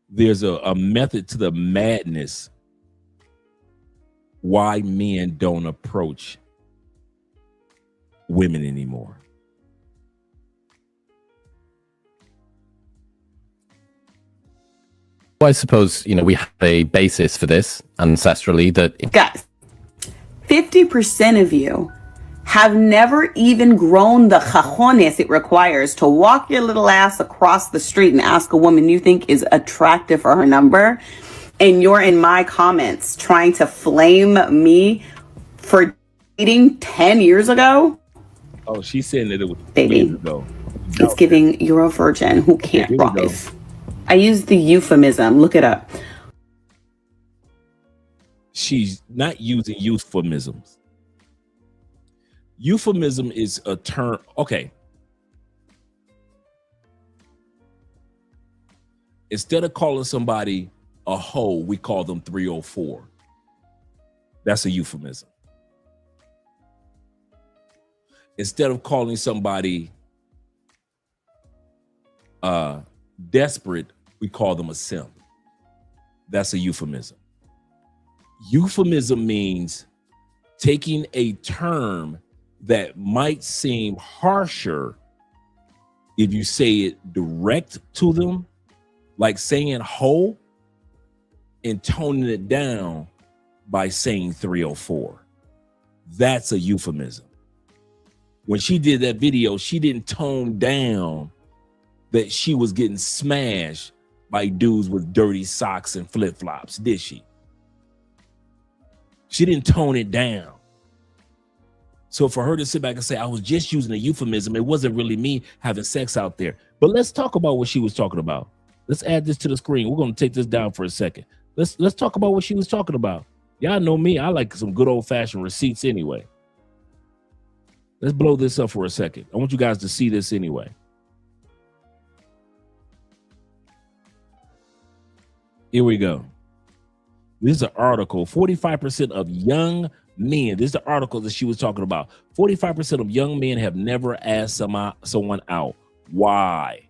S3: There's a method to the madness why men don't approach women anymore.
S2: Well, I suppose, we have a basis for this ancestrally that...
S6: Guys, 50% of you have never even grown the cajones it requires to walk your little ass across the street and ask a woman you think is attractive for her number. And you're in my comments trying to flame me for dating 10 years ago.
S3: Oh, she's saying that it was
S6: baby.
S3: Years ago.
S6: It's giving you're a virgin who can't drive. I use the euphemism. Look it up.
S3: She's not using euphemisms. Euphemism is a term. Okay. Instead of calling somebody a hoe, we call them 304. That's a euphemism. Instead of calling somebody desperate, we call them a simp. That's a euphemism. Euphemism means taking a term that might seem harsher if you say it direct to them, like saying hoe, and toning it down by saying 304. That's a euphemism. When she did that video, she didn't tone down that she was getting smashed by dudes with dirty socks and flip-flops, did she? She didn't tone it down. So for her to sit back and say, I was just using a euphemism, it wasn't really me having sex out there. But let's talk about what she was talking about. Let's add this to the screen. We're going to take this down for a second. Let's talk about what she was talking about. Y'all know me. I like some good old-fashioned receipts anyway. Let's blow this up for a second. I want you guys to see this anyway. Here we go. This is an article. 45% of young men. This is the article that she was talking about. 45% of young men have never asked someone out. Why?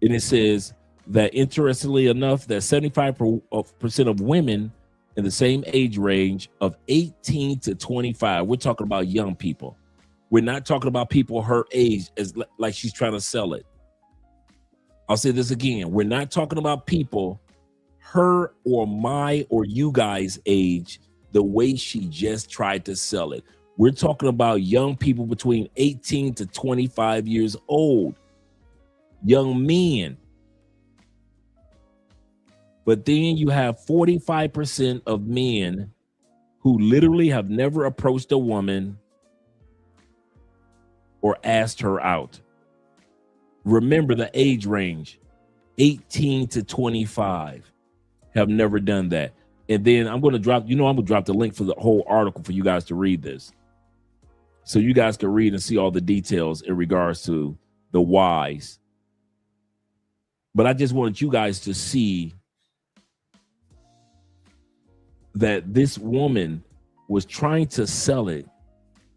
S3: And it says that, interestingly enough, that 75% of women in the same age range of 18 to 25, we're talking about young people. We're not talking about people her age as like she's trying to sell it. I'll say this again. We're not talking about people her or my or you guys' age the way she just tried to sell it. We're talking about young people between 18 to 25 years old. Young men. But then you have 45% of men who literally have never approached a woman or asked her out. Remember the age range, 18 to 25 have never done that. And then I'm going to drop the link for the whole article for you guys to read this. So you guys can read and see all the details in regards to the whys. But I just wanted you guys to see that this woman was trying to sell it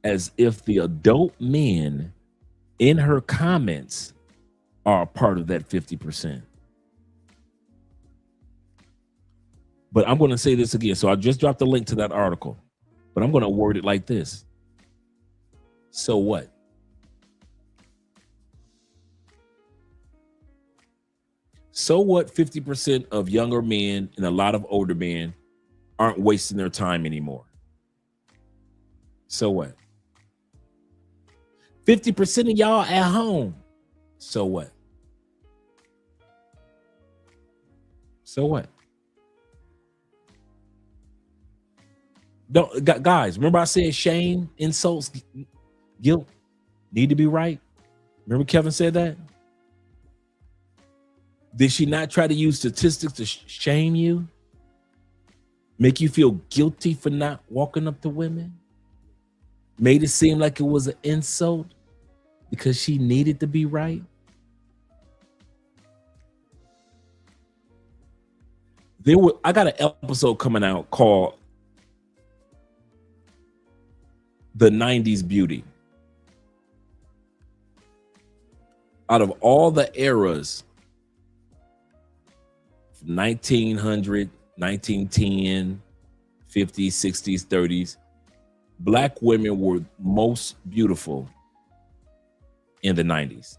S3: as if the adult men in her comments are a part of that 50%. But I'm going to say this again. So I just dropped the link to that article, but I'm going to word it like this. So what? So what 50% of younger men and a lot of older men aren't wasting their time anymore? So what? 50% of y'all at home. So what? So what? Don't, guys, remember I said shame, insults, guilt need to be right? Remember Kevin said that? Did she not try to use statistics to shame you? Make you feel guilty for not walking up to women? Made it seem like it was an insult because she needed to be right? I got an episode coming out called The 90s Beauty. Out of all the eras, 1900, 1910, 50s, 60s, 30s, Black women were most beautiful in the 90s.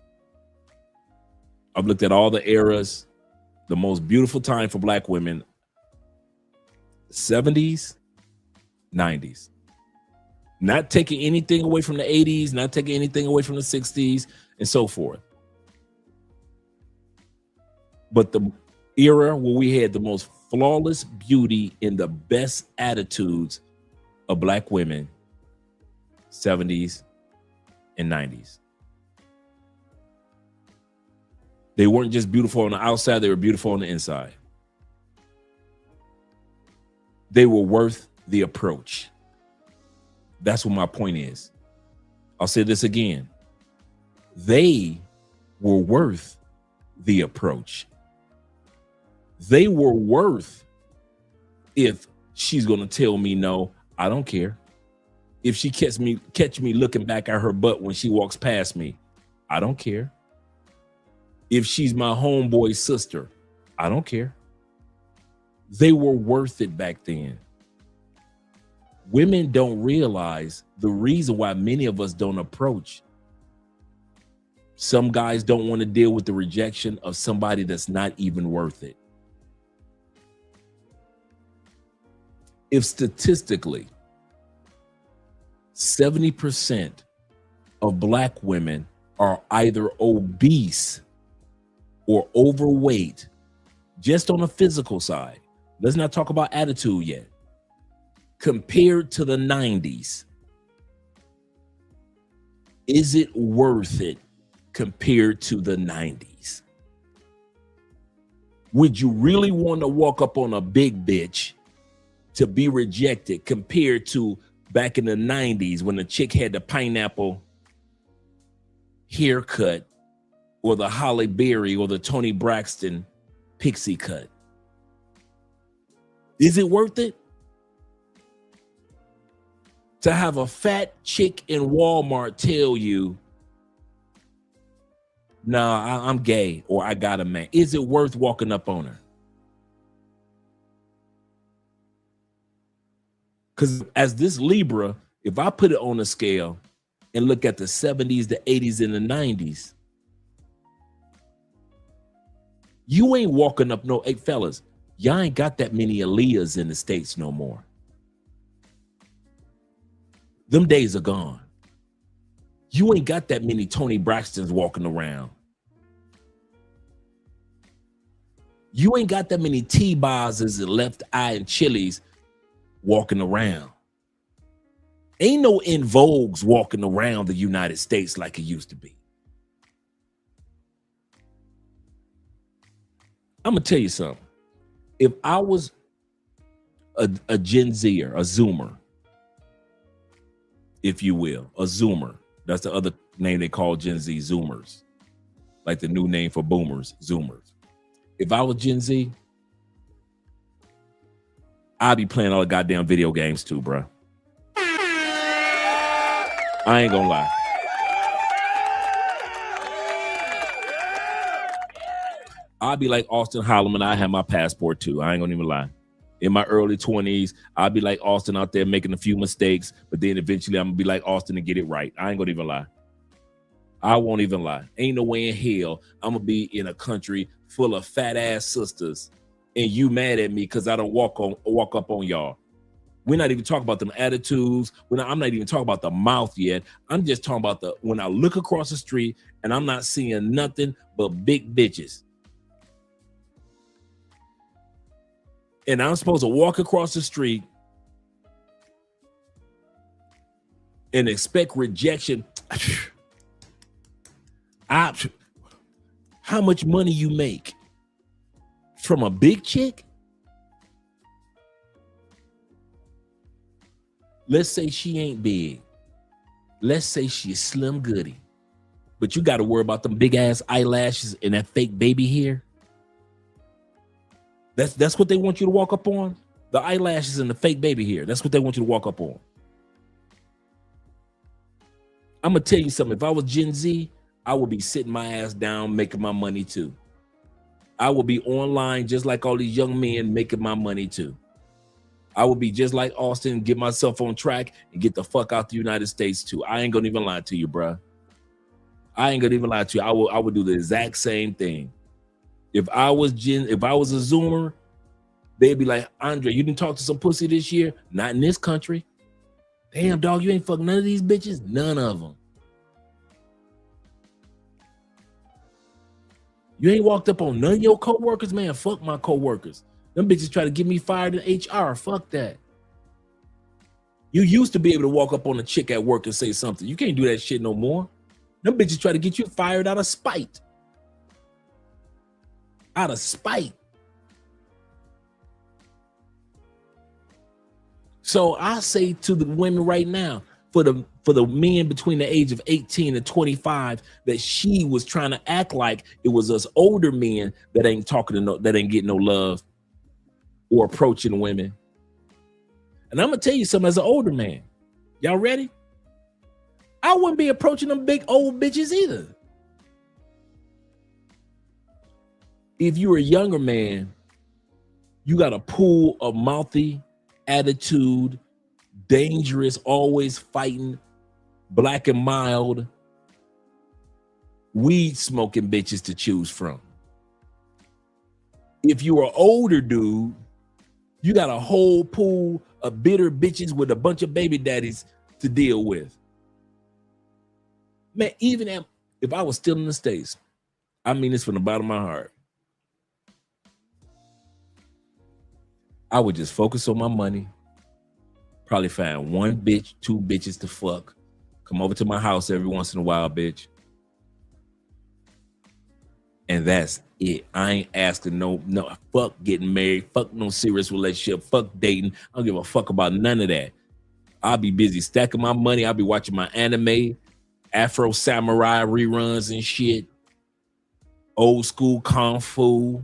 S3: I've looked at all the eras. The most beautiful time for Black women, 70s, 90s. Not taking anything away from the 80s, not taking anything away from the 60s, and so forth. But the era where we had the most flawless beauty and the best attitudes of Black women, 70s and 90s. They weren't just beautiful on the outside, they were beautiful on the inside. They were worth the approach. That's what my point is. I'll say this again. They were worth the approach. They were worth, if she's going to tell me no, I don't care. If she catch me looking back at her butt when she walks past me, I don't care. If she's my homeboy's sister, I don't care. They were worth it back then. Women don't realize the reason why many of us don't approach. Some guys don't want to deal with the rejection of somebody that's not even worth it. If statistically 70% of black women are either obese or overweight, just on the physical side, let's not talk about attitude yet, compared to the 90s, is it worth it compared to the 90s? Would you really want to walk up on a big bitch to be rejected compared to back in the 90s when the chick had the pineapple haircut or the Halle Berry or the Toni Braxton pixie cut? Is it worth it? To have a fat chick in Walmart tell you, nah, I'm gay or I got a man. Is it worth walking up on her? Because as this Libra, if I put it on a scale and look at the 70s, the 80s, and the 90s, you ain't walking up no, hey fellas, y'all ain't got that many Aaliyahs in the States no more. Them days are gone. You ain't got that many Toni Braxtons walking around. You ain't got that many T-Bozes and Left Eye and Chilies walking around. Ain't no In Vogues walking around the United States like it used to be. I'm gonna tell you something. If I was a Gen Zer, a Zoomer, if you will, a Zoomer. That's the other name they call Gen Z, Zoomers. Like the new name for boomers, Zoomers. If I was Gen Z, I'd be playing all the goddamn video games too, bro. I ain't gonna lie. I'd be like Austin Holloman. I have my passport too. I ain't gonna even lie. In my early 20s, I'd be like Austin out there making a few mistakes, but then eventually I'm gonna be like Austin and get it right. I ain't gonna even lie. I won't even lie. Ain't no way in hell I'm gonna be in a country full of fat ass sisters and you mad at me because I don't walk up on y'all. We're not even talking about them attitudes. I'm not even talking about the mouth yet. I'm just talking about when I look across the street and I'm not seeing nothing but big bitches. And I'm supposed to walk across the street and expect rejection. How much money you make from a big chick? Let's say she ain't big. Let's say she's Slim Goody. But you got to worry about them big ass eyelashes and that fake baby hair. That's what they want you to walk up on. The eyelashes and the fake baby hair. That's what they want you to walk up on. I'm going to tell you something. If I was Gen Z, I would be sitting my ass down, making my money too. I would be online just like all these young men making my money too. I would be just like Austin, get myself on track and get the fuck out the United States too. I ain't going to even lie to you, bruh. I ain't going to even lie to you. I would do the exact same thing. If I was a Zoomer, they'd be like, Andre, you didn't talk to some pussy this year? Not in this country. Damn, dog, you ain't fucked none of these bitches? None of them. You ain't walked up on none of your coworkers? Man, fuck my coworkers. Them bitches try to get me fired in HR. Fuck that. You used to be able to walk up on a chick at work and say something. You can't do that shit no more. Them bitches try to get you fired out of spite. Out of spite. So I say to the women right now, for the men between the age of 18 and 25 that she was trying to act like it was us older men that ain't that ain't getting no love or approaching women. And I'm gonna tell you something as an older man. Y'all ready? I wouldn't be approaching them big old bitches either. If you're a younger man, you got a pool of mouthy attitude, dangerous, always fighting, black and mild, weed smoking bitches to choose from. If you're an older dude, you got a whole pool of bitter bitches with a bunch of baby daddies to deal with. Man, even if I was still in the States, I mean this from the bottom of my heart, I would just focus on my money, probably find one bitch, two bitches to fuck, come over to my house every once in a while, bitch. And that's it. I ain't asking no fuck getting married, fuck no serious relationship, fuck dating. I don't give a fuck about none of that. I'll be busy stacking my money. I'll be watching my anime, Afro Samurai reruns and shit, old school Kung Fu.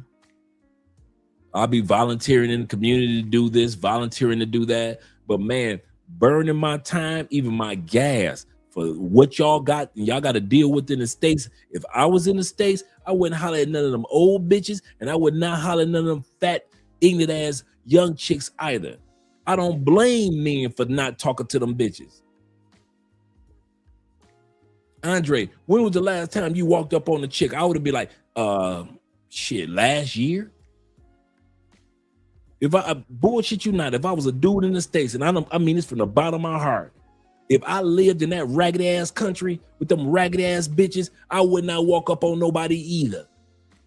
S3: I'll be volunteering in the community to do this, volunteering to do that. But man, burning my time, even my gas for what y'all got, and y'all got to deal with in the States. If I was in the States, I wouldn't holler at none of them old bitches, and I would not holler at none of them fat, ignorant ass young chicks either. I don't blame men for not talking to them bitches. Andre, when was the last time you walked up on a chick? I would have been like, shit, last year. If I bullshit you not, if I was a dude in the States, and I mean this from the bottom of my heart, if I lived in that ragged ass country with them ragged ass bitches, I would not walk up on nobody either.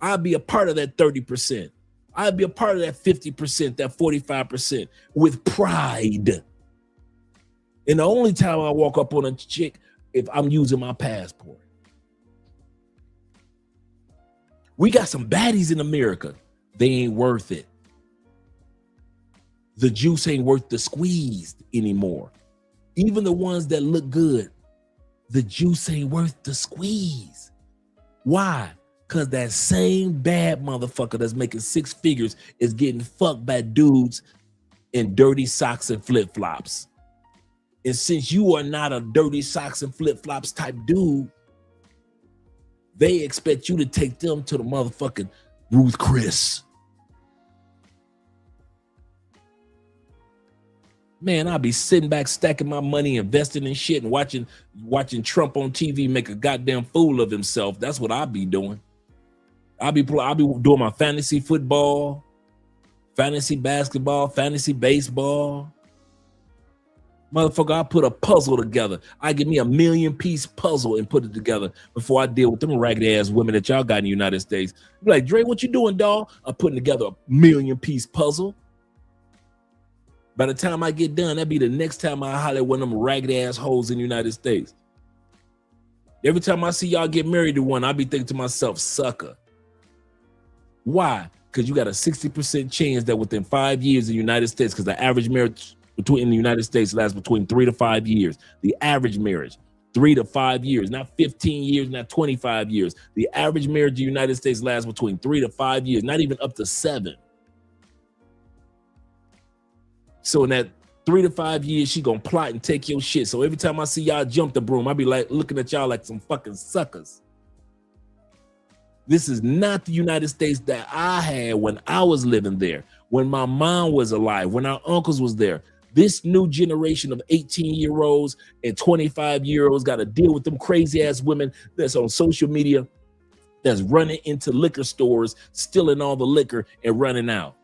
S3: I'd be a part of that 30%. I'd be a part of that 50%, that 45% with pride. And the only time I walk up on a chick if I'm using my passport. We got some baddies in America. They ain't worth it. The juice ain't worth the squeeze anymore. Even the ones that look good, the juice ain't worth the squeeze. Why? Because that same bad motherfucker that's making 6 figures is getting fucked by dudes in dirty socks and flip-flops. And since you are not a dirty socks and flip-flops type dude, they expect you to take them to the motherfucking Ruth Chris. Man, I'll be sitting back, stacking my money, investing in shit, and watching Trump on TV make a goddamn fool of himself. That's what I'll be doing. I'll be doing my fantasy football, fantasy basketball, fantasy baseball. Motherfucker, I put a puzzle together. I give me a 1,000,000-piece puzzle and put it together before I deal with them ragged ass women that y'all got in the United States. Be like, Dre, what you doing, dawg? I'm putting together a 1,000,000-piece puzzle. By the time I get done, that'd be the next time I holler at one of them ragged ass hoes in the United States. Every time I see y'all get married to one, I be thinking to myself, sucker. Why? Because you got a 60% chance that within 5 years in the United States, because the average marriage in the United States lasts between 3 to 5 years. The average marriage, 3 to 5 years, not 15 years, not 25 years. The average marriage in the United States lasts between 3 to 5 years, not even up to 7. So in that 3 to 5 years, she gonna plot and take your shit. So every time I see y'all jump the broom, I be like looking at y'all like some fucking suckers. This is not the United States that I had when I was living there, when my mom was alive, when our uncles was there. This new generation of 18-year-olds and 25-year-olds got to deal with them crazy ass women that's on social media, that's running into liquor stores, stealing all the liquor and running out.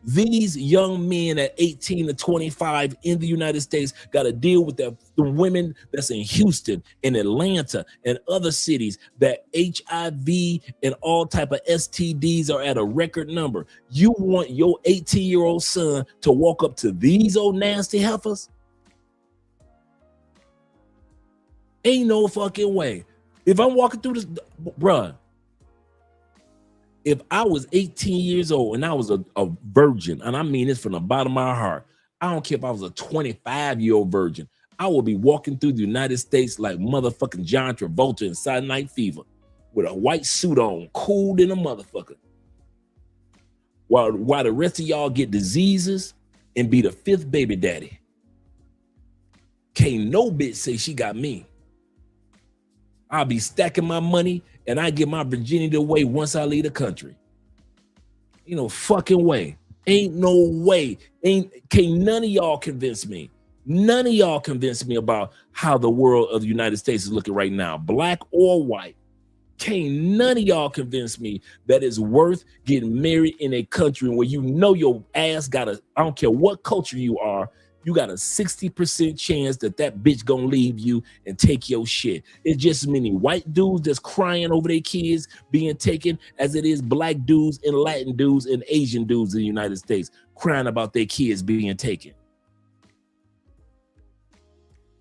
S3: These young men at 18 to 25 in the United States got to deal with the women that's in Houston, in Atlanta, and other cities that HIV and all type of STDs are at a record number. You want your 18-year-old son to walk up to these old nasty heifers? Ain't no fucking way. If I'm walking through this, bruh, if I was 18 years old and I was a virgin, and I mean this from the bottom of my heart, I don't care if I was a 25-year-old virgin, I will be walking through the United States like motherfucking John Travolta in Saturday Night Fever with a white suit on, cool than a motherfucker. While the rest of y'all get diseases and be the 5th baby daddy. Can't no bitch say she got me. I'll be stacking my money and I give my virginity away once I leave the country. Ain't no fucking way. Ain't no way. Can't none of y'all convince me. None of y'all convince me about how the world of the United States is looking right now, black or white. Can't none of y'all convince me that it's worth getting married in a country where you know your ass got a, I don't care what culture you are, you got a 60% chance that that bitch gonna leave you and take your shit. It's just as many white dudes that's crying over their kids being taken as it is black dudes and Latin dudes and Asian dudes in the United States crying about their kids being taken.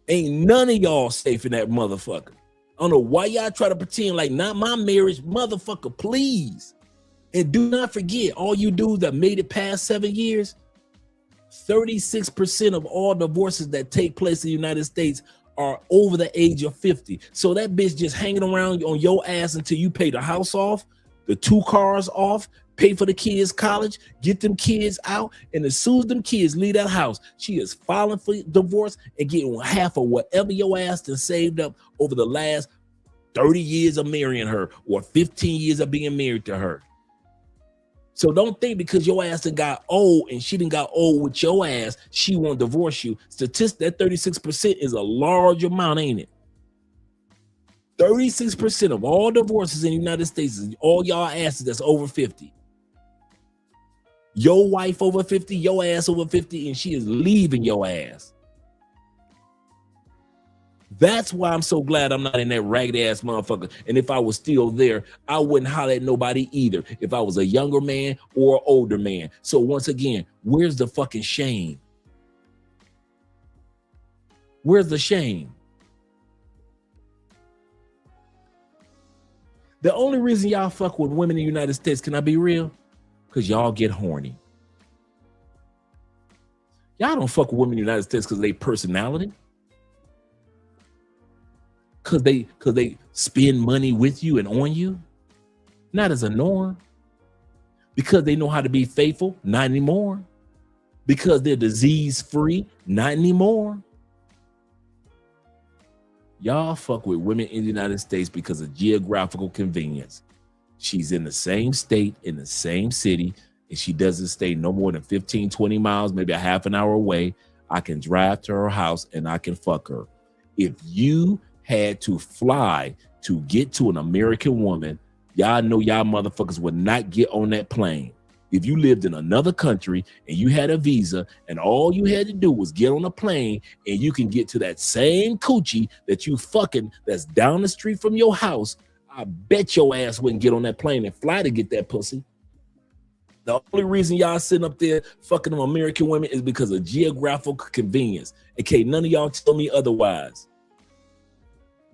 S3: Ain't none of y'all safe in that motherfucker. I don't know why y'all try to pretend like not my marriage, motherfucker, please. And do not forget, all you dudes that made it past 7 years, 36% of all divorces that take place in the United States are over the age of 50. So that bitch just hanging around on your ass until you pay the house off, the 2 cars off, pay for the kids' college, get them kids out, and as soon as them kids leave that house, she is filing for divorce and getting half of whatever your ass done saved up over the last 30 years of marrying her or 15 years of being married to her. So don't think because your ass done got old and she done got old with your ass, she won't divorce you. That 36% is a large amount, ain't it? 36% of all divorces in the United States is all y'all asses that's over 50. Your wife over 50, your ass over 50, and she is leaving your ass. That's why I'm so glad I'm not in that ragged ass motherfucker. And if I was still there, I wouldn't holler at nobody either if I was a younger man or older man. So once again, where's the fucking shame? Where's the shame? The only reason y'all fuck with women in the United States, can I be real? Because y'all get horny. Y'all don't fuck with women in the United States because they personality. Because they spend money with you and on you. Not as a norm. Because they know how to be faithful. Not anymore. Because they're disease free. Not anymore. Y'all fuck with women in the United States because of geographical convenience. She's in the same state, in the same city, and she doesn't stay no more than 15, 20 miles, maybe a half an hour away. I can drive to her house and I can fuck her. If you had to fly to get to an American woman, y'all know y'all motherfuckers would not get on that plane. If you lived in another country and you had a visa and all you had to do was get on a plane and you can get to that same coochie that you fucking that's down the street from your house, I bet your ass wouldn't get on that plane and fly to get that pussy. The only reason y'all sitting up there fucking them American women is because of geographical convenience. Okay, none of y'all tell me otherwise.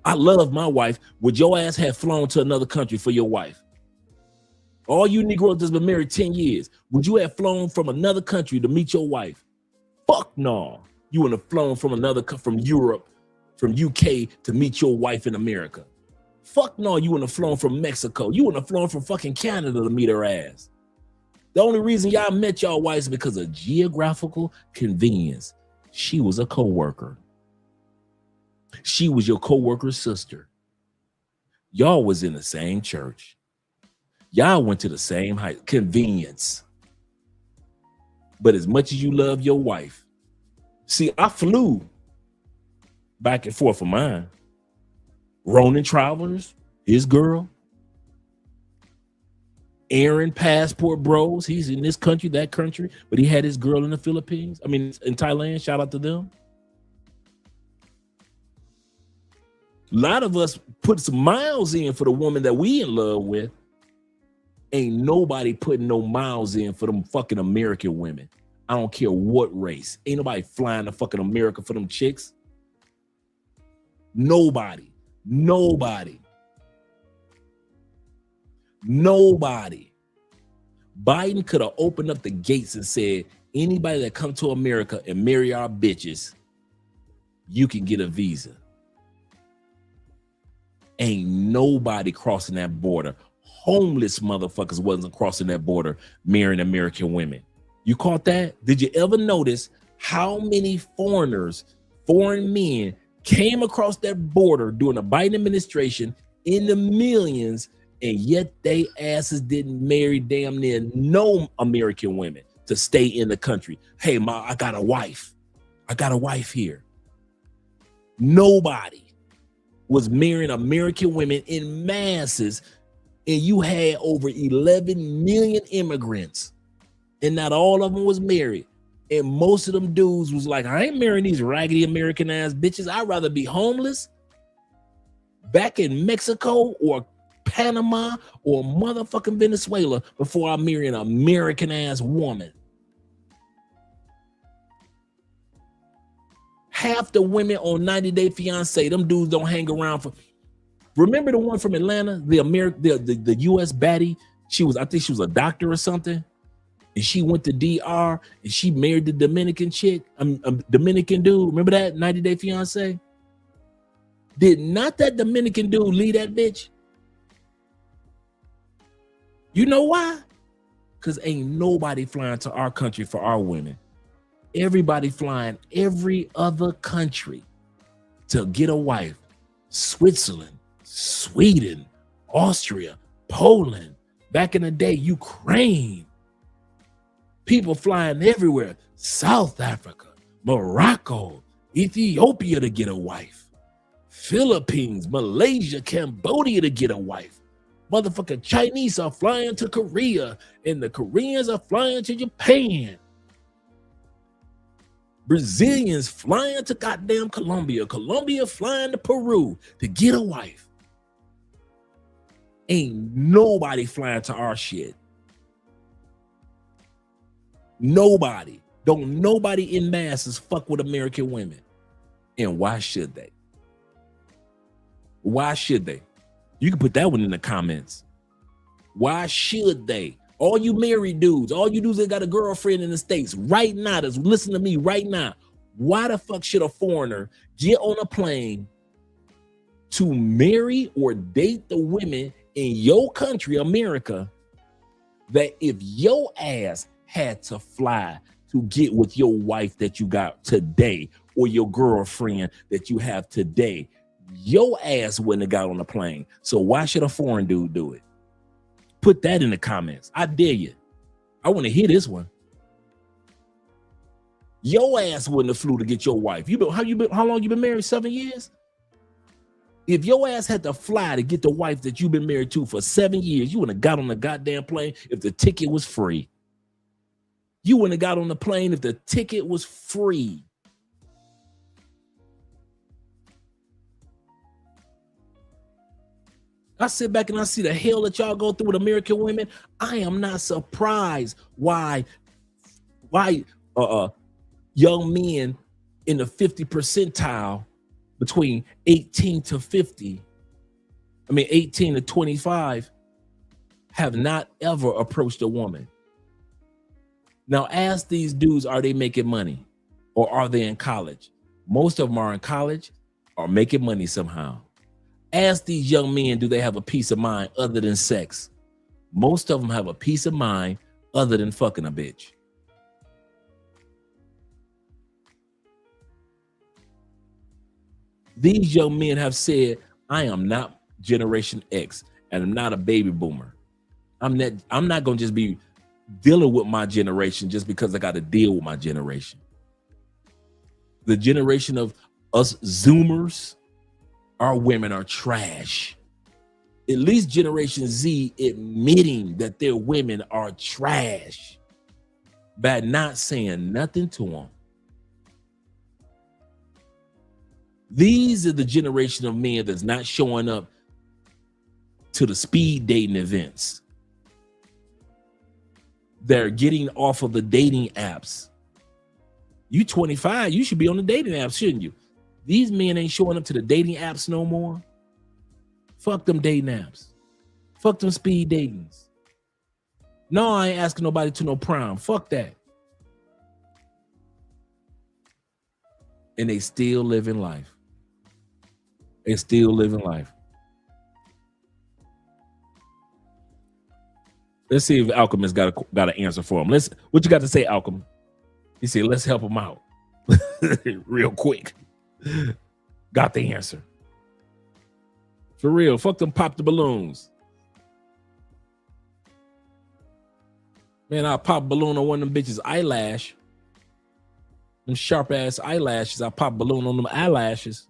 S3: I love my wife. Would your ass have flown to another country for your wife? All you Negroes that's been married 10 years, would you have flown from another country to meet your wife? Fuck no. You would have flown from from Europe, from UK to meet your wife in America. Fuck no, you wouldn't have flown from Mexico. You wouldn't have flown from fucking Canada to meet her ass. The only reason y'all met y'all wives is because of geographical convenience. She was a co-worker. She was your co-worker's sister. Y'all was in the same church. Y'all went to the same height. Convenience. But as much as you love your wife, see, I flew back and forth for mine. Ronan Travelers, his girl. Aaron Passport Bros, he's in this country, that country, but he had his girl in the Philippines. I mean, in Thailand, shout out to them. A lot of us put some miles in for the woman that we in love with. Ain't nobody putting no miles in for them fucking American women. I don't care what race. Ain't nobody flying to fucking America for them chicks. Nobody. Nobody. Nobody. Biden could have opened up the gates and said, anybody that come to America and marry our bitches, you can get a visa. Ain't nobody crossing that border. Homeless motherfuckers wasn't crossing that border marrying American women. You caught that? Did you ever notice how many foreign men came across that border during the Biden administration in the millions, and yet they asses didn't marry damn near no American women to stay in the country? Hey, ma, I got a wife. I got a wife here. Nobody was marrying American women in masses, and you had over 11 million immigrants, and not all of them was married. And most of them dudes was like, I ain't marrying these raggedy American ass bitches. I'd rather be homeless back in Mexico or Panama or motherfucking Venezuela before I marry an American ass woman. Half the women on 90 Day Fiance, them dudes don't hang around for. Remember the one from Atlanta, the US baddie? I think she was a doctor or something. And she went to DR and she married the Dominican chick, Dominican dude. Remember that 90 Day Fiance? Did not that Dominican dude leave that bitch? You know why? Because ain't nobody flying to our country for our women. Everybody flying every other country to get a wife. Switzerland, Sweden, Austria, Poland, back in the day, Ukraine. People flying everywhere. South Africa, Morocco, Ethiopia to get a wife. Philippines, Malaysia, Cambodia to get a wife. Motherfucking Chinese are flying to Korea, and the Koreans are flying to Japan. Brazilians flying to goddamn Colombia. Colombia flying to Peru to get a wife. Ain't nobody flying to our shit. Nobody. Don't nobody in masses fuck with American women. And why should they? Why should they? You can put that one in the comments. Why should they? All you married dudes, all you dudes that got a girlfriend in the States right now, that's listen to me right now. Why the fuck should a foreigner get on a plane to marry or date the women in your country, America, that if your ass had to fly to get with your wife that you got today or your girlfriend that you have today, your ass wouldn't have got on the plane. So why should a foreign dude do it? Put that in the comments. I dare you. I want to hear this one. Your ass wouldn't have flew to get your wife. How long you been married? 7 years? If your ass had to fly to get the wife that you've been married to for 7 years, you wouldn't have got on the goddamn plane if the ticket was free. You wouldn't have got on the plane if the ticket was free. I sit back and I see the hell that y'all go through with American women. I am not surprised why young men in the 50 percentile between 18 to 25 have not ever approached a woman. Now ask these dudes, are they making money or are they in college? Most of them are in college or making money somehow. Ask these young men, do they have a peace of mind other than sex? Most of them have a peace of mind other than fucking a bitch. These young men have said, I am not Generation X and I'm not a baby boomer. I'm not going to just be dealing with my generation just because I got to deal with my generation. The generation of us Zoomers, our women are trash. At least Generation Z admitting that their women are trash by not saying nothing to them. These are the generation of men that's not showing up to the speed dating events. They're getting off of the dating apps. You 25, you should be on the dating apps, shouldn't you? These men ain't showing up to the dating apps no more. Fuck them dating apps. Fuck them speed datings. No, I ain't asking nobody to no prom. Fuck that. and they still living life. They still living life. Let's see if Alchemist got an answer for him. What you got to say, Alchemist? He said, let's help him out real quick. Got the answer. For real, fuck them, pop the balloons. Man, I'll pop a balloon on one of them bitches' eyelash. Them sharp ass eyelashes. I'll pop a balloon on them eyelashes.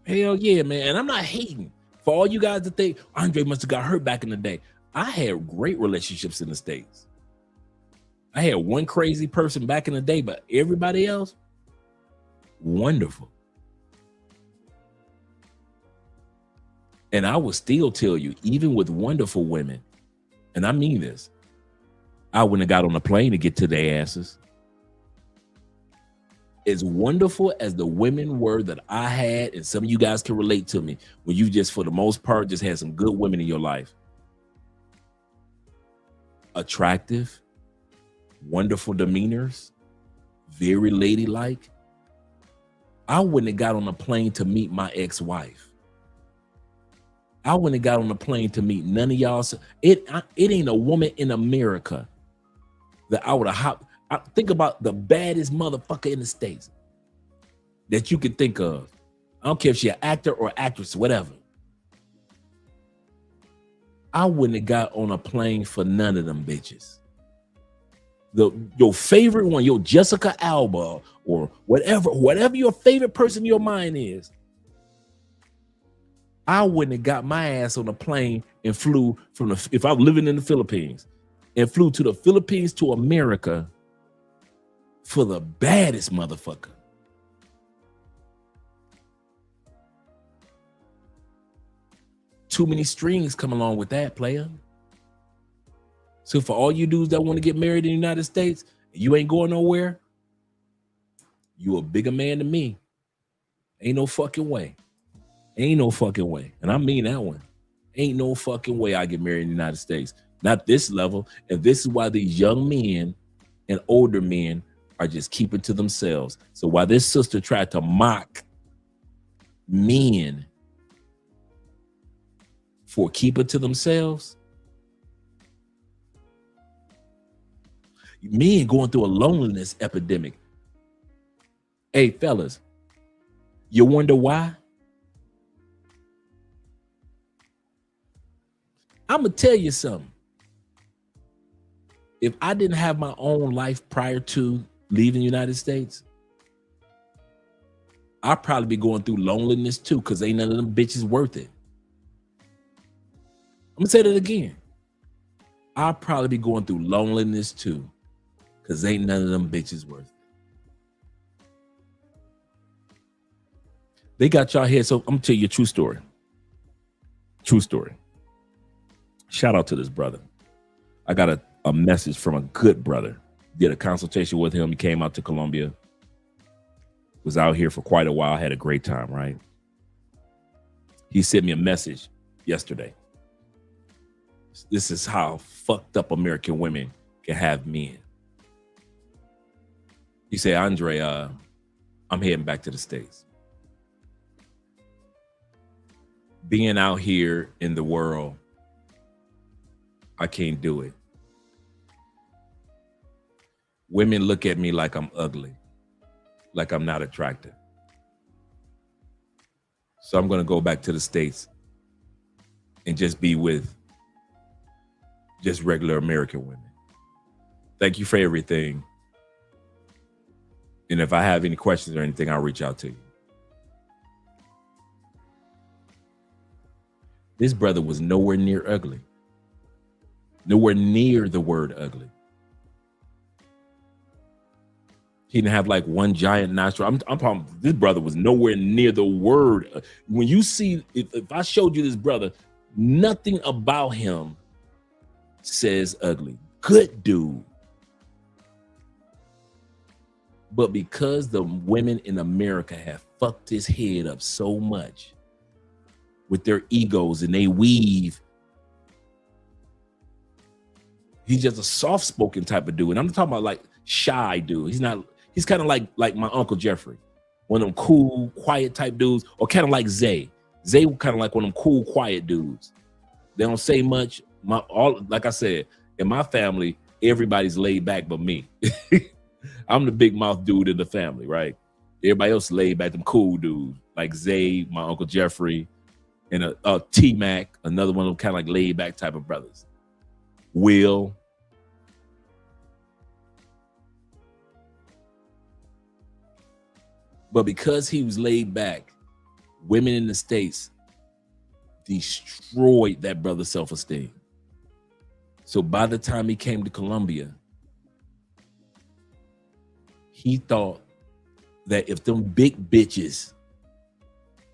S3: Hell yeah, man. And I'm not hating. For all you guys to think Andre must have got hurt back in the day. I had great relationships in the States. I had one crazy person back in the day, but everybody else, wonderful. And I will still tell you, even with wonderful women, and I mean this, I wouldn't have got on a plane to get to their asses. As wonderful as the women were that I had, and some of you guys can relate to me, when you just, for the most part, just had some good women in your life. Attractive, wonderful demeanors, very ladylike. I wouldn't have got on a plane to meet my ex-wife. I wouldn't have got on a plane to meet none of y'all. It ain't a woman in America that I would have hopped. Think about the baddest motherfucker in the States that you could think of. I don't care if she's an actor or actress, whatever. I wouldn't have got on a plane for none of them bitches. Your favorite one, your Jessica Alba or whatever your favorite person in your mind is. I wouldn't have got my ass on a plane and flew if I was living in the Philippines and flew to the Philippines to America for the baddest motherfucker. Too many strings come along with that, player. So for all you dudes that want to get married in the United States, you ain't going nowhere, you a bigger man than me. Ain't no fucking way. Ain't no fucking way. And I mean that one. Ain't no fucking way I get married in the United States. Not this level. And this is why these young men and older men are just keeping to themselves. So while this sister tried to mock men for keeping to themselves, men going through a loneliness epidemic. Hey, fellas, you wonder why? I'm going to tell you something. If I didn't have my own life prior to leaving the United States, I'd probably be going through loneliness too, because ain't none of them bitches worth it. I'm going to say that again. I'd probably be going through loneliness too, because ain't none of them bitches worth it. They got y'all here. So I'm going to tell you a true story. True story. Shout out to this brother. I got a message from a good brother. Did a consultation with him. He came out to Colombia. Was out here for quite a while. Had a great time, right? He sent me a message yesterday. This is how fucked up American women can have men. He said, Andre, I'm heading back to the States. Being out here in the world, I can't do it. Women look at me like I'm ugly, like I'm not attractive. So I'm going to go back to the States and just be with just regular American women. Thank you for everything. And if I have any questions or anything, I'll reach out to you. This brother was nowhere near ugly. Nowhere near the word ugly. He didn't have like one giant nostril. I'm talking, this brother was nowhere near the word. When you see, if I showed you this brother, nothing about him says ugly. Good dude. But because the women in America have fucked his head up so much with their egos and they weave, he's just a soft-spoken type of dude. And I'm talking about like, shy dude. He's kind of like my Uncle Jeffrey, one of them cool, quiet type dudes, or kind of like Zay. Zay kind of like one of them cool, quiet dudes. They don't say much. Like I said, in my family, everybody's laid back but me. I'm the big mouth dude in the family, right? Everybody else laid back, them cool dudes like Zay, my Uncle Jeffrey, and T-Mac, another one of them kind of like laid back type of brothers. Will. But because he was laid back, women in the States destroyed that brother's self-esteem. So by the time he came to Colombia, he thought that if them big bitches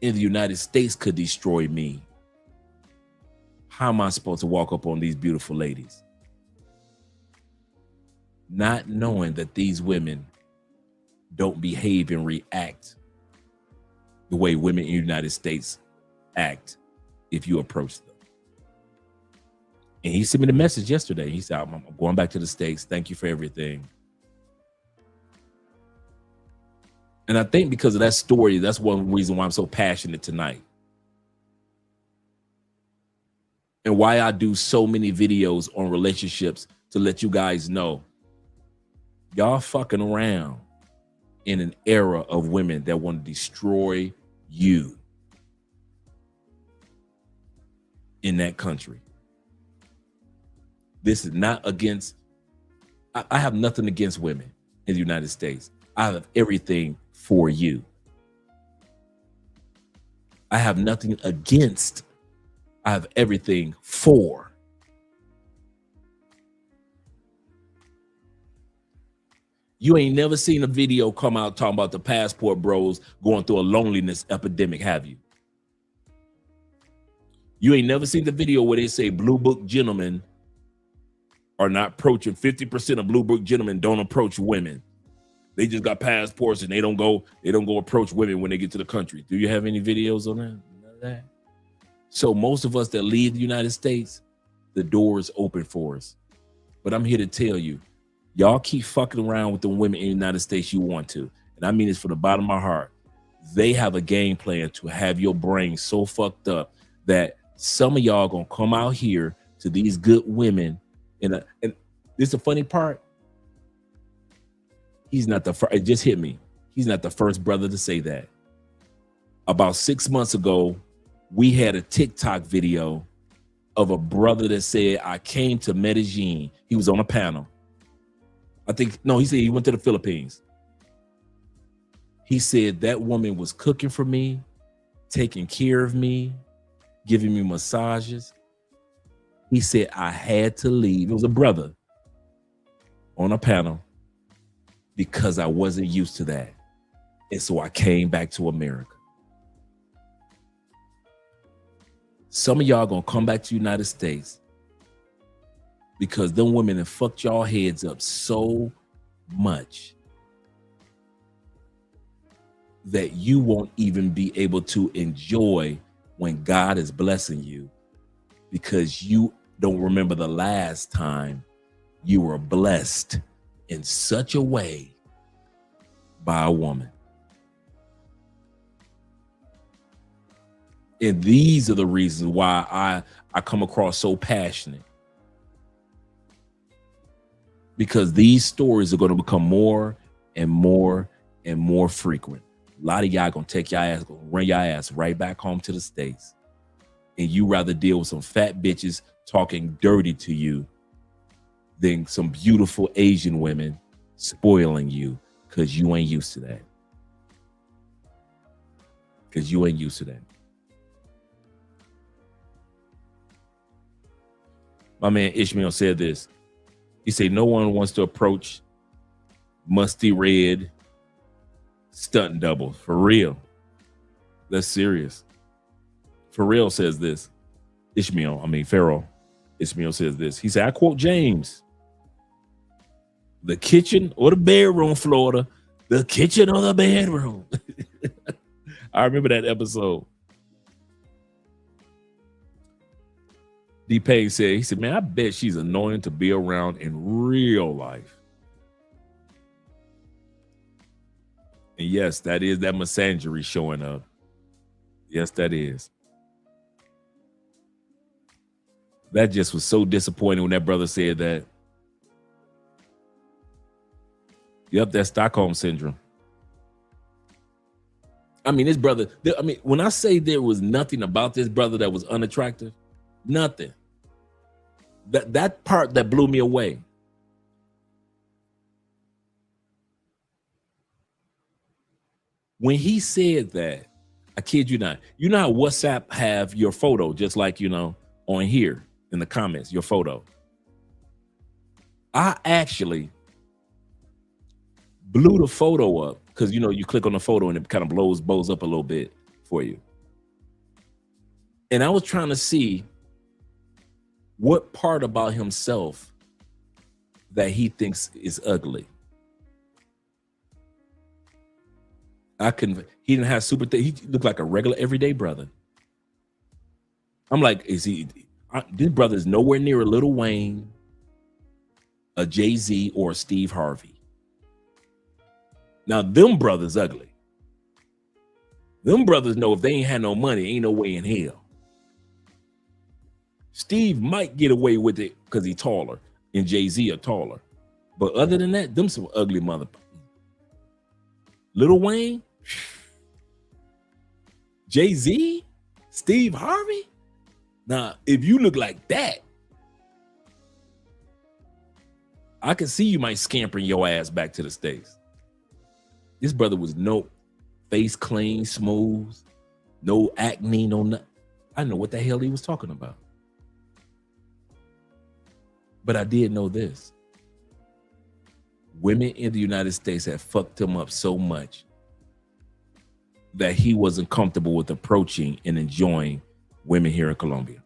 S3: in the United States could destroy me, how am I supposed to walk up on these beautiful ladies? Not knowing that these women don't behave and react the way women in the United States act if you approach them. And he sent me the message yesterday. He said, I'm going back to the States. Thank you for everything. And I think because of that story, that's one reason why I'm so passionate tonight. And why I do so many videos on relationships, to let you guys know, y'all fucking around in an era of women that want to destroy you in that country. This is not against, I have nothing against women in the United States. I have everything for you. I have nothing against, I have everything for. You ain't never seen a video come out talking about the passport bros going through a loneliness epidemic, have you? You ain't never seen the video where they say Blue Book gentlemen are not approaching, 50% of Blue Book gentlemen don't approach women. They just got passports and they don't go approach women when they get to the country. Do you have any videos on that? None of that. So most of us that leave the United States, the door is open for us. But I'm here to tell you, y'all keep fucking around with the women in the United States you want to. And I mean this from the bottom of my heart. They have a game plan to have your brain so fucked up that some of y'all gonna come out here to these good women. And this is the funny part. He's not the first. It just hit me. He's not the first brother to say that. About 6 months ago, we had a TikTok video of a brother that said, I came to Medellin. He was on a panel. He said he went to the Philippines. He said that woman was cooking for me, taking care of me, giving me massages. He said, I had to leave. It was a brother on a panel because I wasn't used to that. And so I came back to America. Some of y'all gonna come back to the United States because them women have fucked y'all heads up so much that you won't even be able to enjoy when God is blessing you, because you don't remember the last time you were blessed in such a way by a woman. And these are the reasons why I come across so passionate, because these stories are going to become more and more and more frequent. A lot of y'all gonna take your ass, gonna run your ass right back home to the States. And you rather deal with some fat bitches talking dirty to you than some beautiful Asian women spoiling you, because you ain't used to that. Because you ain't used to that. My man Ishmael said this. He said, no one wants to approach musty red stunt double. For real. That's serious. For real says this. Pharaoh. Ishmael says this. He said, I quote James. The kitchen or the bedroom, Florida. The kitchen or the bedroom. I remember that episode. D-Pay said, man, I bet she's annoying to be around in real life. And yes, that is that misandry showing up. Yes, that is. That just was so disappointing when that brother said that. Yep, that's Stockholm syndrome. I mean, this brother, I mean, when I say there was nothing about this brother that was unattractive, nothing. That part that blew me away. When he said that, I kid you not, you know how WhatsApp have your photo, just like, you know, on here in the comments, your photo. I actually blew the photo up because, you know, you click on the photo and it kind of blows up a little bit for you. And I was trying to see what part about himself that he thinks is ugly. He didn't have he looked like a regular everyday brother. I'm like, this brother is nowhere near a Lil Wayne, a Jay-Z, or a Steve Harvey. Now, them brothers ugly. Them brothers know if they ain't had no money, ain't no way in hell. Steve might get away with it because he's taller, and Jay-Z are taller. But other than that, them some ugly motherfuckers. Lil Wayne, Jay-Z, Steve Harvey. Now, if you look like that, I can see you might scamper your ass back to the States. This brother was no face clean, smooth, no acne, no nothing. I didn't know what the hell he was talking about. But I did know this. Women in the United States had fucked him up so much that he wasn't comfortable with approaching and enjoying women here in Colombia.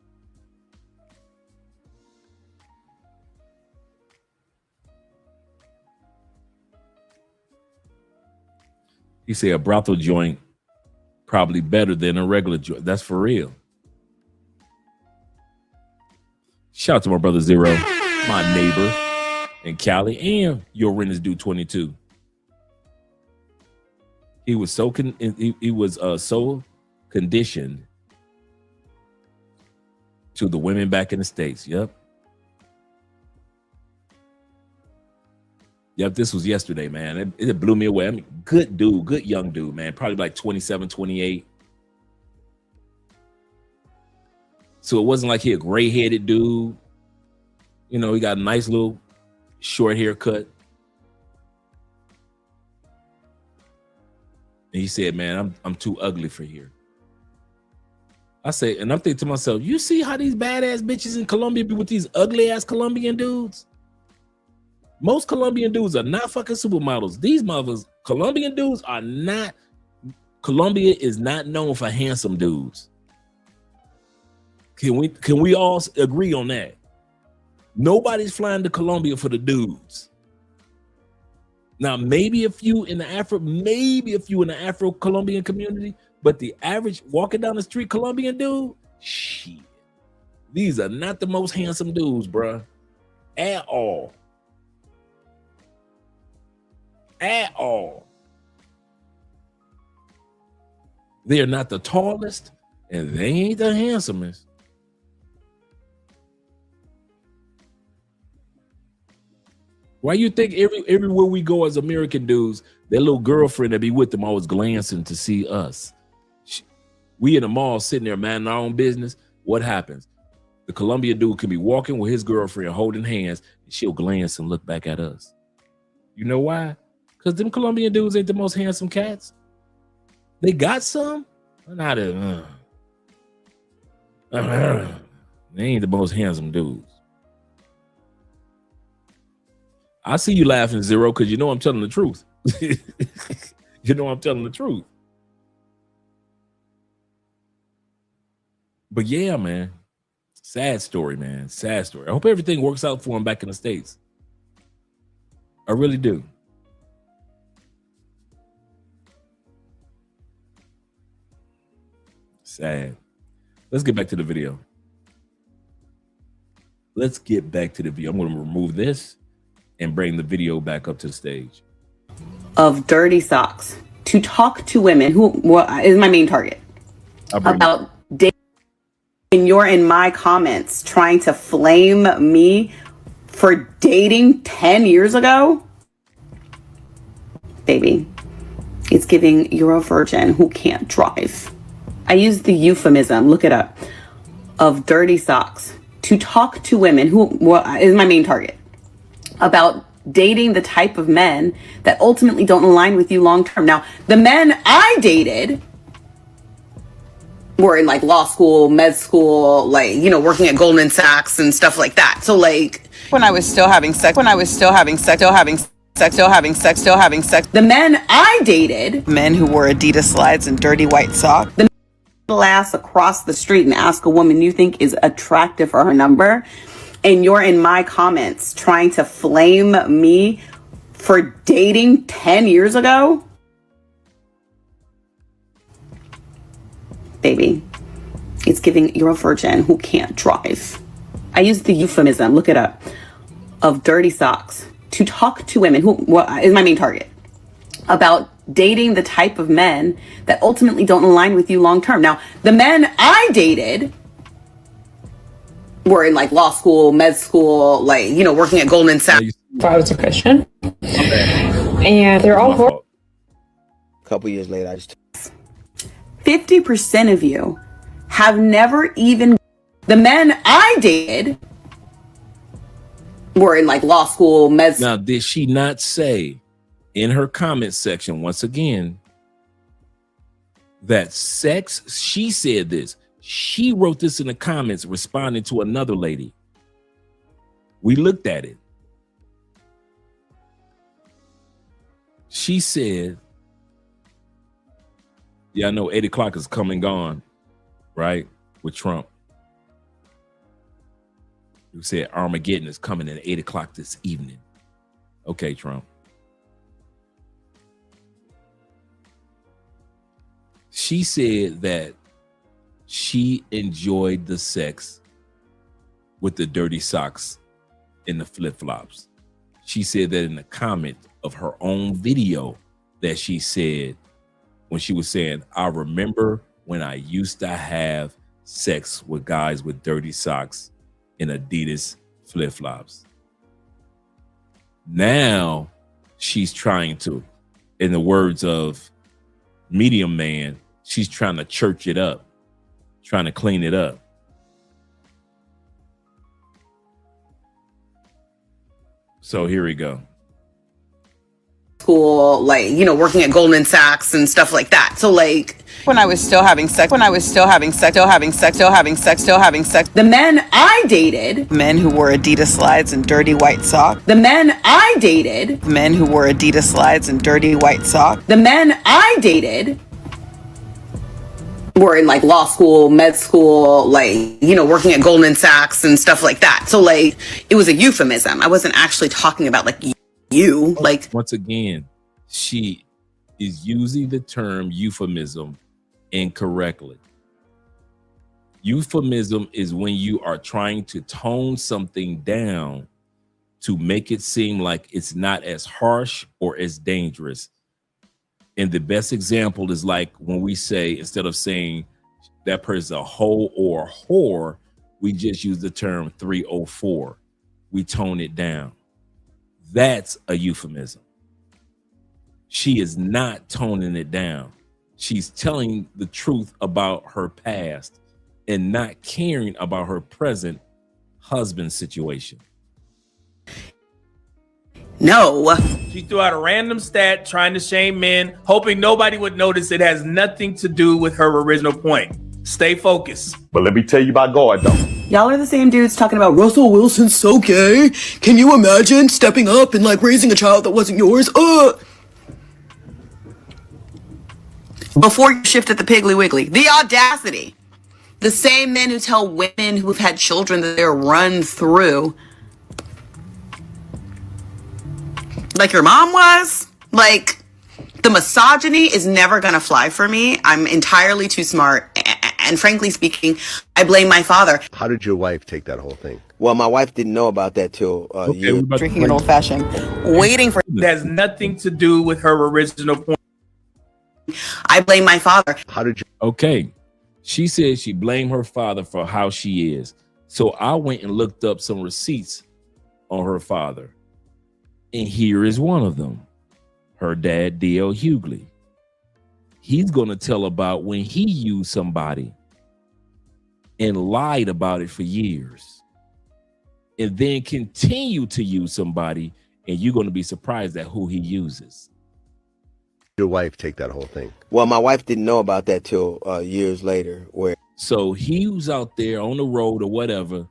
S3: He said a brothel joint probably better than a regular joint. That's for real. Shout out to my brother Zero, my neighbor in Cali, and your rent is due 22. He was so so conditioned to the women back in the States. Yep. Yep, this was yesterday, man. It blew me away. I mean, good dude, good young dude, man. Probably like 27, 28. So it wasn't like he a gray-headed dude. You know, he got a nice little short haircut. And he said, man, I'm too ugly for here. I say, and I'm thinking to myself, you see how these badass bitches in Colombia be with these ugly ass Colombian dudes? Most Colombian dudes are not fucking supermodels. These mothers, Colombian dudes are not, Colombia is not known for handsome dudes. Can we all agree on that? Nobody's flying to Colombia for the dudes. Now, maybe a few in the Afro-Colombian community, but the average walking down the street Colombian dude, shit. These are not the most handsome dudes, bruh. At all. At all. They are not the tallest, and they ain't the handsomest. Why you think everywhere we go as American dudes, their little girlfriend that be with them always glancing to see us? We in the mall sitting there minding our own business. What happens? The Colombian dude can be walking with his girlfriend holding hands, and she'll glance and look back at us. You know why? Because them Colombian dudes ain't the most handsome cats. They got some, but not they ain't the most handsome dudes. I see you laughing, Zero, because you know I'm telling the truth. You know I'm telling the truth. But yeah, man. Sad story, man. Sad story. I hope everything works out for him back in the States. I really do. Sad. Let's get back to the video. I'm going to remove this and bring the video back up to the stage.
S6: Of dirty socks to talk to women who is my main target about dating. And you're in my comments trying to flame me for dating 10 years ago. Baby, it's giving you're a virgin who can't drive. I use the euphemism, look it up, of dirty socks to talk to women who is my main target about dating the type of men that ultimately don't align with you long term. Now, the men I dated were in like law school, med school, like, you know, working at Goldman Sachs and stuff like that. So like when I was still having sex, the men I dated, men who wore Adidas slides and dirty white socks, the ass across the street and ask a woman you think is attractive for her number, and you're in my comments trying to flame me for dating 10 years ago. Baby, it's giving you're a virgin who can't drive. I use the euphemism, look it up, of dirty socks to talk to women who is my main target about dating the type of men that ultimately don't align with you long term. Now, the men I dated were in like law school, med school, like, you know, working at Goldman Sachs.
S8: If I was a Christian. And they're all horrible.
S4: A couple years later, I just
S6: 50% of you have never even, the men I dated were in like law school, med school.
S3: Now, did she not say in her comment section, once again, that sex, she said this, she wrote this in the comments responding to another lady. We looked at it. She said, yeah, I know 8 o'clock is come and gone, right? With Trump. You said Armageddon is coming at 8 o'clock this evening. Okay, Trump. She said that she enjoyed the sex with the dirty socks and the flip-flops. She said that in the comment of her own video that she said when she was saying, I remember when I used to have sex with guys with dirty socks and Adidas flip-flops. Now she's trying to, in the words of Medium Man, she's trying to church it up, trying to clean it up. So here we go.
S6: School, like, you know, working at Goldman Sachs and stuff like that. So like when I was still having sex, the men I dated, men who wore Adidas slides and dirty white socks, the men I dated, men who wore Adidas slides and dirty white socks, the men I dated were in like law school, med school, like, you know, working at Goldman Sachs and stuff like that. So like it was a euphemism. I wasn't actually talking about like you, like.
S3: Once again, she is using the term euphemism incorrectly. Euphemism is when you are trying to tone something down to make it seem like it's not as harsh or as dangerous. And the best example is like when we say, instead of saying that person's a hoe or a whore, we just use the term 304. We tone it down. That's a euphemism. She is not toning it down. She's telling the truth about her past and not caring about her present husband situation.
S6: No.
S23: She threw out a random stat trying to shame men, hoping nobody would notice it has nothing to do with her original point. Stay focused.
S5: But let me tell you about God, though.
S6: Y'all are the same dudes talking about Russell Wilson's so gay. Can you imagine stepping up and like raising a child that wasn't yours? Before you shift at the Piggly Wiggly, the audacity. The same men who tell women who've had children that they're run through, like your mom was. Like, the misogyny is never gonna fly for me. I'm entirely too smart. And frankly speaking, I blame my father.
S4: How did your wife take that whole thing? Well, my wife didn't know about that till
S6: Drinking an old fashioned, waiting for.
S23: It has nothing to do with her original point.
S6: I blame my father.
S5: How did you?
S3: Okay. She said she blamed her father for how she is. So I went and looked up some receipts on her father. And here is one of them. Her dad, D.L. Hughley. He's going to tell about when he used somebody and lied about it for years. And then continue to use somebody, and you're going to be surprised at who he uses.
S5: Your wife take that whole thing?
S4: Well, my wife didn't know about that till years later.
S3: So he was out there on the road or whatever,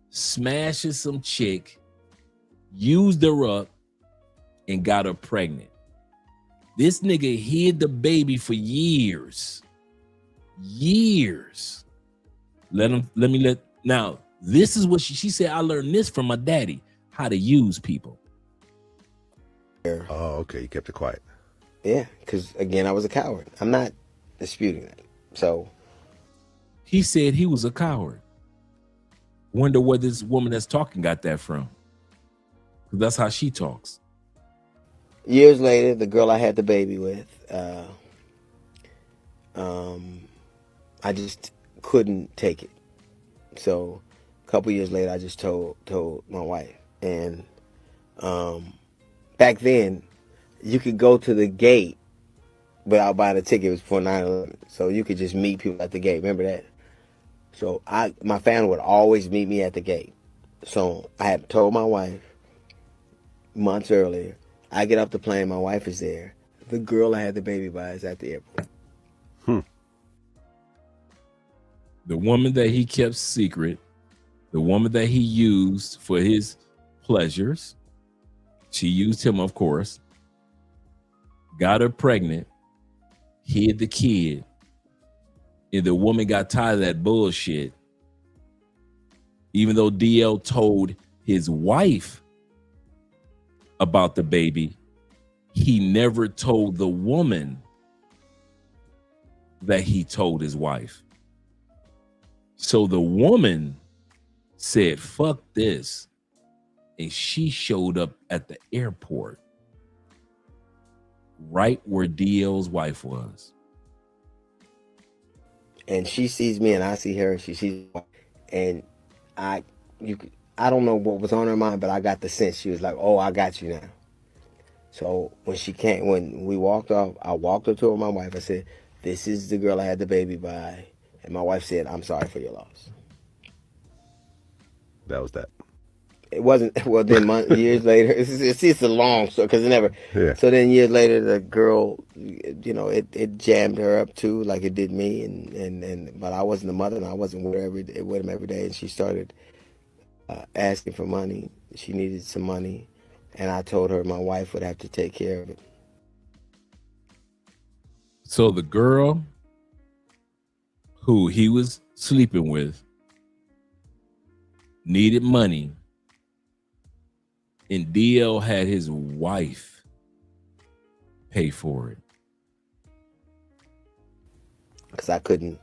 S3: smashing some chick, used her up, and got her pregnant. This nigga hid the baby for years. Years. Now, this is what she said. I learned this from my daddy, how to use people.
S5: Oh, okay. You kept it quiet.
S4: Yeah, because again, I was a coward. I'm not disputing that. So
S3: he said he was a coward. Wonder where this woman that's talking got that from. That's how she talks.
S4: Years later, the girl I had the baby with, I just couldn't take it. So a couple years later, I just told my wife. And back then, you could go to the gate without buying a ticket. It was before 9/11. So you could just meet people at the gate. Remember that? So my family would always meet me at the gate. So I had told my wife months earlier, I get off the plane, my wife is there. The girl I had the baby by is at the airport.
S3: The woman that he kept secret, the woman that he used for his pleasures, she used him, of course, got her pregnant, hid the kid, and the woman got tired of that bullshit. Even though DL told his wife about the baby, he never told the woman that he told his wife. So the woman said, fuck this. And she showed up at the airport right where DL's wife was.
S4: And she sees me and I see her and she sees me. And I don't know what was on her mind, but I got the sense. She was like, oh, I got you now. So when we walked off, I walked up to her, my wife. I said, this is the girl I had the baby by. And my wife said, I'm sorry for your loss.
S5: That was that.
S4: It wasn't, well, then years later, it's a long story, because it never,
S5: Yeah.
S4: So then years later, the girl, it jammed her up too, like it did me, but I wasn't the mother, and I wasn't with him every day, and she started asking for money. She needed some money, and I told her my wife would have to take care of it.
S3: So the girl who he was sleeping with needed money, and DL had his wife pay for it.
S4: Because I couldn't.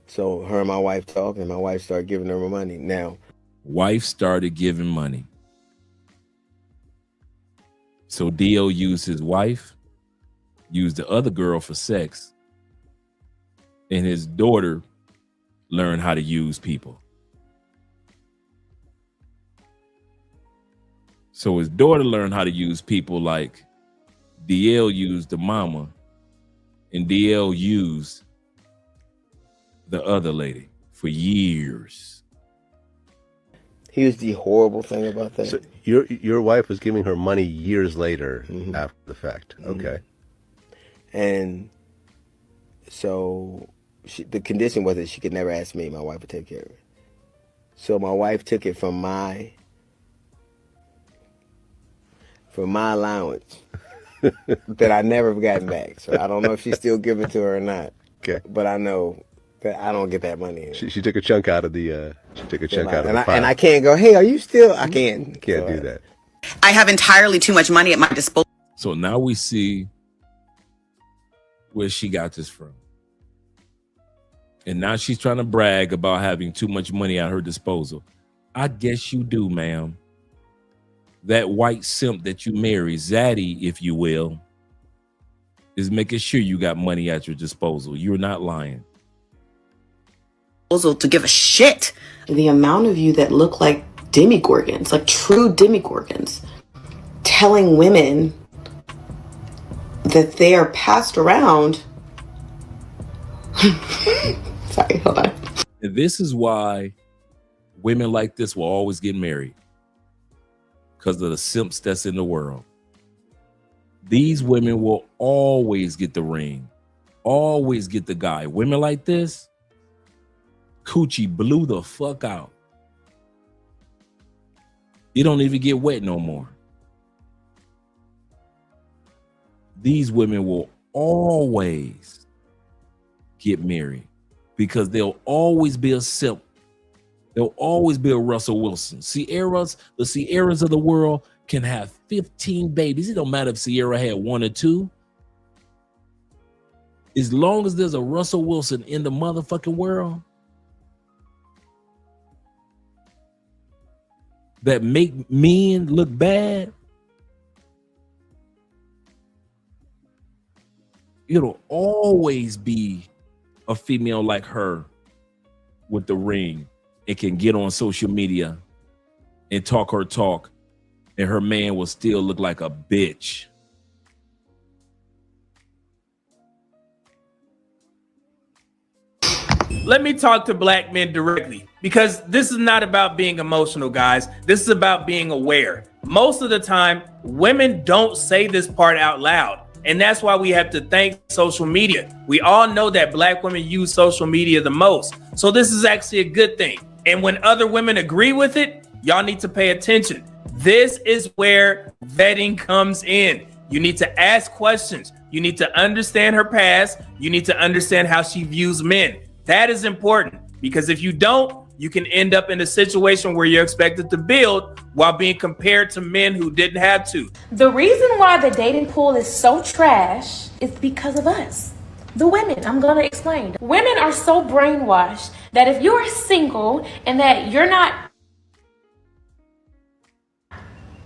S4: So her and my wife talked, and my wife started giving her money. Now,
S3: wife started giving money. So DL used his wife, used the other girl for sex, and his daughter learned how to use people. So his daughter learned how to use people like DL used the mama, and DL used the other lady for years.
S4: Here's the horrible thing about that.
S5: So your wife was giving her money years later after the fact. Okay.
S4: And so the condition was that she could never ask me. My wife would take care of it. So my wife took it from my allowance that I never gotten back. So I don't know if she's still giving it to her or not.
S5: Okay.
S4: But I know that I don't get that money.
S5: She took a chunk out of the file.
S4: And I can't go, hey, are you still? I can't.
S5: Can't do that.
S6: I have entirely too much money at my disposal.
S3: So now we see where she got this from. And now she's trying to brag about having too much money at her disposal. I guess you do, ma'am. That white simp that you marry, Zaddy, if you will, is making sure you got money at your disposal. You're not lying.
S6: To give a shit. The amount of you that look like demigorgons, like true demigorgons, telling women that they are passed around. Sorry, hold on.
S3: And this is why women like this will always get married, because of the simps that's in the world. These women will always get the ring, always get the guy. Women like this, coochie blew the fuck out. You don't even get wet no more. These women will always get married because they'll always be a simp. They'll always be a Russell Wilson. The Sierras of the world can have 15 babies. It don't matter if Sierra had 1 or 2. As long as there's a Russell Wilson in the motherfucking world that make men look bad, it'll always be a female like her with the ring. It can get on social media and talk her talk, and her man will still look like a bitch.
S23: Let me talk to black men directly, because this is not about being emotional, guys. This is about being aware. Most of the time, women don't say this part out loud. And that's why we have to thank social media. We all know that black women use social media the most. So this is actually a good thing. And when other women agree with it, y'all need to pay attention. This is where vetting comes in. You need to ask questions. You need to understand her past. You need to understand how she views men. That is important, because if you don't, you can end up in a situation where you're expected to build while being compared to men who didn't have to.
S11: The reason why the dating pool is so trash is because of us, the women. I'm gonna explain. Women are so brainwashed that if you're single and that you're not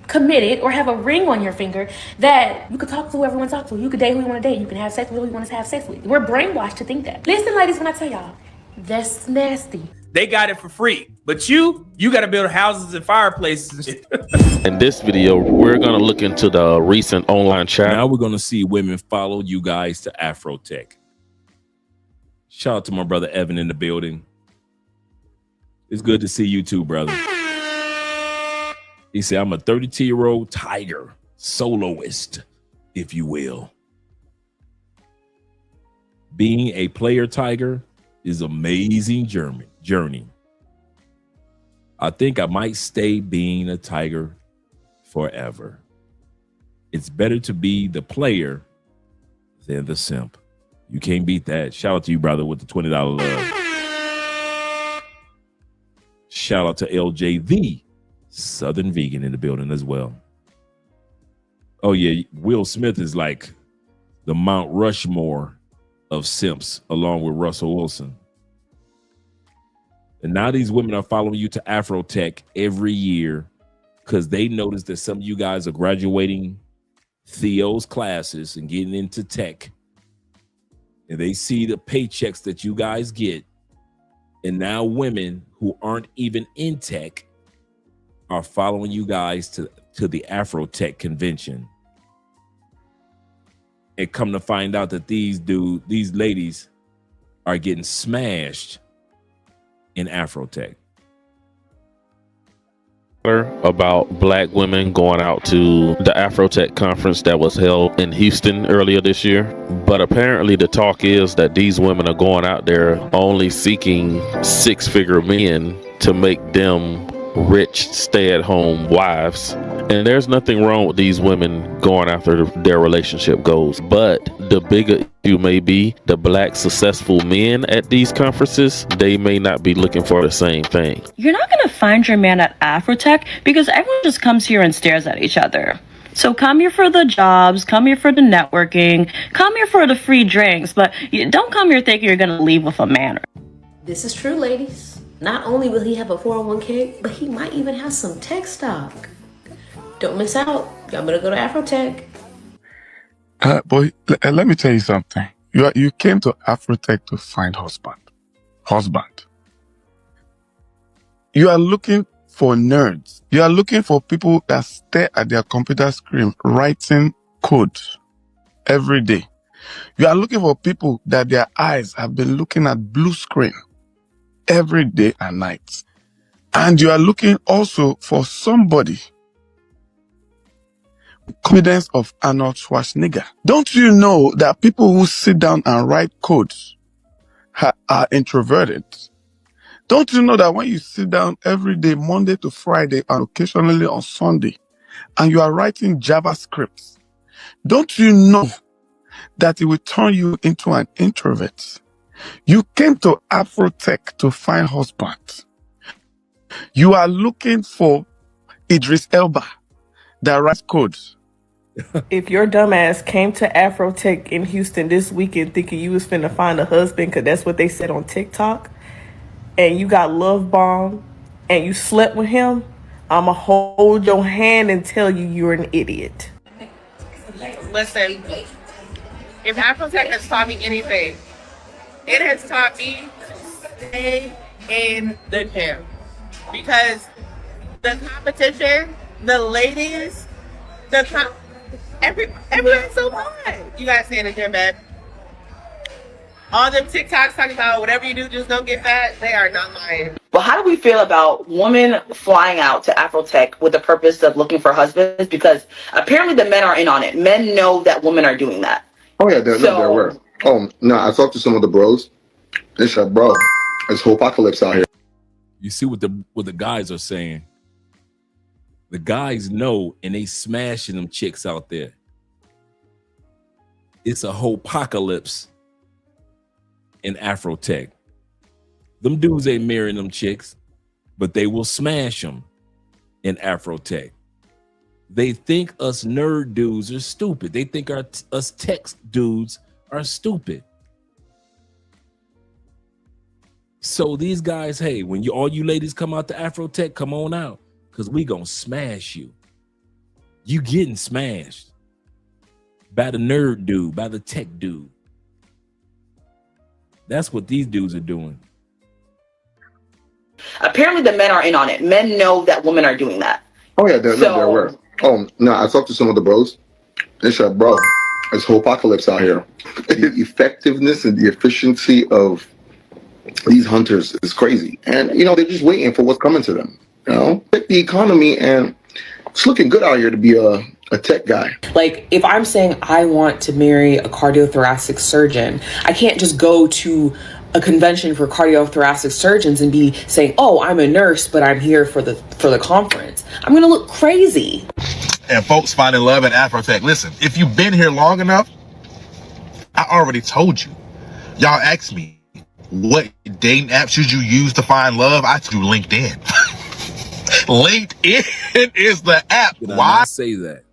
S11: committed or have a ring on your finger, that you could talk to whoever you want to talk to, you could date who you want to date, you can have sex with who you want to have sex with. We're brainwashed to think that. Listen, ladies, when I tell y'all, that's nasty.
S23: They got it for free, but you got to build houses and fireplaces and shit.
S7: In this video, we're going to look into the recent online chat.
S3: Now we're going to see women follow you guys to Afrotech. Shout out to my brother Evan in the building. It's good to see you too, brother. He said, I'm a 32-year-old tiger, soloist, if you will. Being a player tiger is amazing journey. I think I might stay being a tiger forever. It's better to be the player than the simp. You can't beat that. Shout out to you, brother, with the $20 love. Shout out to LJ, the Southern Vegan, in the building as well. Oh yeah, Will Smith is like the Mount Rushmore of simps, along with Russell Wilson. And now these women are following you to Afrotech every year because they notice that some of you guys are graduating Theo's classes and getting into tech. And they see the paychecks that you guys get. And now women who aren't even in tech are following you guys to the Afrotech convention. And come to find out that these ladies are getting smashed in Afrotech.
S7: About black women going out to the Afrotech conference that was held in Houston earlier this year. But apparently the talk is that these women are going out there only seeking six-figure men to make them rich stay-at-home wives. And there's nothing wrong with these women going after their relationship goals. But the bigger issue may be the black successful men at these conferences. They may not be looking for the same thing.
S10: You're not going to find your man at Afrotech because everyone just comes here and stares at each other. So come here for the jobs, come here for the networking, come here for the free drinks, but don't come here thinking you're going to leave with a man.
S11: This is true, ladies. Not only will he have a 401k, but he might even have some tech stock. Don't miss out. Y'all better go to Afrotech.
S12: Boy, let me tell you something. You came to Afrotech to find husband. You are looking for nerds. You are looking for people that stare at their computer screen writing code every day. You are looking for people that their eyes have been looking at blue screen every day and night. And you are looking also for somebody with confidence of Arnold Schwarzenegger. Don't you know that people who sit down and write codes are introverted? Don't you know that when you sit down every day, Monday to Friday, and occasionally on Sunday, and you are writing JavaScript, don't you know that it will turn you into an introvert? You came to Afrotech to find husband. You are looking for Idris Elba that writes codes.
S13: If your dumbass came to Afrotech in Houston this weekend thinking you was finna find a husband, because that's what they said on TikTok, and you got love bombed and you slept with him, I'ma hold your hand and tell you you're an idiot.
S14: Listen, if Afrotech has taught me anything, it has taught me to stay in the gym. Because the competition, the ladies, everyone's so fun. You guys stay in the gym, man. All them TikToks talking about whatever you do, just don't get fat, they are not lying.
S6: But how do we feel about women flying out to Afrotech with the purpose of looking for husbands? Because apparently the men are in on it. Men know that women are doing that.
S24: Oh yeah, they're aware. Oh no, I talked to some of the bros. They said, bro, it's whole apocalypse out here.
S3: You see what the guys are saying. The guys know, and they smashing them chicks out there. It's a whole apocalypse in Afrotech. Them dudes ain't marrying them chicks, but they will smash them in Afrotech. They think us nerd dudes are stupid. They think us tech dudes are stupid. So these guys, hey, when all you ladies come out to Afrotech, come on out, because we gonna smash you. You getting smashed by the nerd dude, by the tech dude. That's what these dudes are doing.
S6: Apparently the men are in on it. Men know that women are doing that.
S24: Oh yeah, they're aware. Oh no, I talked to some of the bros. They said, bro, it's whole apocalypse out here. The effectiveness and the efficiency of these hunters is crazy. And, they're just waiting for what's coming to them. Check the economy, and it's looking good out here to be a tech guy.
S11: Like, if I'm saying I want to marry a cardiothoracic surgeon, I can't just go to a convention for cardiothoracic surgeons and be saying, oh, I'm a nurse, but I'm here for the conference. I'm going to look crazy.
S25: And folks finding love in Afrotech. Listen, if you've been here long enough, I already told you. Y'all asked me, what dating app should you use to find love? I told you LinkedIn. LinkedIn is the app.
S3: Did I
S25: Why?
S3: not say that?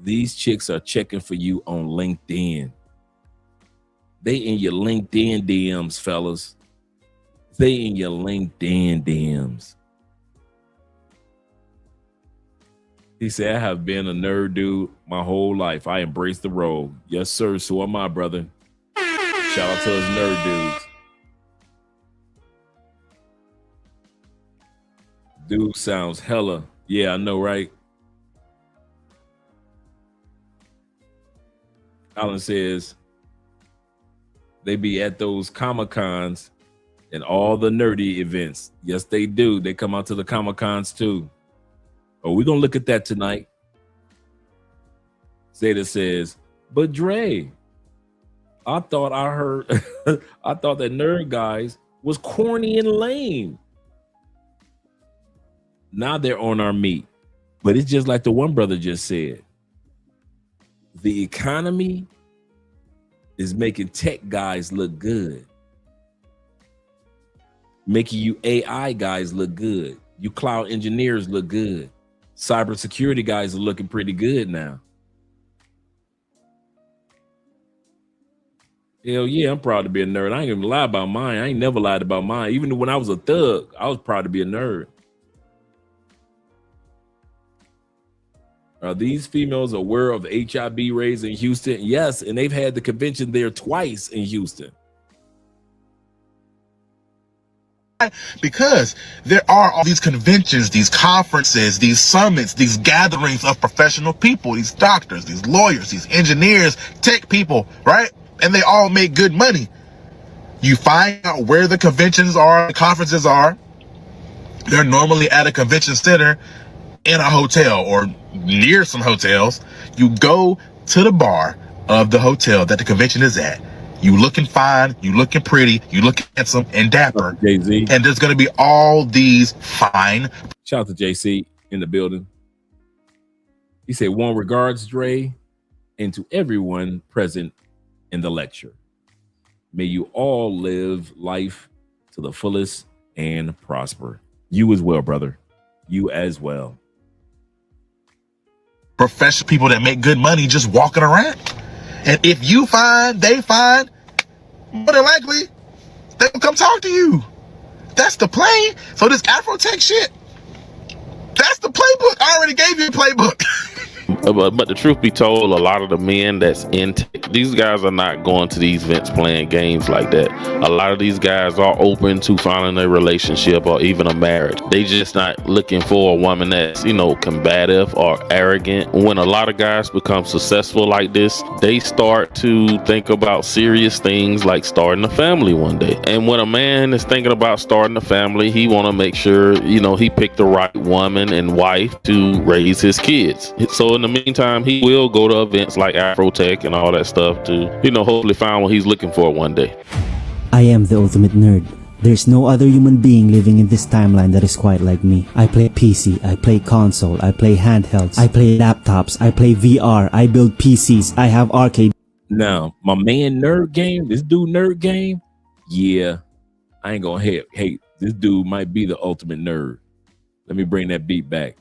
S3: These chicks are checking for you on LinkedIn. They in your LinkedIn DMs, fellas. They in your LinkedIn DMs. He said, I have been a nerd dude my whole life. I embrace the role. Yes, sir. So am I, brother. Shout out to us nerd dudes. Dude sounds hella. Yeah, I know, right? Alan says they be at those Comic-Cons and all the nerdy events. Yes, they do. They come out to the Comic-Cons too. Oh, we're going to look at that tonight. Zeta says, but Dre, I thought I heard, I thought that nerd guys was corny and lame. Now they're on our meat. But it's just like the one brother just said. The economy is making tech guys look good. Making you AI guys look good. You cloud engineers look good. Cybersecurity guys are looking pretty good now. Hell yeah, I'm proud to be a nerd. I ain't gonna lie about mine. I ain't never lied about mine. Even when I was a thug, I was proud to be a nerd. Are these females aware of HIB raids in Houston? Yes, and they've had the convention there twice in Houston.
S25: Because there are all these conventions, these conferences, these summits, these gatherings of professional people, these doctors, these lawyers, these engineers, tech people, right? And they all make good money. You find out where the conventions are, the conferences are. They're normally at a convention center in a hotel or near some hotels. You go to the bar of the hotel that the convention is at. You looking fine, you looking pretty, you looking handsome and dapper.
S3: Jay-Z.
S25: And there's going to be all these fine.
S3: Shout out to JC in the building. He said, "Warm regards, Dre, and to everyone present in the lecture. May you all live life to the fullest and prosper." You as well, brother. You as well.
S25: Professional people that make good money just walking around. And if you find, they find, more than likely, they'll come talk to you. That's the play. So this Afrotech shit, that's the playbook. I already gave you a playbook.
S7: But the truth be told, a lot of the men that's in tech, these guys are not going to these events playing games like that. A lot of these guys are open to finding a relationship or even a marriage. They just not looking for a woman that's, combative or arrogant. When a lot of guys become successful like this, they start to think about serious things like starting a family one day. And when a man is thinking about starting a family, he want to make sure, he picked the right woman and wife to raise his kids. So in the meantime, he will go to events like Afrotech and all that stuff to, hopefully find what he's looking for one day.
S9: I am the ultimate nerd. There's no other human being living in this timeline that is quite like me. I play PC, I play console, I play handhelds, I play laptops, I play VR, I build PCs, I have arcade.
S3: Now, my man Nerd Game, this dude Nerd Game, yeah, I ain't gonna hate. This dude might be the ultimate nerd. Let me bring that beat back.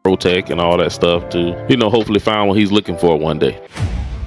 S7: Protect and all that stuff to, hopefully find what he's looking for one day.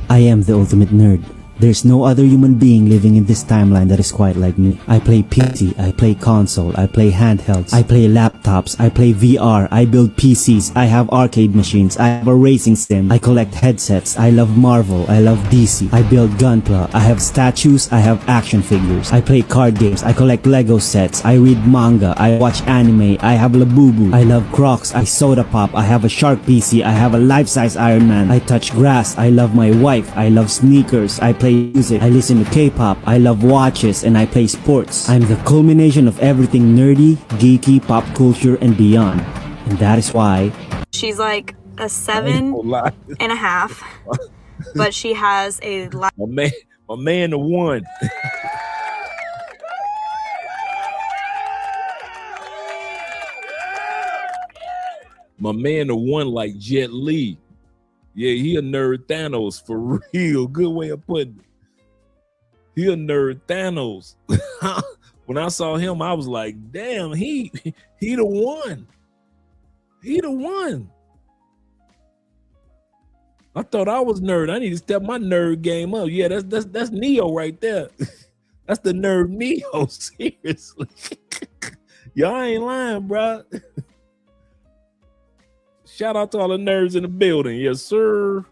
S9: I am the ultimate nerd. There's no other human being living in this timeline that is quite like me. I play PC, I play console, I play handhelds, I play laptops, I play VR, I build PCs, I have arcade machines, I have a racing sim, I collect headsets, I love Marvel, I love DC, I build Gunpla, I have statues, I have action figures, I play card games, I collect Lego sets, I read manga, I watch anime, I have Labubu, I love Crocs, I soda pop, I have a Shark PC, I have a life-size Iron Man, I touch grass, I love my wife, I love sneakers, I play music, I listen to K-pop, I love watches, and I play sports. I'm the culmination of everything nerdy, geeky, pop culture, and beyond. And that is why
S15: she's like a 7.5, but she has a lot.
S3: My man the one. My man the one like Jet Li. Yeah, he a nerd Thanos for real. Good way of putting it. He a nerd Thanos. When I saw him, I was like, damn, he the one. He the one. I thought I was nerd. I need to step my nerd game up. Yeah, that's Neo right there. That's the nerd Neo. Seriously. Y'all ain't lying, bro. Shout out to all the nerds in the building. Yes, sir.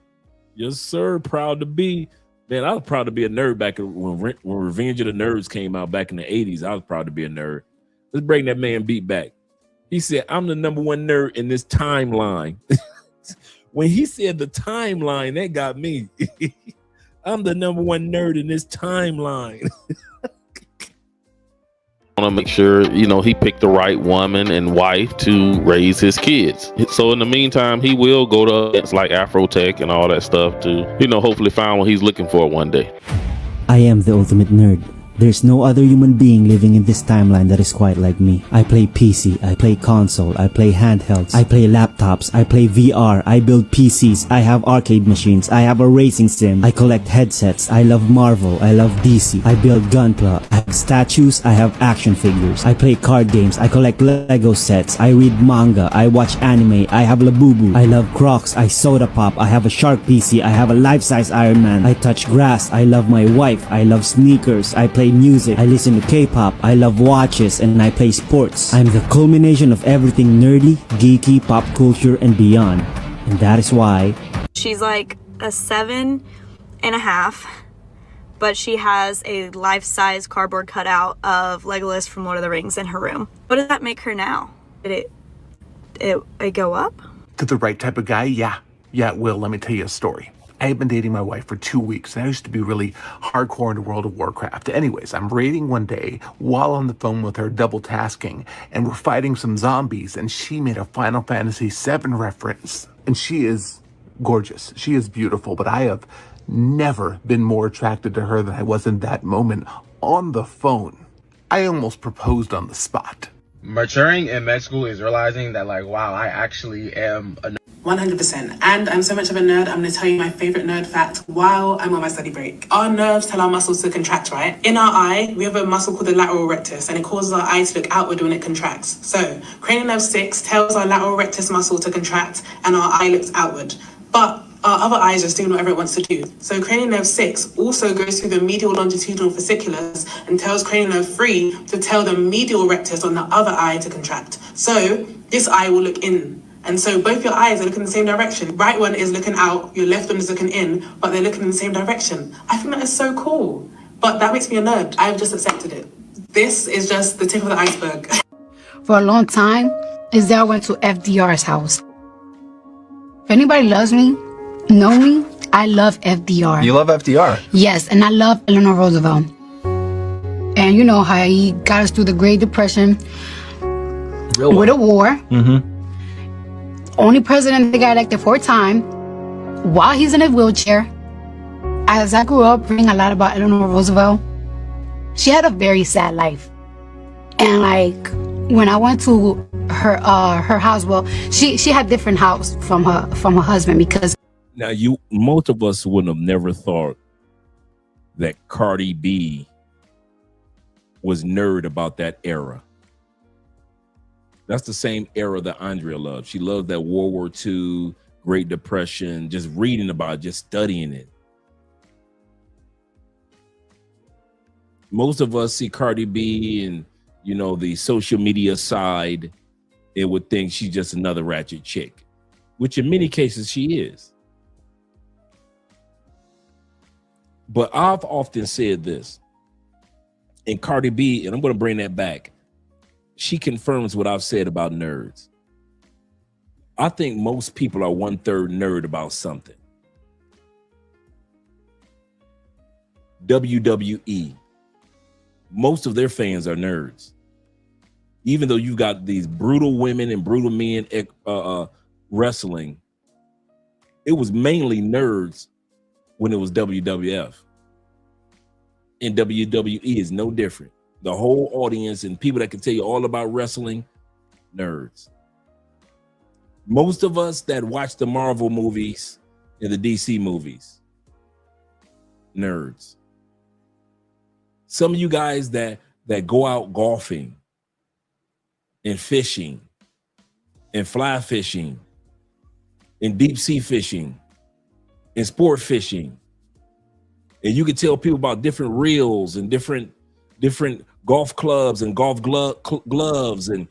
S3: Yes, sir. Proud to be. Man, I was proud to be a nerd back when Revenge of the Nerds came out back in the 80s. I was proud to be a nerd. Let's bring that man beat back. He said, I'm the number one nerd in this timeline. When he said the timeline, that got me. I'm the number one nerd in this timeline.
S7: Want to make sure, he picked the right woman and wife to raise his kids. So in the meantime, he will go to events like Afrotech and all that stuff to, hopefully find what he's looking for one day.
S9: I am the ultimate nerd. There's no other human being living in this timeline that is quite like me. I play PC, I play console, I play handhelds, I play laptops, I play VR, I build PCs, I have arcade machines, I have a racing sim, I collect headsets, I love Marvel, I love DC, I build Gunpla, I have statues, I have action figures, I play card games, I collect Lego sets, I read manga, I watch anime, I have Labubu, I love Crocs, I soda pop, I have a Shark PC, I have a life-size Iron Man, I touch grass, I love my wife, I love sneakers, I play play music, I listen to K-pop, I love watches, and I play sports. I'm the culmination of everything nerdy, geeky, pop culture, and beyond. And that is why
S15: She's like a 7.5, but she has a life-size cardboard cutout of Legolas from Lord of the Rings in her room. What does that make her now? Did it go up?
S16: To the right type of guy, yeah. Yeah, it will. Let me tell you a story. I had been dating my wife for 2 weeks, and I used to be really hardcore into World of Warcraft. Anyways, I'm raiding one day while on the phone with her, double tasking, and we're fighting some zombies, and she made a Final Fantasy VII reference. And she is gorgeous. She is beautiful, but I have never been more attracted to her than I was in that moment on the phone. I almost proposed on the spot.
S17: Maturing in med school is realizing that, like, wow, I actually am a
S11: 100%. And I'm so much of a nerd, I'm gonna tell you my favorite nerd fact while I'm on my study break. Our nerves tell our muscles to contract, right? In our eye, we have a muscle called the lateral rectus, and it causes our eye to look outward when it contracts. So, cranial nerve 6 tells our lateral rectus muscle to contract, and our eye looks outward. But our other eye is just doing whatever it wants to do. So cranial nerve 6 also goes through the medial longitudinal fasciculus and tells cranial nerve 3 to tell the medial rectus on the other eye to contract. So this eye will look in. And so both your eyes are looking in the same direction. Right one is looking out, your left one is looking in, but they're looking in the same direction. I think that is so cool. But that makes me a nerd. I've just accepted it. This is just the tip of the iceberg.
S18: For a long time, Izelle went to FDR's house. If anybody loves me, know me, I love FDR.
S19: You love FDR?
S18: Yes, and I love Eleanor Roosevelt. And you know how he got us through the Great Depression with a war.
S19: Mm-hmm.
S18: Only president that got elected 4 times while he's in a wheelchair. As I grew up reading a lot about Eleanor Roosevelt, she had a very sad life. And like when I went to her house, well, she had different house from her husband because
S3: now most of us wouldn't have never thought that Cardi B was nerd about that era. That's the same era that Andrea loved. She loved that World War II, Great Depression, just reading about it, just studying it. Most of us see Cardi B and, you know, the social media side and would think she's just another ratchet chick, which in many cases she is. But I've often said this, and Cardi B, and I'm going to bring that back, she confirms what I've said about nerds. I think most people are 1/3 nerd about something. WWE, most of their fans are nerds. Even though you've got these brutal women and brutal men wrestling, it was mainly nerds when it was WWF. And WWE is no different. The whole audience and people that can tell you all about wrestling, nerds. Most of us that watch the Marvel movies and the DC movies, nerds. Some of you guys that go out golfing and fishing and fly fishing and deep sea fishing and sport fishing, and you can tell people about different reels and different golf clubs and golf gloves and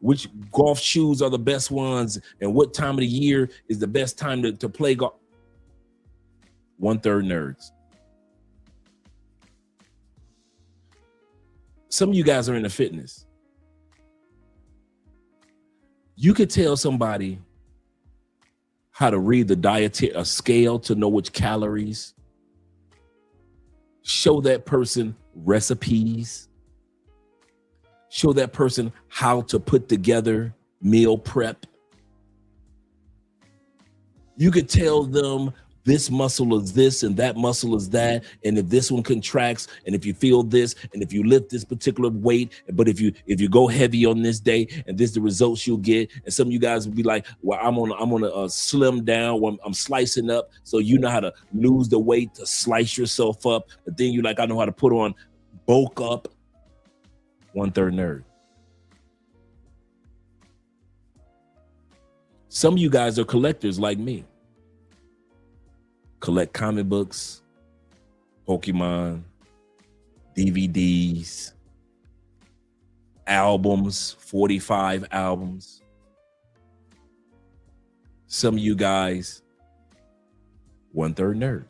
S3: which golf shoes are the best ones and what time of the year is the best time to play golf. 1/3 nerds. Some of you guys are into fitness. You could tell somebody how to read the dietary scale to know which calories. Show that person recipes. Show that person how to put together meal prep. You could tell them this muscle is this and that muscle is that, and if this one contracts, and if you feel this, and if you lift this particular weight, but if you go heavy on this day, and this is the results you'll get. And some of you guys will be like, well, I'm on a slim down, when I'm slicing up, so you know how to lose the weight to slice yourself up, but then you're like, I know how to put on bulk up. 1/3 nerd. Some of you guys are collectors like me. Collect comic books, Pokemon, DVDs, albums, 45 albums. Some of you guys, 1/3 nerd.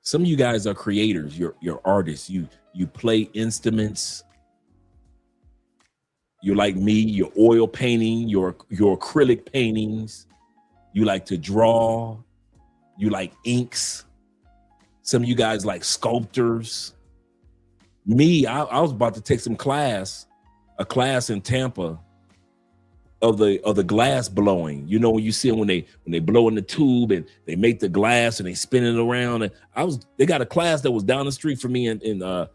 S3: Some of you guys are creators, you're artists, you play instruments. You're like me, you're oil painting, your acrylic paintings. You like to draw, you like inks. Some of you guys like sculptors. Me, I was about to take a class in Tampa of the glass blowing. You know, when you see them when they blow in the tube and they make the glass and they spin it around. And they got a class that was down the street from me in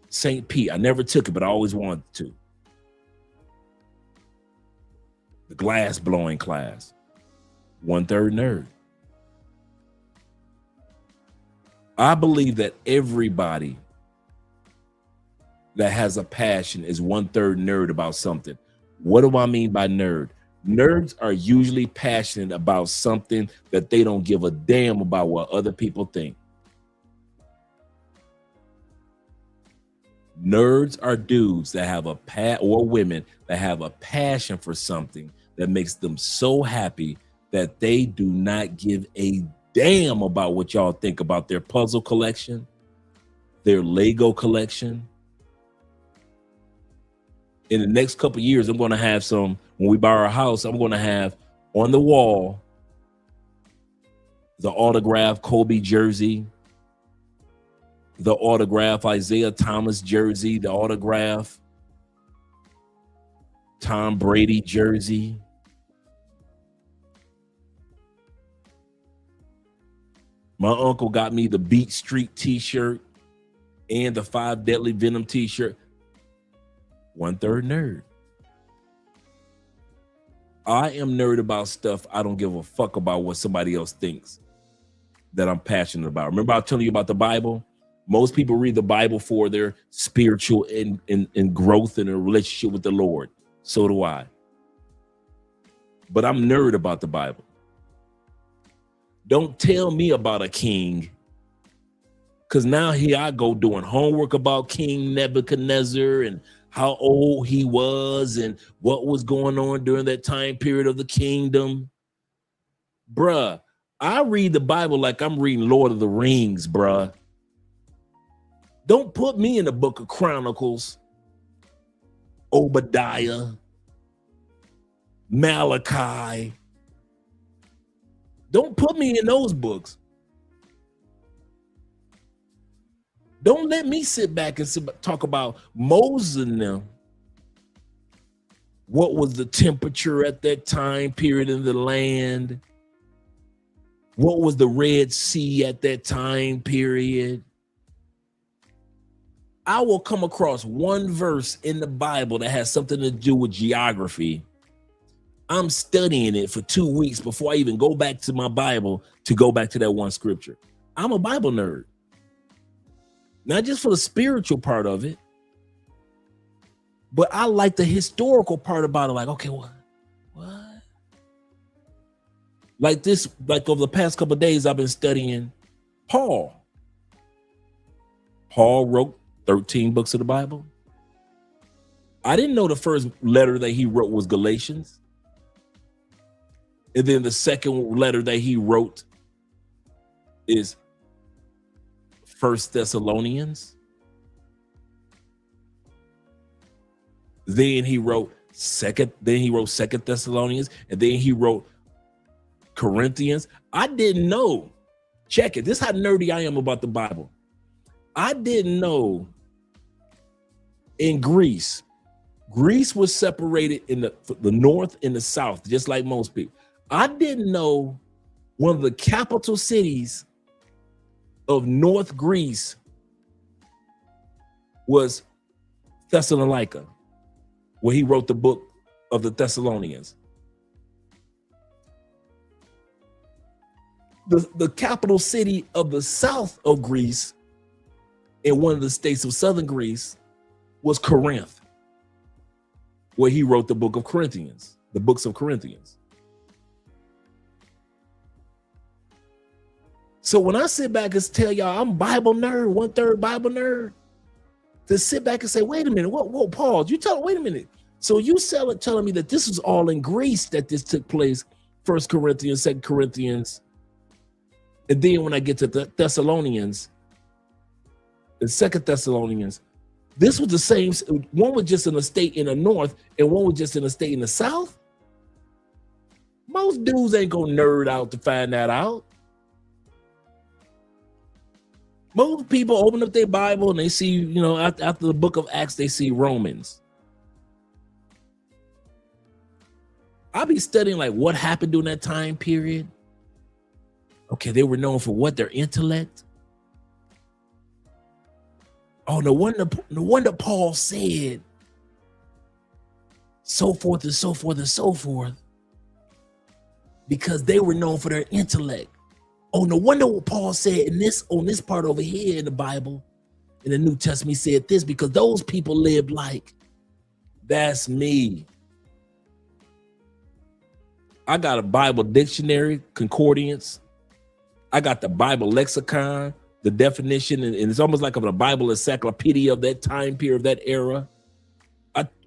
S3: St. Pete. I never took it, but I always wanted to. The glass blowing class. 1/3 nerd. I believe that everybody that has a passion is 1/3 nerd about something. What do I mean by nerd? Nerds are usually passionate about something that they don't give a damn about what other people think. Nerds are dudes that have or women that have a passion for something that makes them so happy that they do not give a damn about what y'all think about their puzzle collection, their Lego collection. In the next couple of years, I'm going to have when we buy our house, I'm going to have on the wall the autographed Kobe jersey, the autographed Isaiah Thomas jersey, the autographed Tom Brady jersey. My uncle got me the Beat Street t-shirt and the 5 Deadly Venom t-shirt. 1/3 nerd. I am nerd about stuff. I don't give a fuck about what somebody else thinks that I'm passionate about. Remember I was telling you about the Bible? Most people read the Bible for their spiritual and growth in a relationship with the Lord. So do I. But I'm nerd about the Bible. Don't tell me about a king, because now here I go doing homework about King Nebuchadnezzar and how old he was and what was going on during that time period of the kingdom. Bruh, I read the Bible like I'm reading Lord of the Rings, bruh. Don't put me in the book of Chronicles, Obadiah, Malachi. Don't put me in those books. Don't let me sit back and talk about Moses and them. What was the temperature at that time period in the land? What was the Red Sea at that time period? I will come across one verse in the Bible that has something to do with geography. I'm studying it for 2 weeks before I even go back to my Bible to go back to that one scripture. I'm a Bible nerd. Not just for the spiritual part of it, but I like the historical part about it. Like, okay, what? Like over the past couple of days, I've been studying Paul. Paul wrote 13 books of the Bible. I didn't know the first letter that he wrote was Galatians. And then the second letter that he wrote is 1 Thessalonians. Then he wrote Second Thessalonians, and then he wrote Corinthians. I didn't know. Check it. This is how nerdy I am about the Bible. I didn't know in Greece was separated in the north and the south, just like most people. I didn't know one of the capital cities of North Greece was Thessalonica, where he wrote the book of the Thessalonians. The capital city of the south of Greece in one of the states of southern Greece was Corinth, where he wrote the book of Corinthians, the books of Corinthians. So when I sit back and tell y'all I'm Bible nerd, 1/3 Bible nerd, to sit back and say, wait a minute, whoa, pause. Wait a minute. So you telling me that this was all in Greece that this took place, 1 Corinthians, 2 Corinthians. And then when I get to the Thessalonians, and 2 Thessalonians, this was the same. One was just in a state in the north, and one was just in a state in the south. Most dudes ain't gonna nerd out to find that out. Most people open up their Bible and they see, you know, after the book of Acts, they see Romans. I'll be studying like what happened during that time period. Okay, they were known for what? Their intellect. Oh, no wonder Paul said so forth and so forth and so forth, because they were known for their intellect. Oh, no wonder what Paul said on this part over here in the Bible, in the New Testament, he said this, because those people lived like. That's me. I got a Bible dictionary, concordance. I got the Bible lexicon, the definition, and it's almost like a Bible encyclopedia of that time period, of that era.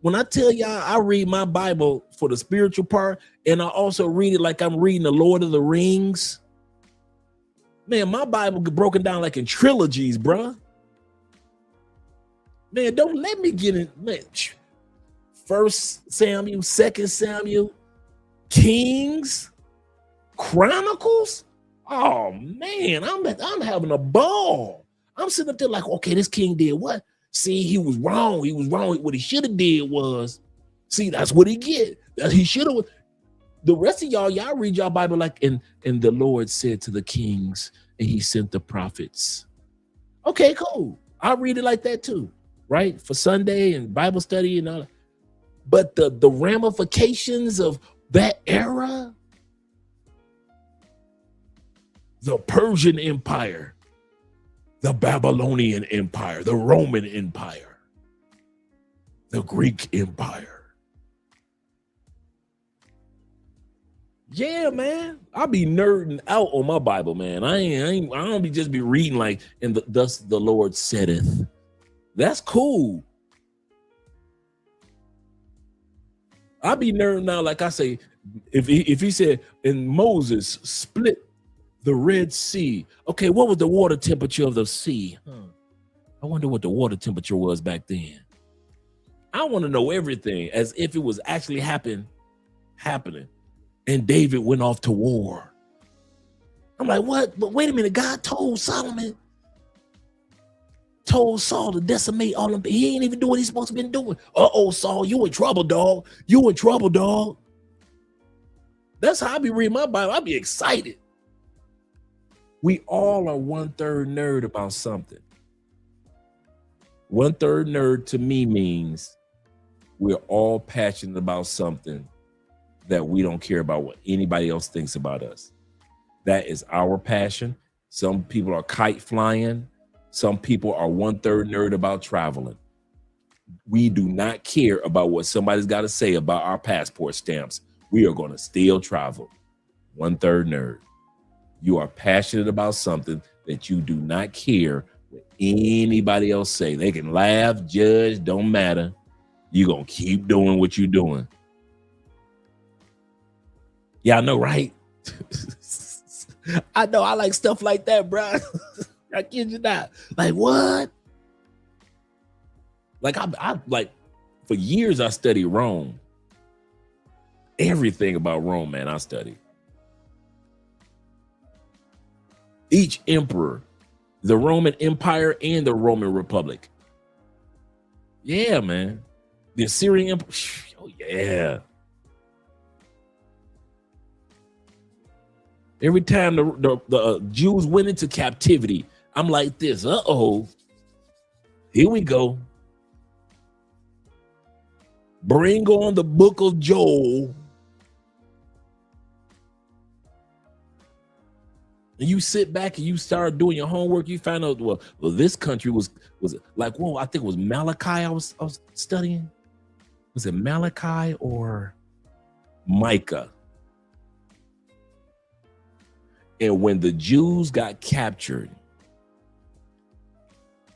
S3: When I tell y'all, I read my Bible for the spiritual part, and I also read it like I'm reading the Lord of the Rings. Man, my Bible broken down like in trilogies, bruh. Man, don't let me get in. Man, 1 Samuel, 2 Samuel, Kings, Chronicles. Oh man, I'm having a ball. I'm sitting up there like, okay, this king did what? See, he was wrong. He was wrong. What he should have did was, see, that's what he get. He should have. The rest of y'all read y'all Bible like, and the Lord said to the kings, and he sent the prophets. Okay, cool. I read it like that too, right? For Sunday and Bible study and all that. But the ramifications of that era, the Persian Empire, the Babylonian Empire, the Roman Empire, the Greek Empire. Yeah, man, I be nerding out on my Bible, man. I don't be just be reading like, and thus the Lord saideth. That's cool. I be nerding out like I say, if he said, and Moses split the Red Sea. Okay, what was the water temperature of the sea? I wonder what the water temperature was back then. I want to know everything as if it was actually happening. And David went off to war. I'm like, what? But wait a minute, God told Saul to decimate all of them. He ain't even doing what he's supposed to be doing. Uh-oh, Saul, you in trouble, dog. You in trouble, dog. That's how I be reading my Bible. I be excited. We all are 1/3 nerd about something. 1/3 nerd to me means we're all passionate about something that we don't care about what anybody else thinks about us. That is our passion. Some people are kite flying. Some people are 1/3 nerd about traveling. We do not care about what somebody's got to say about our passport stamps. We are going to still travel. 1/3 nerd. You are passionate about something that you do not care what anybody else say. They can laugh, judge, don't matter. You're going to keep doing what you're doing. Yeah, I know, right? I know, I like stuff like that, bro. I kid you not. Like, what? Like, I like, for years I studied Rome. Everything about Rome, man, I studied. Each emperor, the Roman Empire and the Roman Republic. Yeah, man. The Assyrian Empire. Oh, yeah. Every time the Jews went into captivity, I'm like this. Uh-oh. Here we go. Bring on the book of Joel. And you sit back and you start doing your homework. You find out, well, this country was like, whoa, I think it was Malachi I was studying. Was it Malachi or Micah? And when the Jews got captured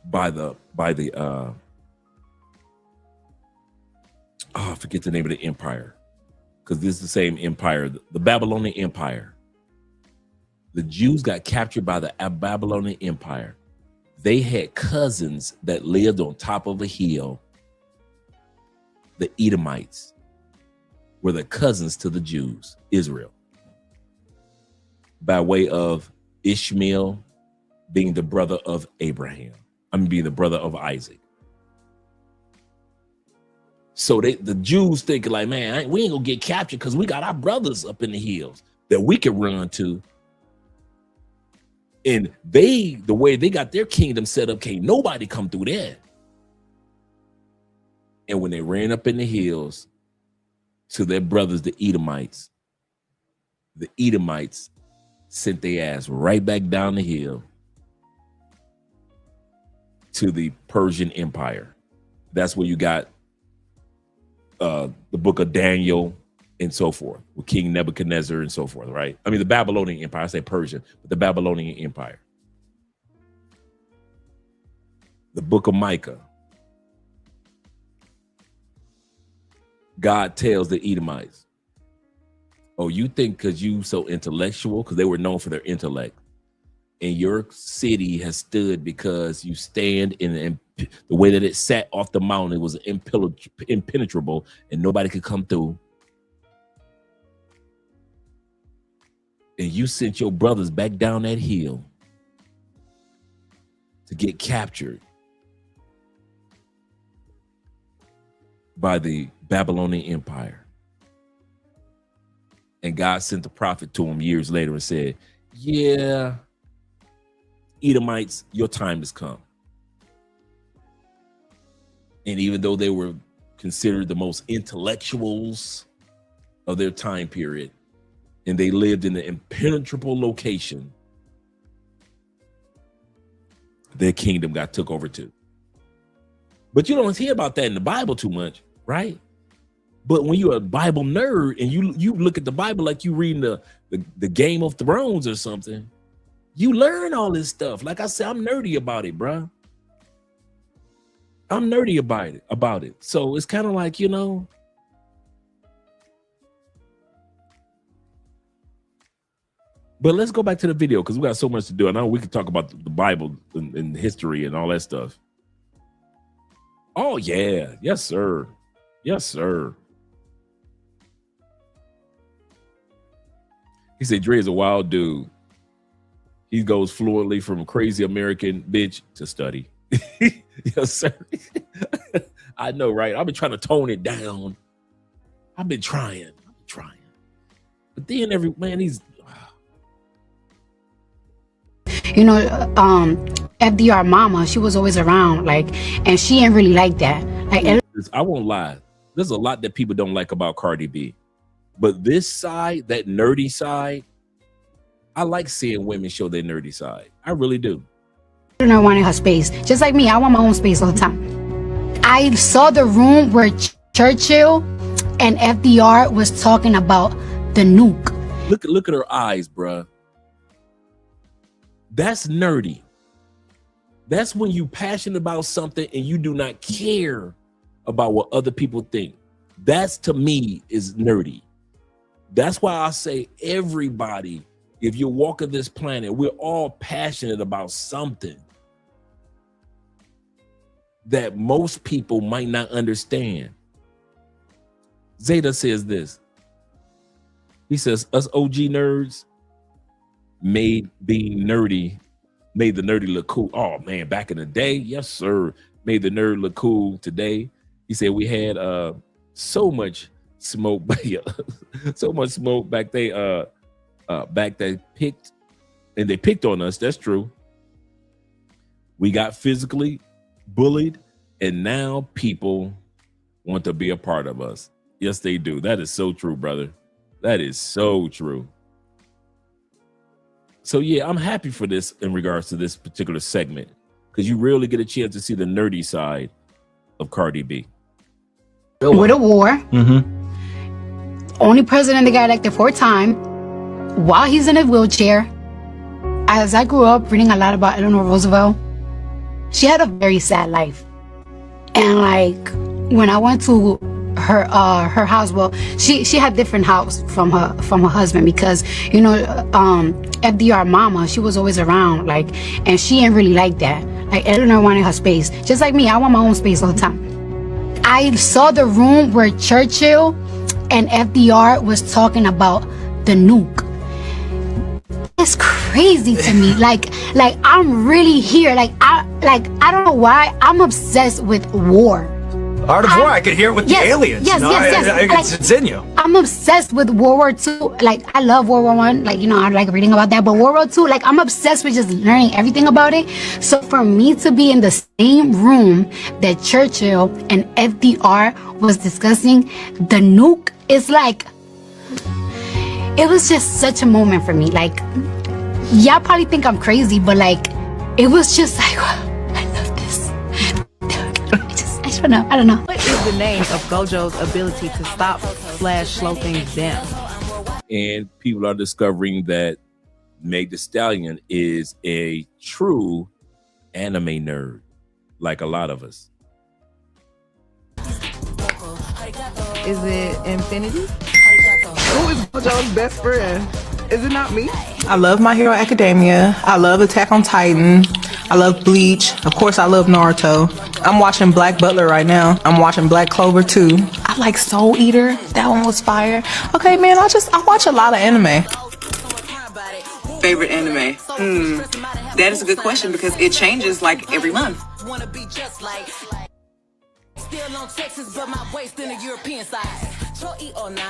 S3: by the I forget the name of the empire, because this is the same empire, the Babylonian Empire. The Jews got captured by the Babylonian Empire. They had cousins that lived on top of a hill. The Edomites were the cousins to the Jews, Israel, by way of Ishmael being the brother of Abraham. Being the brother of Isaac. So the Jews thinking like, man, we ain't gonna get captured because we got our brothers up in the hills that we can run to. And the way they got their kingdom set up, can't nobody come through there. And when they ran up in the hills to their brothers, the Edomites sent their ass right back down the hill to the Persian Empire. That's where you got the book of Daniel and so forth, with King Nebuchadnezzar and so forth, right? I mean, the Babylonian Empire, I say Persian, but the Babylonian Empire. The book of Micah. God tells the Edomites, oh, you think because you so intellectual, because they were known for their intellect, and your city has stood because you stand in the way that it sat off the mountain, it was impenetrable and nobody could come through. And you sent your brothers back down that hill to get captured by the Babylonian Empire. And God sent the prophet to him years later and said, yeah, Edomites, your time has come. And even though they were considered the most intellectuals of their time period, and they lived in an impenetrable location, their kingdom got took over too. But you don't hear about that in the Bible too much, right? But when you're a Bible nerd and you look at the Bible like you reading the Game of Thrones or something, you learn all this stuff. Like I said, I'm nerdy about it, bro. I'm nerdy about it. So it's kind of like, you know, but let's go back to the video because we got so much to do. I know we could talk about the Bible and history and all that stuff. Oh, yeah. Yes, sir. Yes, sir. He said Dre is a wild dude. He goes fluently from crazy American bitch to study. Yes, sir. I know, right? I've been trying to tone it down. I've been trying. But then he's...
S18: You know, FDR mama, she was always around, like, and she ain't really like that. Like,
S3: I won't lie. There's a lot that people don't like about Cardi B. But this side, that nerdy side, I like seeing women show their nerdy side. I really do.
S18: I wanted her space. Just like me, I want my own space all the time. I saw the room where Churchill and FDR was talking about the nuke.
S3: Look at her eyes, bruh. That's nerdy. That's when you passionate about something and you do not care about what other people think. That's, to me, is nerdy. That's why I say everybody, if you're walking this planet, we're all passionate about something that most people might not understand. Zeta says this. He says, us OG nerds made the nerdy look cool. Oh man, back in the day, yes sir, made the nerd look cool. Today, he said we had so much smoke, so much smoke back they picked on us. That's true. We got physically bullied, and now people want to be a part of us. Yes, they do. That is so true, brother. That is so true. So yeah, I'm happy for this in regards to this particular segment, because you really get a chance to see the nerdy side of Cardi B.
S18: With a war. Only president that got elected 4 times while he's in a wheelchair. as I grew up reading a lot about Eleanor Roosevelt, she had a very sad life. And like when I went to her house, well, she had different house from her husband, because you know FDR mama, she was always around, like, and she didn't really like that. Like Eleanor wanted her space, just like me. I want my own space all the time. I saw the room where Churchill and FDR was talking about the nuke. It's crazy to me. like I'm really here. I don't know why I'm obsessed with war.
S1: Art of War. I could hear it with the aliens.
S18: Yes,
S1: you know?
S18: yes.
S1: It's in you.
S18: I'm obsessed with World War II. Like I love World War One. Like, you know, I like reading about that. But World War II, like I'm obsessed with just learning everything about it. So for me to be in the same room that Churchill and FDR was discussing the nuke, is like, it was just such a moment for me. Like, y'all probably think I'm crazy, but like, it was just like, I love this. I don't know.
S19: What is the name of Gojo's ability to stop/slow things down?
S3: And people are discovering that Meg Thee Stallion is a true anime nerd, like a lot of us.
S19: Is it Infinity? Who is Gojo's best friend? Is it not me?
S11: I love My Hero Academia. I love Attack on Titan. I love Bleach. Of course, I love Naruto. I'm watching Black Butler right now. I'm watching Black Clover too. I like Soul Eater. That one was fire. Okay, man, I watch a lot of anime.
S6: Favorite anime? That is a good question because it changes like every month.
S20: Still on Texas, but my waist in the European side. Troy or nah.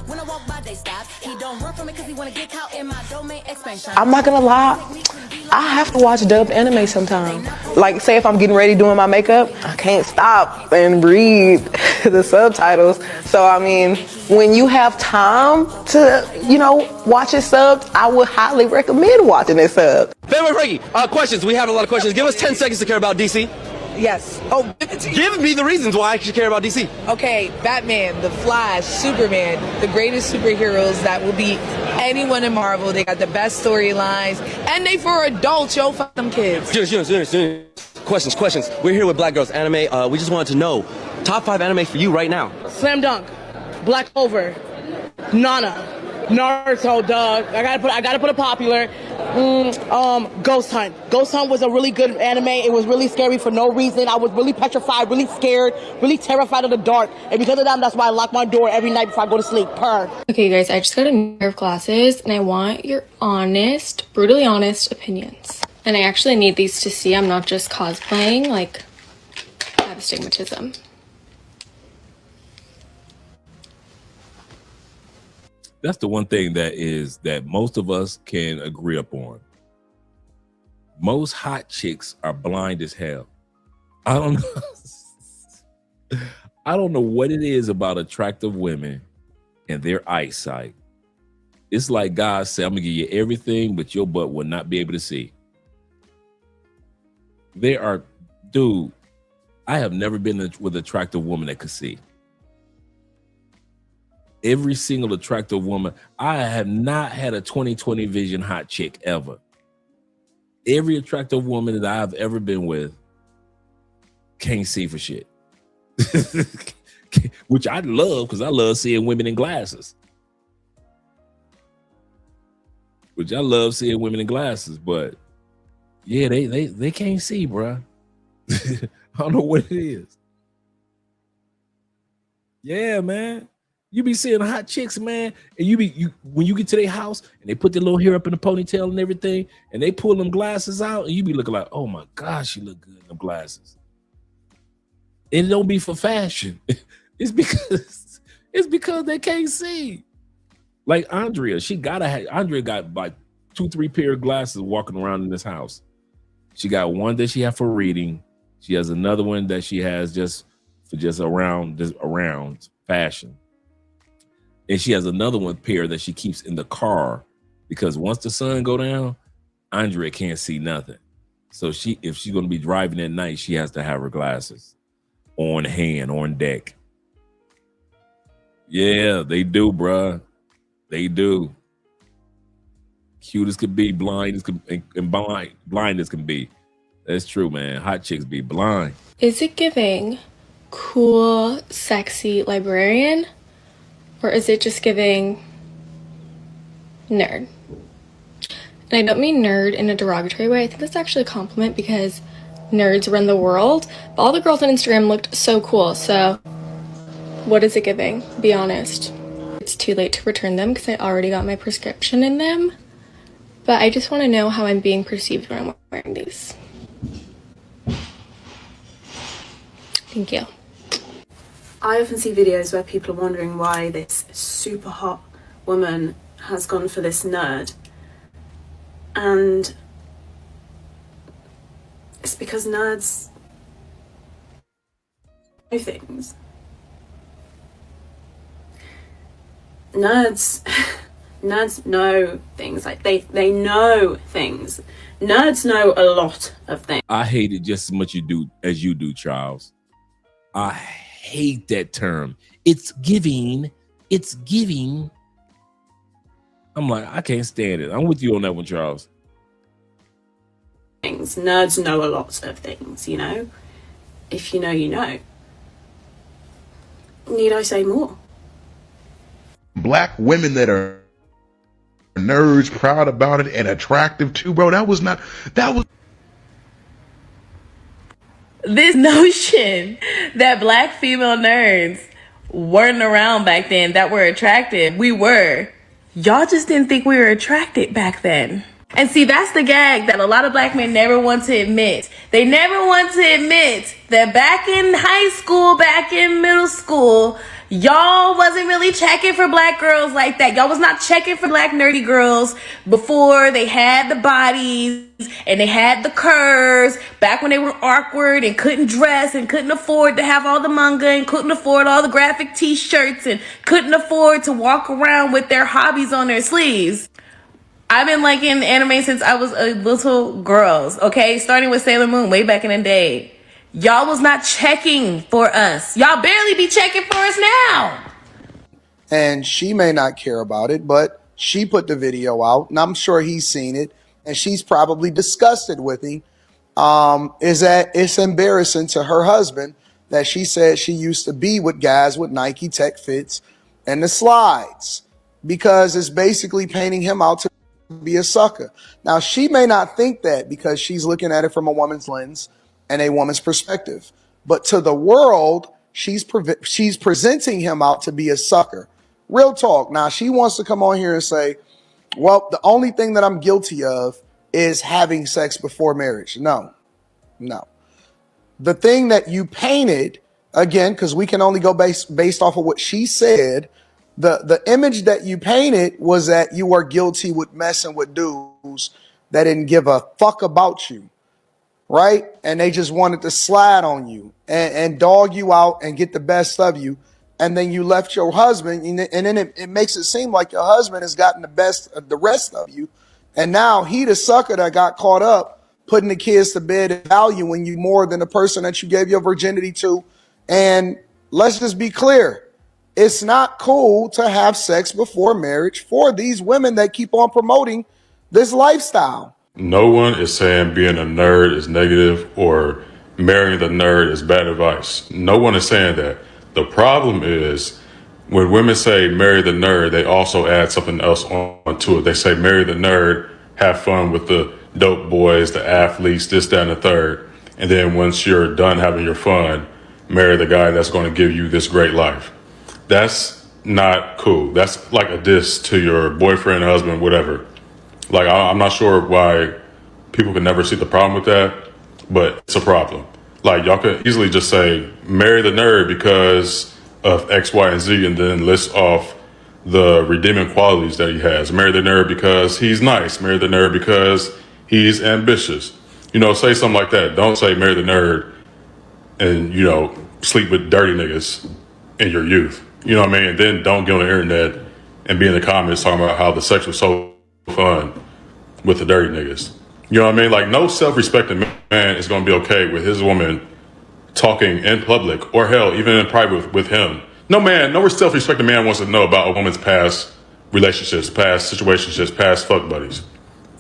S20: When I walk by, they stop. He don't run from me because he want to get caught in my domain expansion.
S11: I'm not gonna lie, I have to watch dubbed anime sometimes. Like, say if I'm getting ready doing my makeup, I can't stop and read the subtitles. So, I mean, when you have time to, you know, watch it subbed, I would highly recommend watching it subbed.
S21: Family Frankie, questions. We have a lot of questions. Give us 10 seconds to care about DC.
S22: Yes. Oh,
S21: give me the reasons why I should care about DC.
S22: Okay, Batman, The Flash, Superman, the greatest superheroes that will beat anyone in Marvel. They got the best storylines, and they for adults. Yo, fuck them kids.
S21: Students. Questions. We're here with Black Girls Anime. We just wanted to know top 5 anime for you right now.
S22: Slam Dunk, Black Clover, Nana, Naruto, dog. I gotta put a popular. Ghost Hunt. Ghost Hunt was a really good anime. It was really scary for no reason. I was really petrified, really scared, really terrified of the dark. And because of that, that's why I lock my door every night before I go to sleep.
S8: Okay, guys, I just got a new pair of glasses, and I want your honest, brutally honest opinions. And I actually need these to see I'm not just cosplaying. Like, I have astigmatism.
S3: That's the one thing that most of us can agree upon. Most hot chicks are blind as hell. I don't know what it is about attractive women and their eyesight. It's like God said, I'm gonna give you everything, but your butt will not be able to see. I have never been with an attractive woman that could see. Every single attractive woman, I have not had a 20/20 vision hot chick ever. Every attractive woman that I've ever been with can't see for shit. Which I love because I love seeing women in glasses. But yeah, they can't see, bruh. I don't know what it is. Yeah, man. You be seeing hot chicks, man, and when you get to their house and they put their little hair up in the ponytail and everything, and they pull them glasses out, and you be looking like, oh my gosh, you look good in them glasses. And it don't be for fashion. It's because they can't see. Like Andrea, Andrea got like 2-3 pair of glasses walking around in this house. She got one that she has for reading. She has another one that she has just around fashion. And she has another pair that she keeps in the car because once the sun go down, Andrea can't see nothing. So if she's going to be driving at night, she has to have her glasses on hand, on deck. Yeah, they do, bruh. They do. Cute as could be, blind as could, and blind as can be. That's true, man. Hot chicks be blind.
S2: Is it giving cool, sexy librarian? Or is it just giving nerd? And I don't mean nerd in a derogatory way. I think that's actually a compliment because nerds run the world. But all the girls on Instagram looked so cool. So what is it giving? Be honest. It's too late to return them because I already got my prescription in them. But I just want to know how I'm being perceived when I'm wearing these. Thank you.
S4: I often see videos where people are wondering why this super hot woman has gone for this nerd. And it's because nerds do things. Nerds know things. Like they know things. Nerds know a lot of things.
S3: I hate it just as much as you do, Charles. I hate that term. It's giving. I'm like, I can't stand it. I'm with you on that one, Charles.
S4: Things. Nerds know a lot of things, you know? If you know, you know. Need I say more?
S5: Black women that are nerds, proud about it, and attractive too, bro. That was
S13: This notion that black female nerds weren't around back then that were attractive. We were. Y'all just didn't think we were attracted back then. And see, that's the gag that a lot of black men never want to admit. They never want to admit that back in high school, back in middle school, y'all wasn't really checking for black girls like that. Y'all was not checking for black nerdy girls before they had the bodies and they had the curves, back when they were awkward and couldn't dress and couldn't afford to have all the manga and couldn't afford all the graphic t-shirts and couldn't afford to walk around with their hobbies on their sleeves. I've been liking anime since I was a little girl, okay? Starting with Sailor Moon way back in the day. Y'all was not checking for us. Y'all barely be checking for us now.
S10: And she may not care about it, but she put the video out, and I'm sure he's seen it, and she's probably disgusted with him. Is that it's embarrassing to her husband that she said she used to be with guys with Nike Tech Fits and the slides, because it's basically painting him out to be a sucker. Now, she may not think that because she's looking at it from a woman's lens and a woman's perspective, but to the world, she's presenting him out to be a sucker. Real talk. Now, she wants to come on here and say, well, the only thing that I'm guilty of is having sex before marriage. No. The thing that you painted, again, because we can only go based off of what she said, the image that you painted was that you were guilty with messing with dudes that didn't give a fuck about you, right? And they just wanted to slide on you and dog you out and get the best of you. And then you left your husband, and then it makes it seem like your husband has gotten the best of the rest of you. And now he the sucker that got caught up putting the kids to bed and valuing you more than the person that you gave your virginity to. And let's just be clear. It's not cool to have sex before marriage for these women that keep on promoting this lifestyle.
S23: No one is saying being a nerd is negative or marrying the nerd is bad advice. No one is saying that. The problem is when women say marry the nerd, they also add something else onto it. They say marry the nerd, have fun with the dope boys, the athletes, this, that, and the third. And then once you're done having your fun, marry the guy that's going to give you this great life. That's not cool. That's like a diss to your boyfriend, husband, whatever. Like, I'm not sure why people can never see the problem with that, but it's a problem. Like, y'all could easily just say, marry the nerd because of X, Y, and Z, and then list off the redeeming qualities that he has. Marry the nerd because he's nice. Marry the nerd because he's ambitious. You know, say something like that. Don't say marry the nerd and, you know, sleep with dirty niggas in your youth. You know what I mean? And then don't get on the internet and be in the comments talking about how the sex was so fun with the dirty niggas. You know what I mean? Like, no self-respecting man is going to be okay with his woman talking in public, or hell, even in private with him. No self-respecting man wants to know about a woman's past relationships, past situationships, past fuck buddies.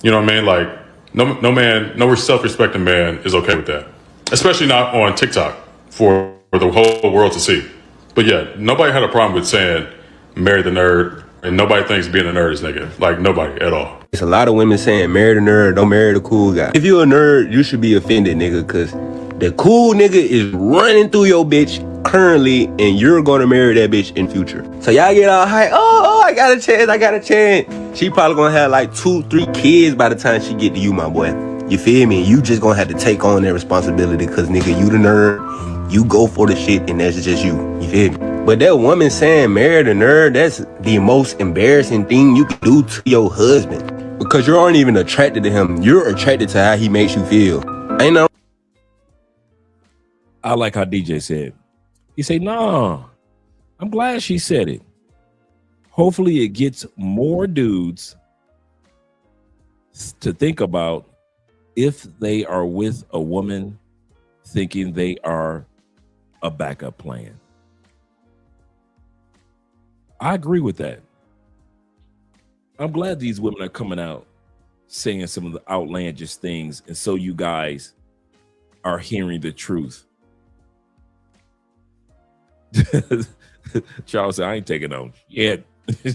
S23: You know what I mean? Like, no man, no self-respecting man is okay with that. Especially not on TikTok for the whole world to see. But yeah, nobody had a problem with saying marry the nerd, and nobody thinks being a nerd is negative. Like, nobody at all.
S7: It's a lot of women saying marry the nerd, don't marry the cool guy. If you're a nerd, you should be offended, nigga, because the cool nigga is running through your bitch currently, and you're gonna marry that bitch in future. So y'all get all hype, oh, I got a chance. She probably gonna have like 2-3 kids by the time she get to you, my boy. You feel me? You just gonna have to take on that responsibility, because nigga, you the nerd, you go for the shit, and that's just you. You feel me? But that woman saying marry the nerd, that's the most embarrassing thing you can do to your husband. Because you aren't even attracted to him. You're attracted to how he makes you feel. Ain't no.
S3: I like how DJ said. He said, nah, I'm glad she said it. Hopefully it gets more dudes to think about if they are with a woman thinking they are a backup plan. I agree with that. I'm glad these women are coming out saying some of the outlandish things, and so you guys are hearing the truth. Charles said, I ain't taking no shit. I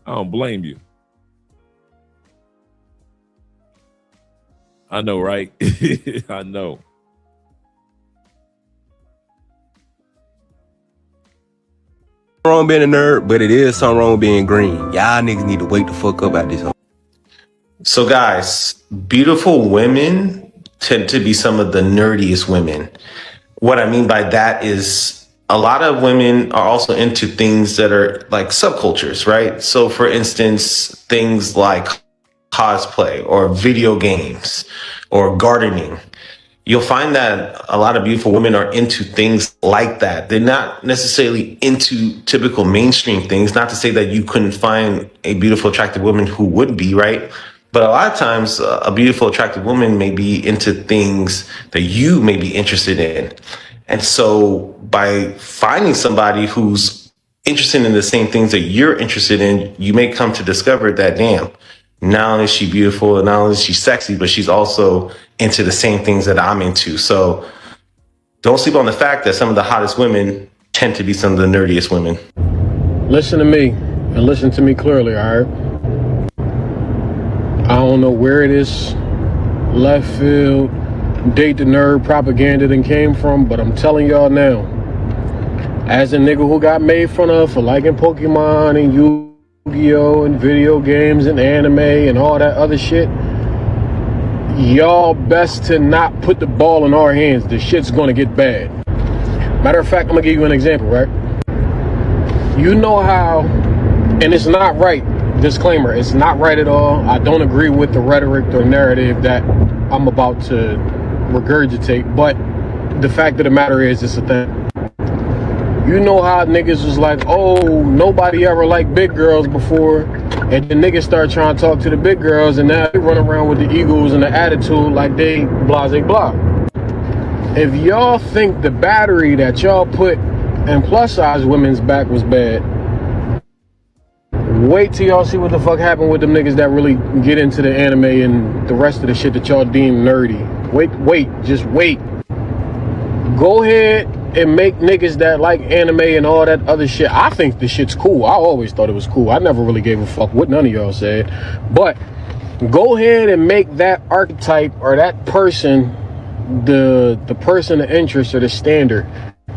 S3: don't blame you. I know, right? I know.
S7: Wrong being a nerd, but it is something wrong with being green. Y'all niggas need to wake the fuck up out this home.
S12: So guys, beautiful women tend to be some of the nerdiest women. What I mean by that is a lot of women are also into things that are like subcultures, right? So for instance, things like cosplay or video games or gardening. You'll find that a lot of beautiful women are into things like that. They're not necessarily into typical mainstream things. Not to say that you couldn't find a beautiful, attractive woman who would be, right? But a lot of times a beautiful, attractive woman may be into things that you may be interested in. And so by finding somebody who's interested in the same things that you're interested in, you may come to discover that, damn, not only is she beautiful and not only is she sexy, but she's also into the same things that I'm into. So don't sleep on the fact that some of the hottest women tend to be some of the nerdiest women.
S14: Listen to me and listen to me clearly, all right? I don't know where it is, left field, date the nerd propaganda that came from, but I'm telling y'all now, as a nigga who got made fun of for liking Pokemon and Yu-Gi-Oh and video games and anime and all that other shit, y'all best to not put the ball in our hands. The shit's gonna get bad. Matter of fact, I'm gonna give you an example, right? You know how, and it's not right, disclaimer, it's not right at all. I don't agree with the rhetoric or narrative that I'm about to regurgitate, but the fact of the matter is, it's a thing. You know how niggas was like, oh, nobody ever liked big girls before, and the niggas start trying to talk to the big girls, and now they run around with the egos and the attitude like they blase blah. If y'all think the battery that y'all put in plus size women's back was bad, wait till y'all see what the fuck happened with them niggas that really get into the anime and the rest of the shit that y'all deem nerdy. Wait, just wait. Go ahead and make niggas that like anime and all that other shit. I think the shit's cool. I always thought it was cool. I never really gave a fuck what none of y'all said. But go ahead and make that archetype or that person the person of interest or the standard.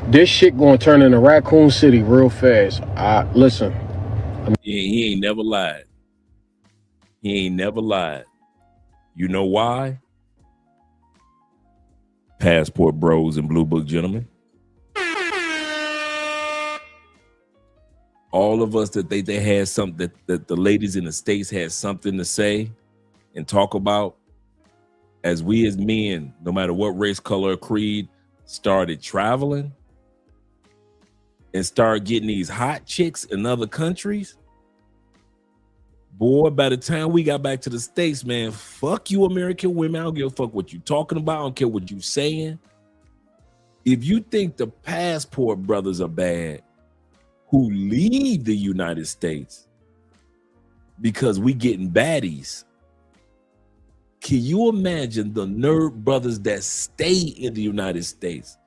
S14: This shit gonna turn into Raccoon City real fast. Listen.
S3: He ain't never lied. He ain't never lied. You know why? Passport bros and blue book gentlemen. All of us that they had something that the ladies in the States had something to say and talk about, as we as men, no matter what race, color, or creed, started traveling and started getting these hot chicks in other countries. Boy, by the time we got back to the States, man, fuck you American women. I don't give a fuck what you talking about. I don't care what you saying. If you think the passport brothers are bad who leave the United States because we getting baddies, Can you imagine the nerd brothers that stay in the United States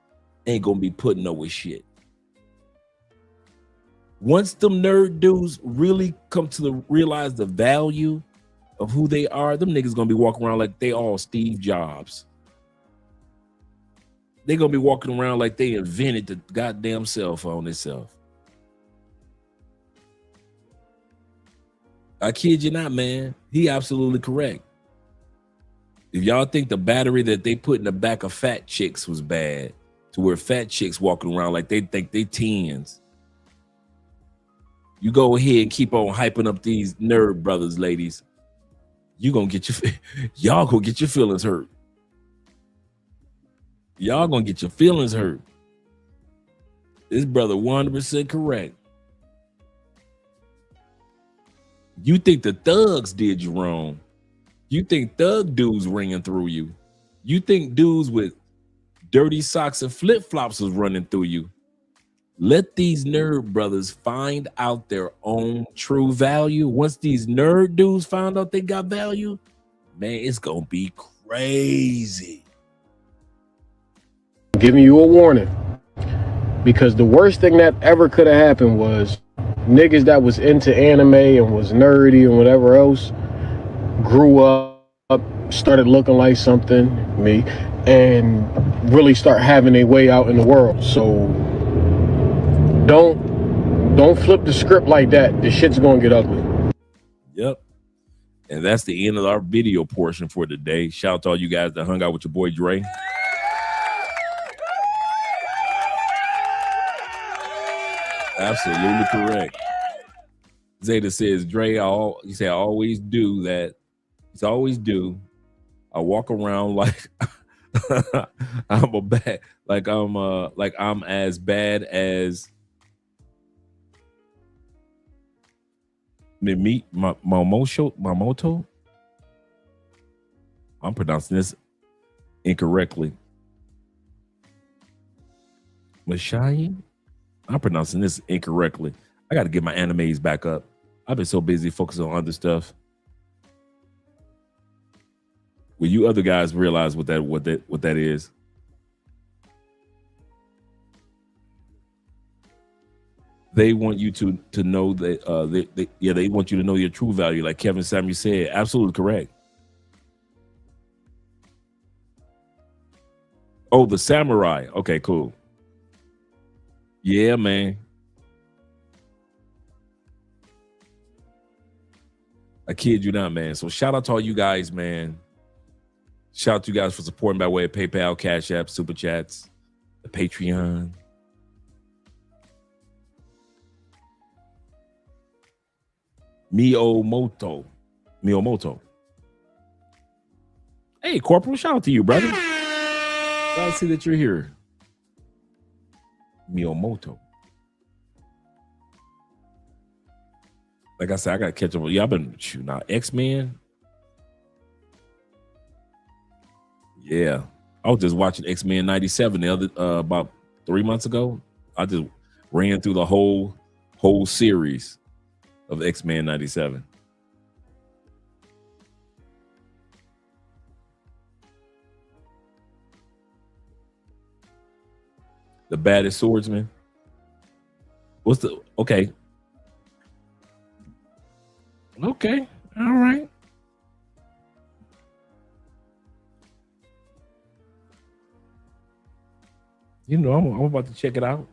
S3: ain't gonna be putting up with shit? Once them nerd dudes really come to realize the value of who they are, them niggas gonna be walking around like they all Steve Jobs. They gonna be walking around like they invented the goddamn cell phone itself. I kid you not, man. He absolutely correct. If y'all think the battery that they put in the back of fat chicks was bad, to where fat chicks walking around like they think they tens, you go ahead and keep on hyping up these nerd brothers, ladies. You gonna get y'all gonna get your feelings hurt. Y'all gonna get your feelings hurt. This brother 100% correct. You think the thugs did you wrong. You think thug dudes ringing through you. You think dudes with dirty socks and flip-flops was running through you. Let these nerd brothers find out their own true value. Once these nerd dudes found out they got value, man, it's gonna be crazy.
S14: Giving you a warning, because the worst thing that ever could have happened was niggas that was into anime and was nerdy and whatever else grew up, started looking like something, me, and really start having their way out in the world. So don't flip the script like that. The shit's gonna get ugly.
S3: Yep. And that's the end of our video portion for today. Shout out to all you guys that hung out with your boy Dre. Absolutely correct. Zeta says, Dre, he said, I always do that. He's always do. I walk around like I'm as bad as Mamoto. I'm pronouncing this incorrectly. Mashai? I'm pronouncing this incorrectly. I got to get my animes back up. I've been so busy focusing on other stuff. Will you other guys realize what that is? They want you to know that they want you to know your true value, like Kevin Samuel said. Absolutely correct. Oh, the samurai. Okay, cool. Yeah, man. I kid you not, man. So shout out to all you guys, man. Shout out to you guys for supporting by way of PayPal, Cash App, Super Chats, the Patreon. Miyamoto. Hey, Corporal, shout out to you, brother. Glad to see that you're here. Miyamoto. Like I said, I gotta catch up. Yeah, I've been shooting out X-Men. Yeah, I was just watching X-Men 97 the other about 3 months ago. I just ran through the whole series of X-Men 97. The baddest swordsman. What's the okay? Okay, all right. You know, I'm about to check it out.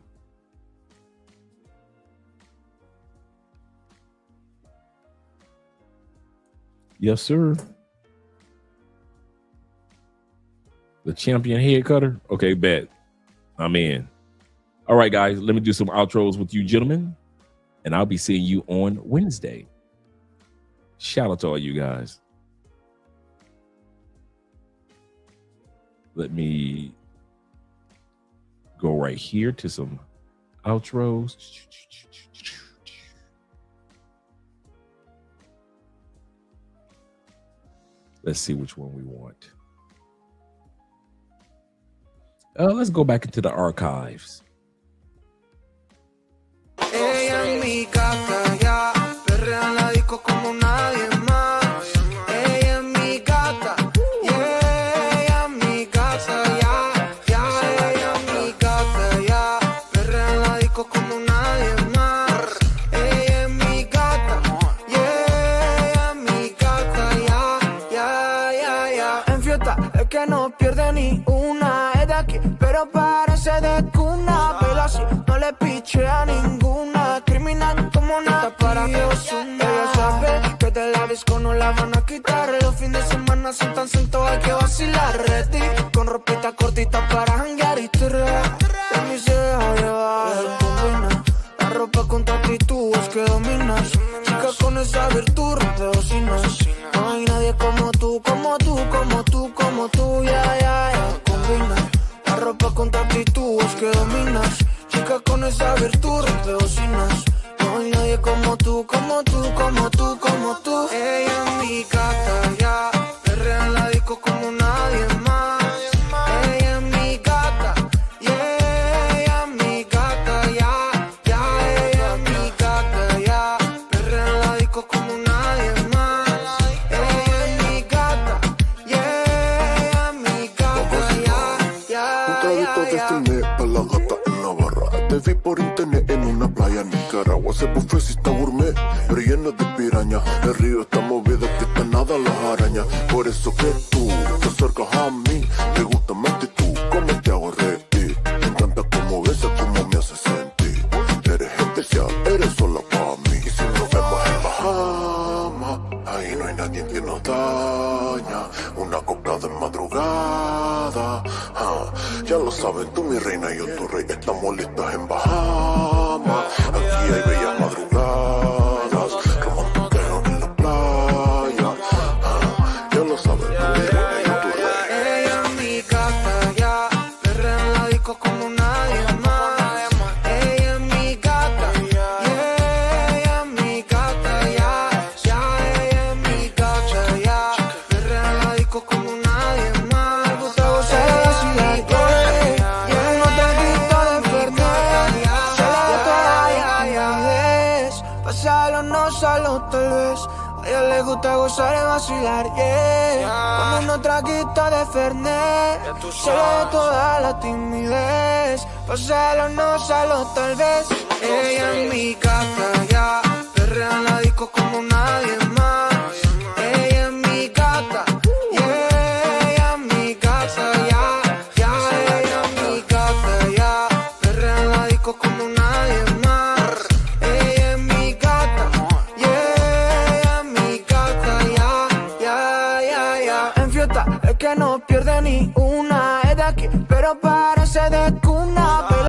S3: Yes, sir. The champion head cutter. Okay, bet. I'm in. All right, guys, let me do some outros with you gentlemen, and I'll be seeing you on Wednesday. Shout out to all you guys. Let me go right here to some outros. Let's see which one we want. Let's go back into the archives.
S9: Ella en mi casa ya, perrea en la disco como nadie más. Ella en mi gata, que no pierde ni una. Es de aquí, pero parece de cuna. Pero así no le piche a ninguna. Criminal como una para Ozuna. Ella sabe que de la disco no la van a quitar. Los fines de semana son tan sentos, hay que vacilar. Ready, con ropita cortita para janguear y tirar. De mí se deja llevar, combina la ropa con tu actitud, es que dominas. Chica con esa virtud, rompe bocinas. No hay nadie como tú, como tú, como tú, como tú, ya, combina la ropa con tu actitud, es que dominas. Chica con esa virtud, rompe bocinas. No hay nadie como tú, como tú, como tú, como tú. Ella es mi gata, ya, perrea en la disco como nadie más. Ella es mi gata, yeah, ella es mi gata, ya, ella es mi gata, ya, perrea en la disco como nadie más. Ella es mi gata, yeah, ella es mi gata, ya.
S15: Un traguito de este para la gata en Navarra. Te vi por internet en una playa en Nicaragua. Ese buffet sí está gourmet, pero lleno de piraña. El río está movido, que está nada las arañas. Por eso que tú te acercas a mí. Te gusta más que tú, como te hago reír. Me encanta cómo besas, cómo me haces sentir. Eres especial, eres sola para mí. Y si nos vemos en Bahamas, ahí no hay nadie que nos daña. Una copla de madrugada, ya lo saben, tú mi reina y yo tu rey. Estamos listas en Bahamas. Aquí hay bellas madrugadas, romantiqueo en la playa. Ya lo saben, tú mi reina y yo tu rey.
S9: Ella es mi gata, ya, perrea en la disco como nadie más. Ella es mi gata, yeah, ella es mi gata, ya, ella es mi gata, ya, perrea en la disco como nadie más. Me gusta gozar así la yeah, no te quito de perder. Se la de toda ya ves, pasarlo no solo tal vez. A ella le gusta gozar y vacilar, yeah. Con unos traguitos de Fernet, se le ve toda la timidez. Pasarlo no solo tal vez. Ella es mi gata, ya, perrea en la disco como nadie más. Ella es mi gata, yeah, ella es mi gata, ya, ella es mi gata, ya, perrea en la disco como nadie más. Ella es mi gata, yeah, mi gata, ya. En fiesta es que no pierde ni una. Es de aquí, pero parece de cuna.